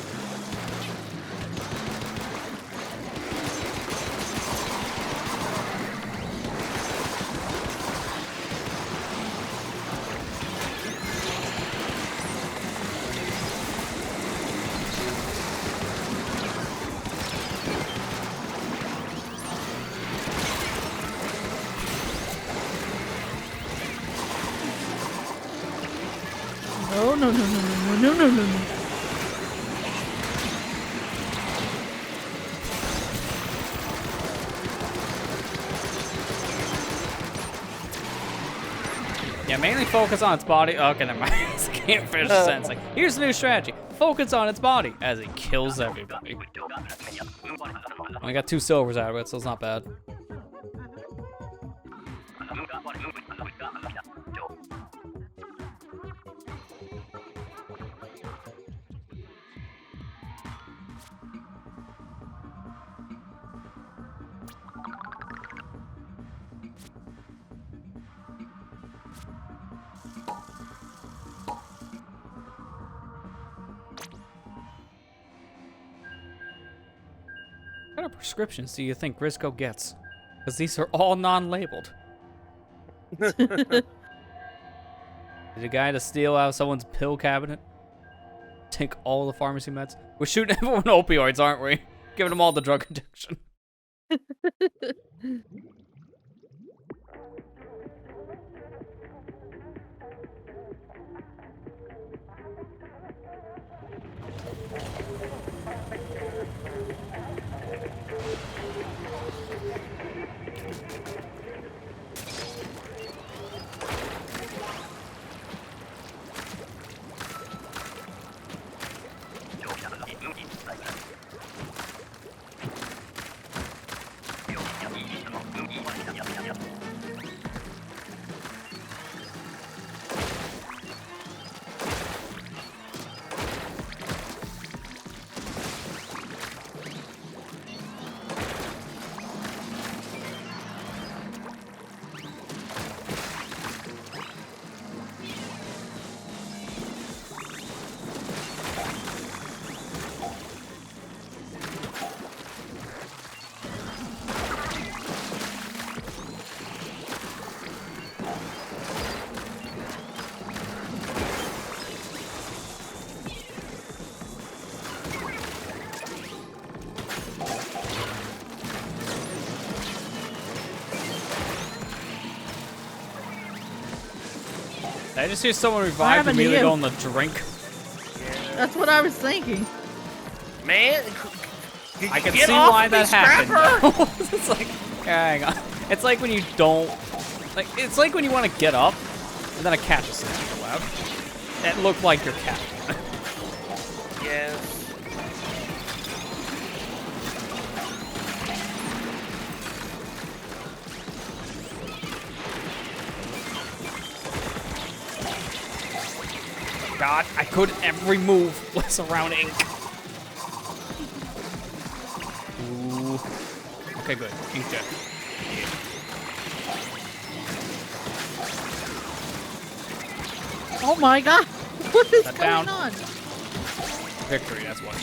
No, no, no, no, no, no, no, no, no. Yeah, mainly focus on its body. Okay, never mind. I can't finish the sentence. Like, here's the new strategy. Focus on its body as it kills everybody. I got 2 silvers out of it, so it's not bad. What kind of prescriptions do you think Grizzco gets? Because these are all non-labeled. Did a guy to steal out of someone's pill cabinet? Take all the pharmacy meds? We're shooting everyone opioids, aren't we? Giving them all the drug addiction. Did I just hear someone revive happened to immediately you? go on the drink? That's what I was thinking. Man, did I you can get see off why of me, that happened. Scrapper? It's like, hang on. It's like when you don't, like, it's like when you want to get up, and then a cat just snatched you out. It looked like your cat. Yes. God, I could every move was around ink. Ooh. Okay, good. Ink dead. Oh my god. What is Shut going down. on? Victory, that's what.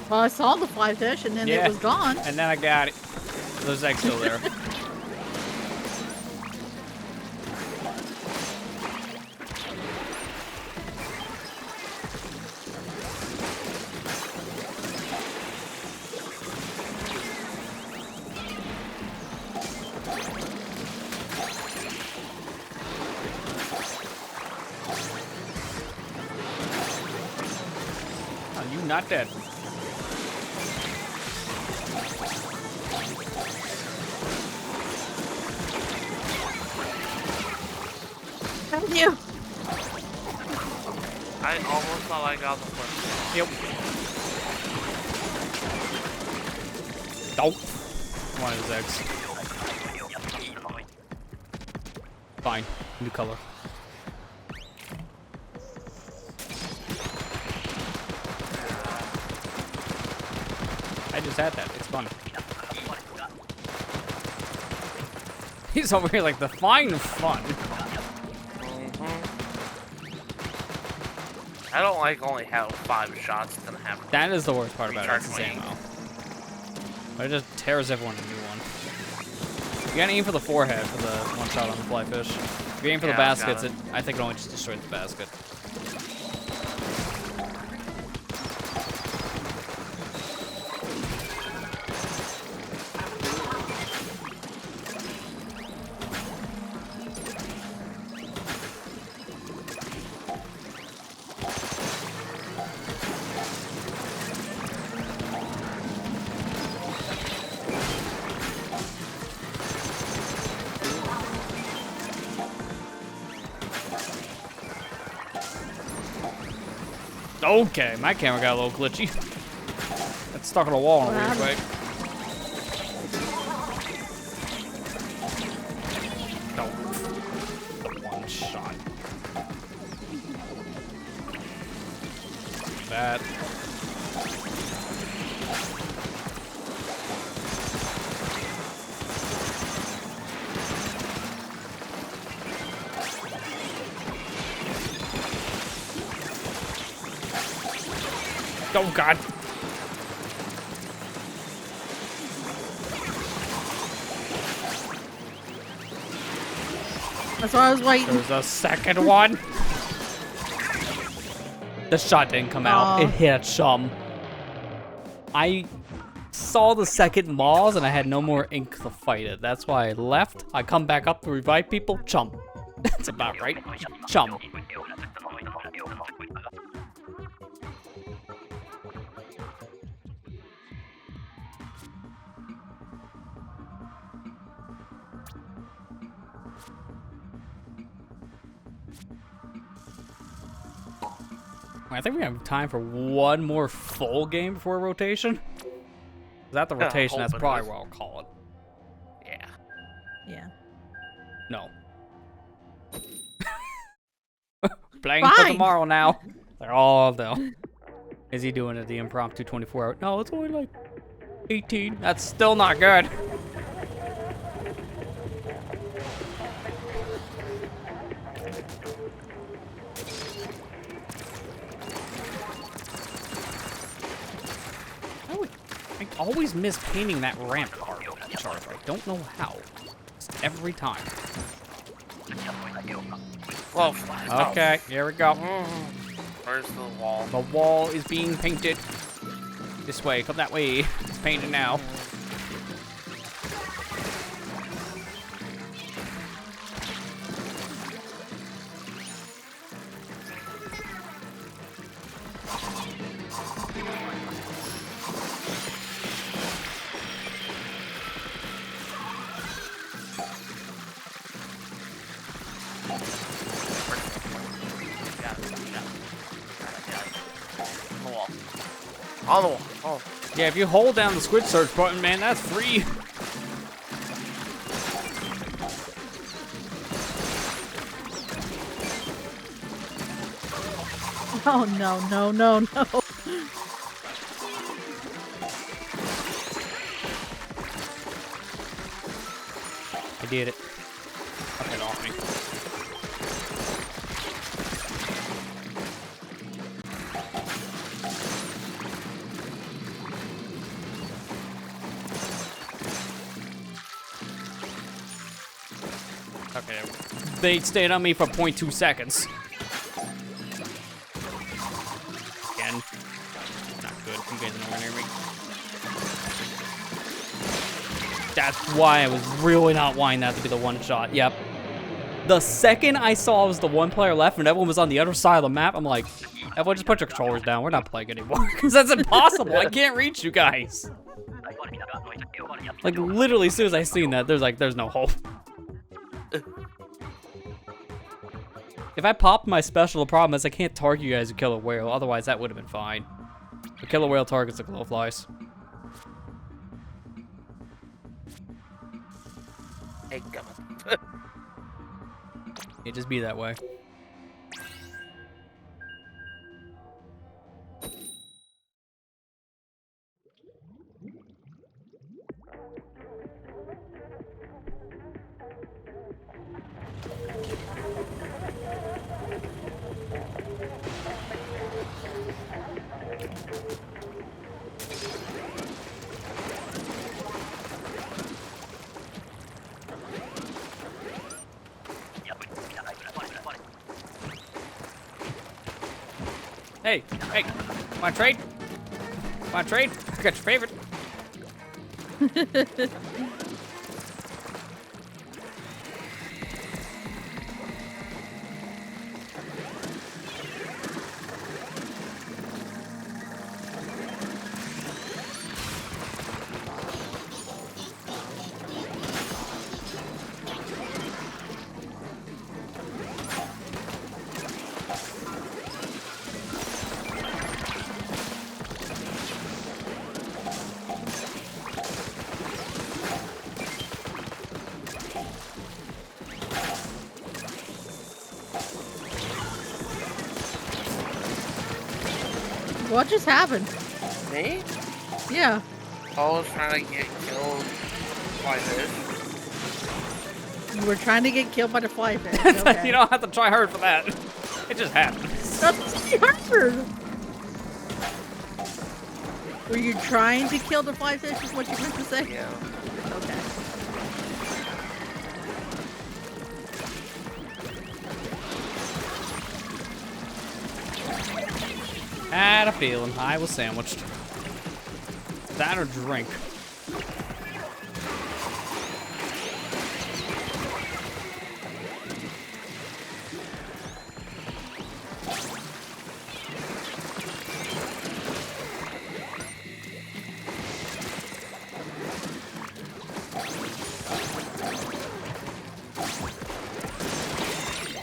Well, I saw the fly fish and then Yeah. it was gone. And then I got it. Those eggs still there. Are you not dead? Thank you. I almost thought I got the flip. Yep. Nope. One of his eggs. Fine. New color. I just had that. It's fun. He's over here like the fine fun. I don't like only how 5 shots it's gonna have. That is the worst part about it. Recharge It's my ammo. But it just tears everyone a new one. You gotta aim for the forehead for the one shot on the fly fish. If you aim for the Yeah, got baskets, it. I think it only just destroys the basket. Okay, my camera got a little glitchy. It's stuck on a wall in a weird way. No. One shot. That. Oh God. That's why I was waiting. There's a second one. The shot didn't come out. Aw. It hit chum. I saw the second Maws and I had no more ink to fight it. That's why I left. I come back up to revive people. Chum. That's about right. Chum. I think we have time for one more full game before rotation. Is that the Yeah, rotation? That's hope it probably is. what I'll call it. Yeah. Yeah. No. Playing for Fine. tomorrow now. They're all though. Is he doing it the impromptu 24-hour? No, it's only like 18. That's still not good. I always miss painting that ramp part, Charger. I don't know how. It's every time. Well, Okay, here we go. Where's the wall? The wall is being painted. This way, come that way. It's painted now. On the wall. Oh. Yeah, if you hold down the squid search button, man, that's free. Oh no, no, no, no. I did it. Fuck it off me. Okay. They stayed on me for 0.2 seconds. Again. Not good. You guys are nowhere near me. That's why I was really not wanting that to be the one shot. Yep. The second I saw it was the one player left and everyone was on the other side of the map, I'm like, everyone just put your controllers down. We're not playing anymore. Because that's impossible. I can't reach you guys. Like, literally, as soon as I seen that, there's no hope. If I popped my special, the problem is I can't target you guys with killer whale. Otherwise, that would have been fine. The killer whale targets the glowflies. Hey, come on. It just be that way. Hey, hey, wanna trade? Wanna trade? I got your favorite. What just happened? Me? Yeah. I was trying to get killed by this. You were trying to get killed by the fly fish. Okay. You don't have to try hard for that. It just happens. That's hard. Were you trying to kill the fly fish is what you meant to say? Yeah. Okay. Had a feeling I was sandwiched. That or drink.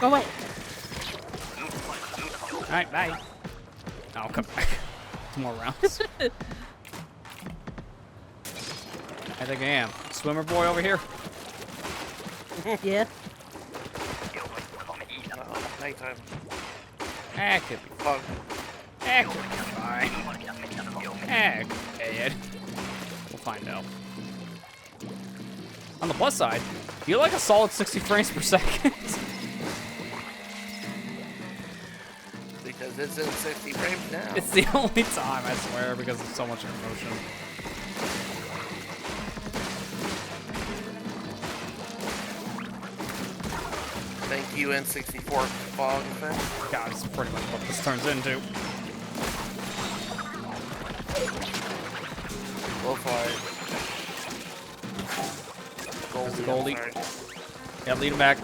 Go away. Alright, bye. I'll come back. 2 more rounds. I think I am. Swimmer boy over here. Yeah. Nighttime. That could be Fuck. That could be fine. Okay, Ed. We'll find out. On the plus side, you like a solid 60 frames per second. Because it's in 60 frames now. It's the only time, I swear, because of so much emotion. Thank you, N64 fog thing. God, it's pretty much what this turns into. Low fly. There's the Goldie. Goldie. I'm sorry. Yeah, lead him back.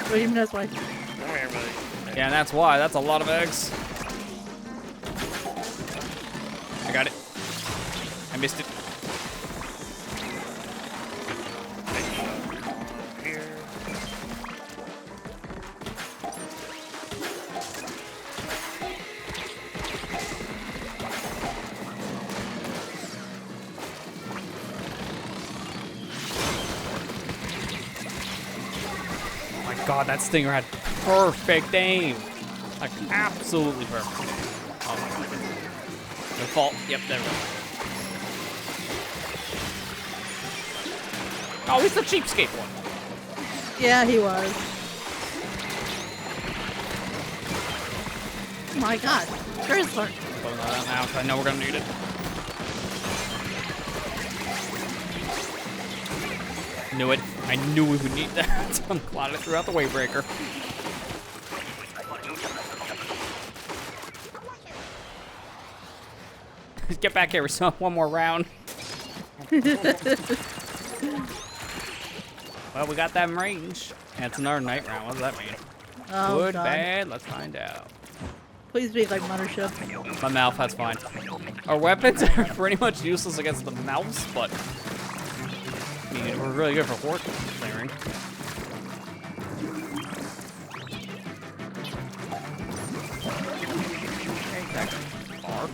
What even this way? Come here, buddy. Yeah, and that's why. That's a lot of eggs. I got it. I missed it. Here. Oh my god, that stinger had perfect aim. Like, absolutely perfect. Oh my god. The fault. Yep, there we go. Oh, he's the cheapskate one. Yeah, he was. Oh my god. Grizzco. Pulling that out now, 'cause I know we're gonna need it. Knew it. I knew we would need that. I'm glad I threw out the Waybreaker. Get back here. We still have one more round. Well, we got that in range. And it's another night round. What does that mean? Oh, Good, God. bad? Let's find out. Please be like Mothership. My mouth, that's fine. Our weapons are pretty much useless against the mouse, but I mean, we're really good for horde clearing. Okay, that's far.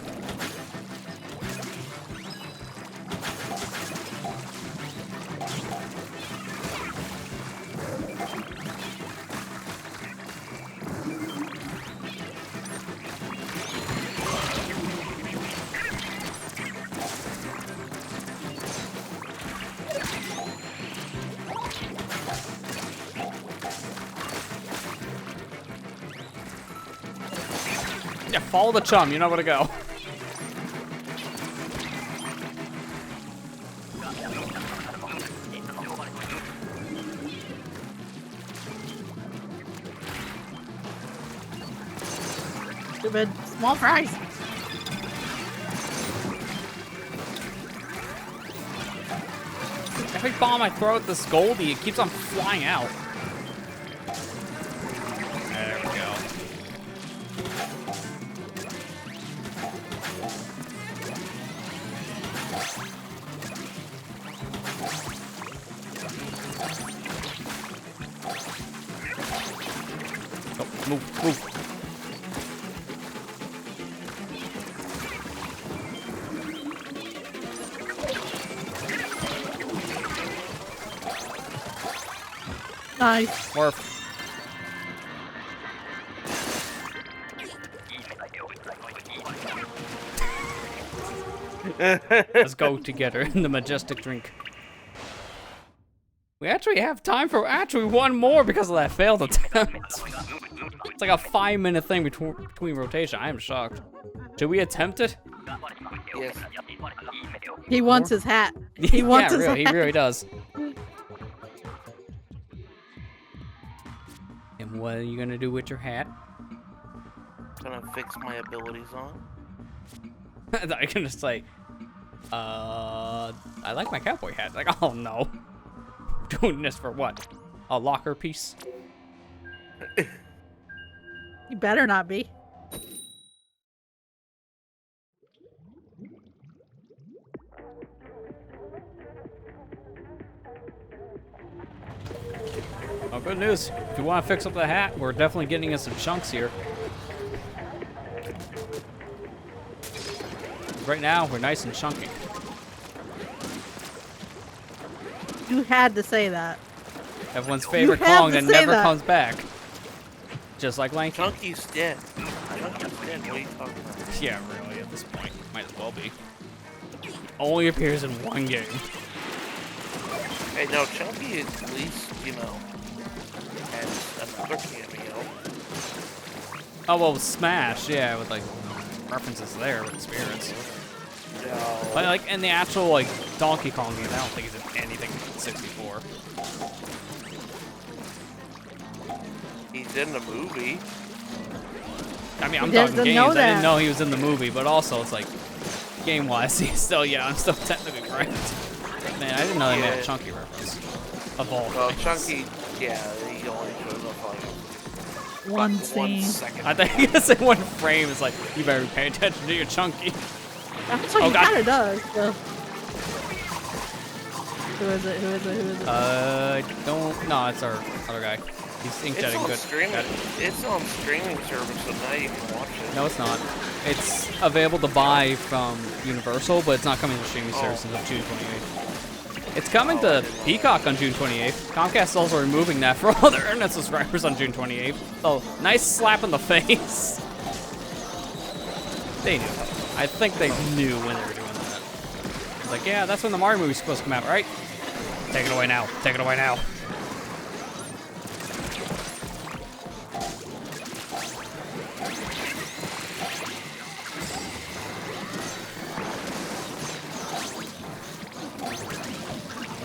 Yeah, follow the chum. You know where to go. Stupid small fries. Every bomb I throw at this Goldie, it keeps on flying out. There we go. Oh, move. Nice. Or let's go together in the majestic drink. We actually have time for one more because of that failed attempt. It's like a 5-minute thing between rotation. I am shocked. Should we attempt it? Yes. He wants his hat. He wants his hat. He really does. And what are you gonna do with your hat? Gonna fix my abilities on. I can just say, I like my cowboy hat. Like, oh no. Doing this for what? A locker piece? You better not be. Oh, good news. If you want to fix up the hat, we're definitely getting us some chunks here. Right now, we're nice and chunky. You had to say that. Everyone's favorite You have Kong to that say never that. comes back. Just like Lanky. Chunky's dead. Chunky's dead. What are you talking about? Yeah, really, at this point. Might as well be. Only appears in one game. Hey, no, Chunky at least, you know, has another cameo. Oh, well, Smash, yeah, with like references there with spirits. No. But like in the actual like Donkey Kong game, I don't think he's in anything but 64. He's in the movie. I mean, I'm He talking doesn't games. know I didn't that. know he was in the movie, but also it's like game-wise, he's still I'm still technically correct. Man, I didn't know they made a Yeah. Chunky reference. Of all Well, things. Chunky, yeah, he only shows up like One 1 scene. second. I think you say one frame is like you better pay attention to your Chunky. That's what Oh, he God. kind of does. So. Who is it? Who is it? Who is it? I don't. No, it's our other guy. He's It's inkjetting on good. streaming. Got it. It's on streaming service, so now you can watch it. No, it's not. It's available to buy from Universal, but it's not coming to streaming Oh. service until June 28th. It's coming to Peacock on June 28th. Comcast is also removing that for all their internet subscribers on June 28th. So, nice slap in the face. They knew. I think they knew when they were doing that. It's like, yeah, that's when the Mario movie's supposed to come out, right? Take it away now. Take it away now.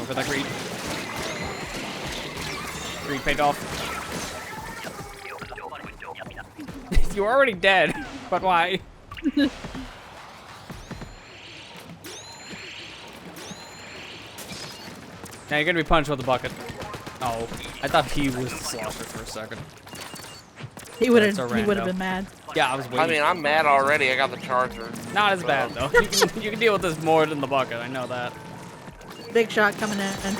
Over that greed. Greed paid off. You're already dead, but why? Now you're gonna be punched with the bucket. Oh, I thought he was the slosher for a second. He would have. That's a He would have rando. been mad. Yeah, I was waiting. I mean, I'm mad already. I got the charger. Not as bad though. You can deal with this more than the bucket. I know that. Big shot coming in.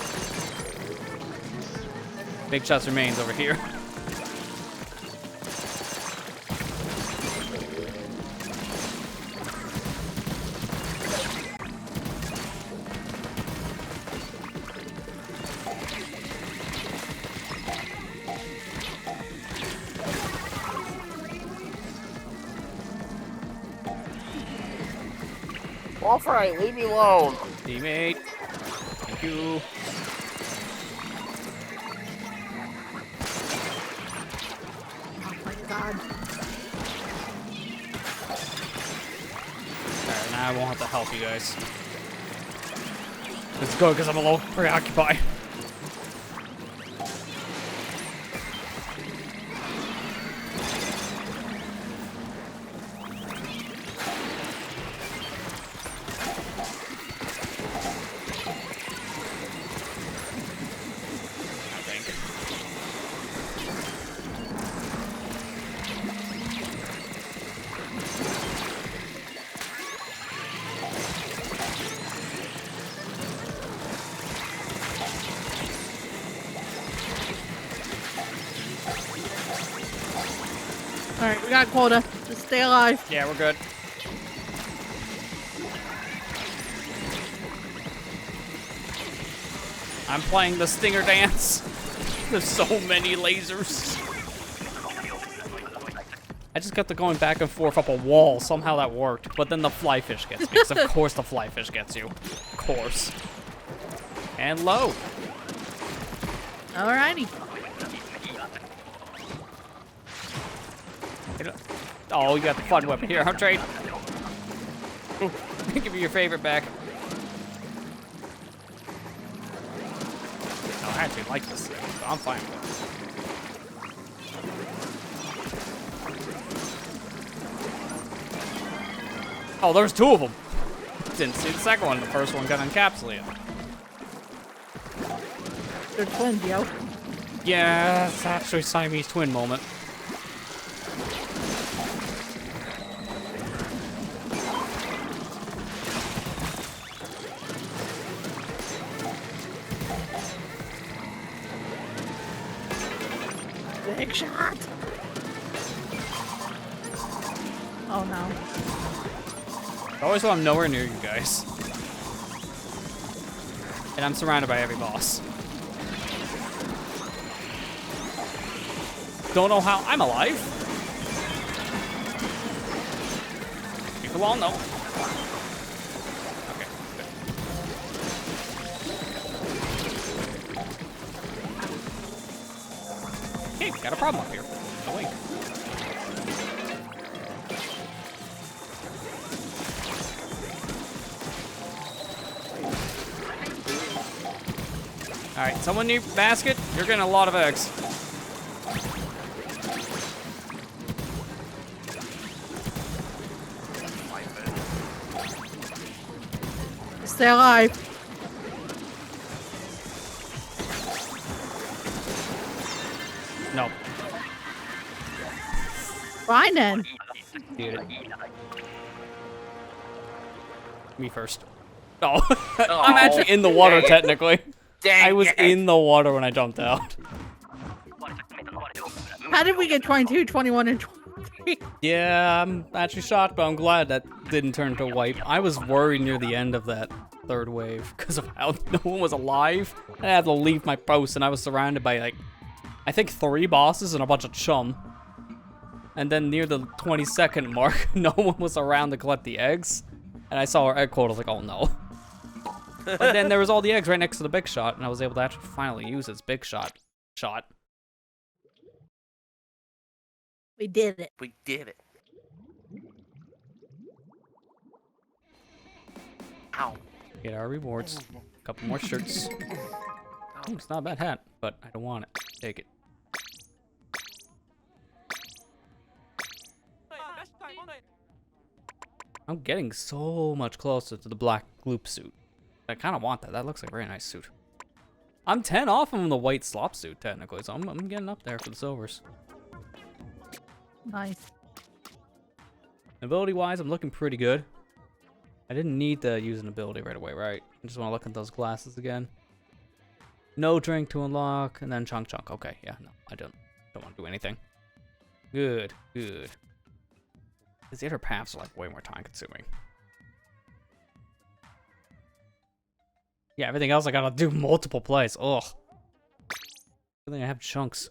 Big shots remains over here. Wolfray, leave me alone. Teammate. Thank you. Oh my god. Alright, now I won't have to help you guys. Let's go, because I'm a little preoccupied. Alright, we got quota. Just stay alive. Yeah, we're good. I'm playing the stinger dance. There's so many lasers. I just kept going back and forth up a wall. Somehow that worked. But then the fly fish gets me. Because of course the fly fish gets you. Of course. And low. Alrighty. Oh, you got the fun weapon. Here, I'll trade. Give me your favorite back. No, I actually like this thing, so I'm fine with it. Oh, there's two of them. Didn't see the second one. The first one got encapsulated. They're twins, yo. Yeah, it's actually Siamese twin moment. Big shot. Oh no. Always when I'm nowhere near you guys. And I'm surrounded by every boss. Don't know how I'm alive. People all know. Okay, good. Hey, got a problem up here. Oh, wait. Alright, someone need basket? You're getting a lot of eggs. Stay alive. No. Fine then. Dude. Me first. Oh, I'm actually in the water technically. Dang I was it. in the water when I jumped out. How did we get 22, 21, and 23? Yeah, I'm actually shocked, but I'm glad that didn't turn to wipe. I was worried near the end of that third wave because of how no one was alive. I had to leave my post, and I was surrounded by, like, I think 3 bosses and a bunch of chum. And then near the 20-second mark, no one was around to collect the eggs. And I saw our egg quota, I was like, oh no. But then there was all the eggs right next to the big shot, and I was able to actually finally use its big shot. We did it. We did it. Ow. Get our rewards. Couple more shirts. It's not a bad hat, but I don't want it. Take it. I'm getting so much closer to the black gloop suit. I kind of want that. That looks like a very nice suit. I'm 10 off from the white slop suit, technically, so I'm getting up there for the silvers. Nice. Ability-wise, I'm looking pretty good. I didn't need to use an ability right away, right? I just want to look at those glasses again. No drink to unlock, and then chunk. Okay, yeah, no, I don't want to do anything. Good. Because the other paths are like way more time-consuming. Yeah, everything else I gotta do multiple plays. Ugh. I think I have chunks.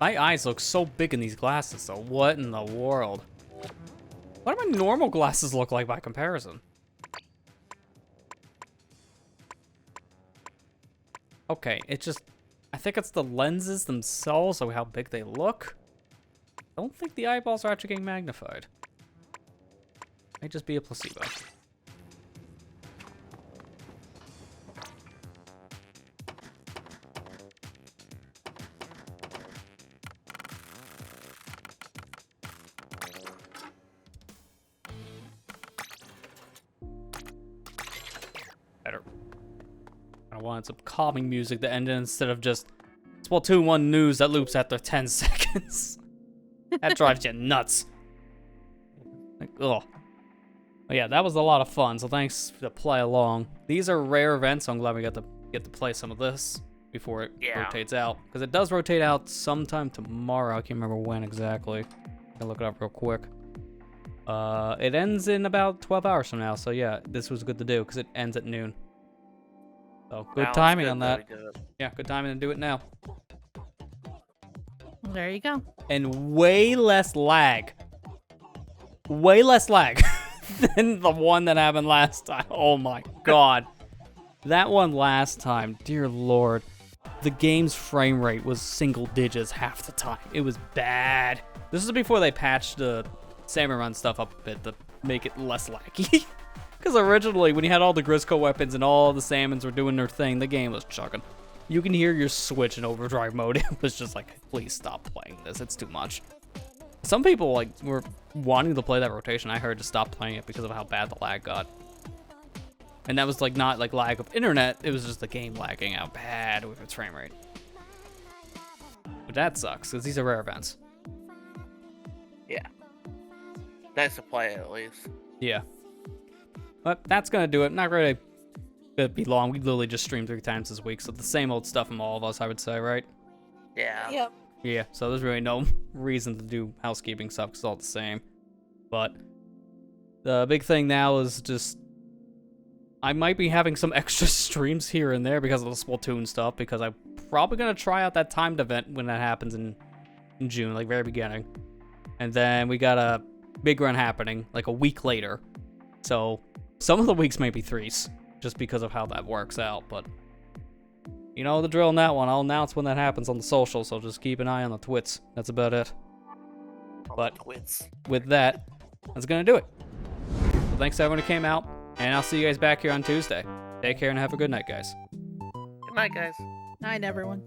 My eyes look so big in these glasses, so what in the world? What do my normal glasses look like by comparison? Okay, it just... I think it's the lenses themselves, so how big they look. I don't think the eyeballs are actually getting magnified. May just be a placebo. Better. I wanted some calming music to end in instead of just Splatoon 1 news that loops after 10 seconds. That drives you nuts. Like, ugh. But yeah, that was a lot of fun, so thanks for play along. These are rare events, so I'm glad we get to play some of this before it rotates out. Because it does rotate out sometime tomorrow. I can't remember when exactly. I can look it up real quick. It ends in about 12 hours from now, so yeah, this was good to do because it ends at noon. So good timing on that. Yeah, good timing to do it now. There you go. And way less lag. Way less lag than the one that happened last time. Oh my god. That one last time, dear lord. The game's frame rate was single digits half the time. It was bad. This is before they patched the Salmon Run stuff up a bit to make it less laggy. Because originally, when you had all the Grizzco weapons and all the salmons were doing their thing, the game was chugging. You can hear your Switch in overdrive mode. It was just like, please stop playing this. It's too much. Some people like were wanting to play that rotation. I heard to stop playing it because of how bad the lag got. And that was like not like lag of internet. It was just the game lagging out bad with its frame rate. But that sucks because these are rare events. Yeah. Nice to play at least. Yeah. But that's gonna do it. Not really gonna be long. We literally just streamed 3 times this week, so the same old stuff from all of us, I would say, right? Yeah. Yep. Yeah, so there's really no reason to do housekeeping stuff because it's all the same. But the big thing now is just I might be having some extra streams here and there because of the Splatoon stuff, because I'm probably gonna try out that timed event when that happens in June, like very beginning. And then we got a big run happening like a week later. So some of the weeks may be 3s, just because of how that works out, but you know the drill on that one. I'll announce when that happens on the social, so just keep an eye on the twits. That's about it. But with that, that's gonna do it. So thanks to everyone who came out, and I'll see you guys back here on Tuesday. Take care and have a good night, guys. Good night, guys. Night, everyone.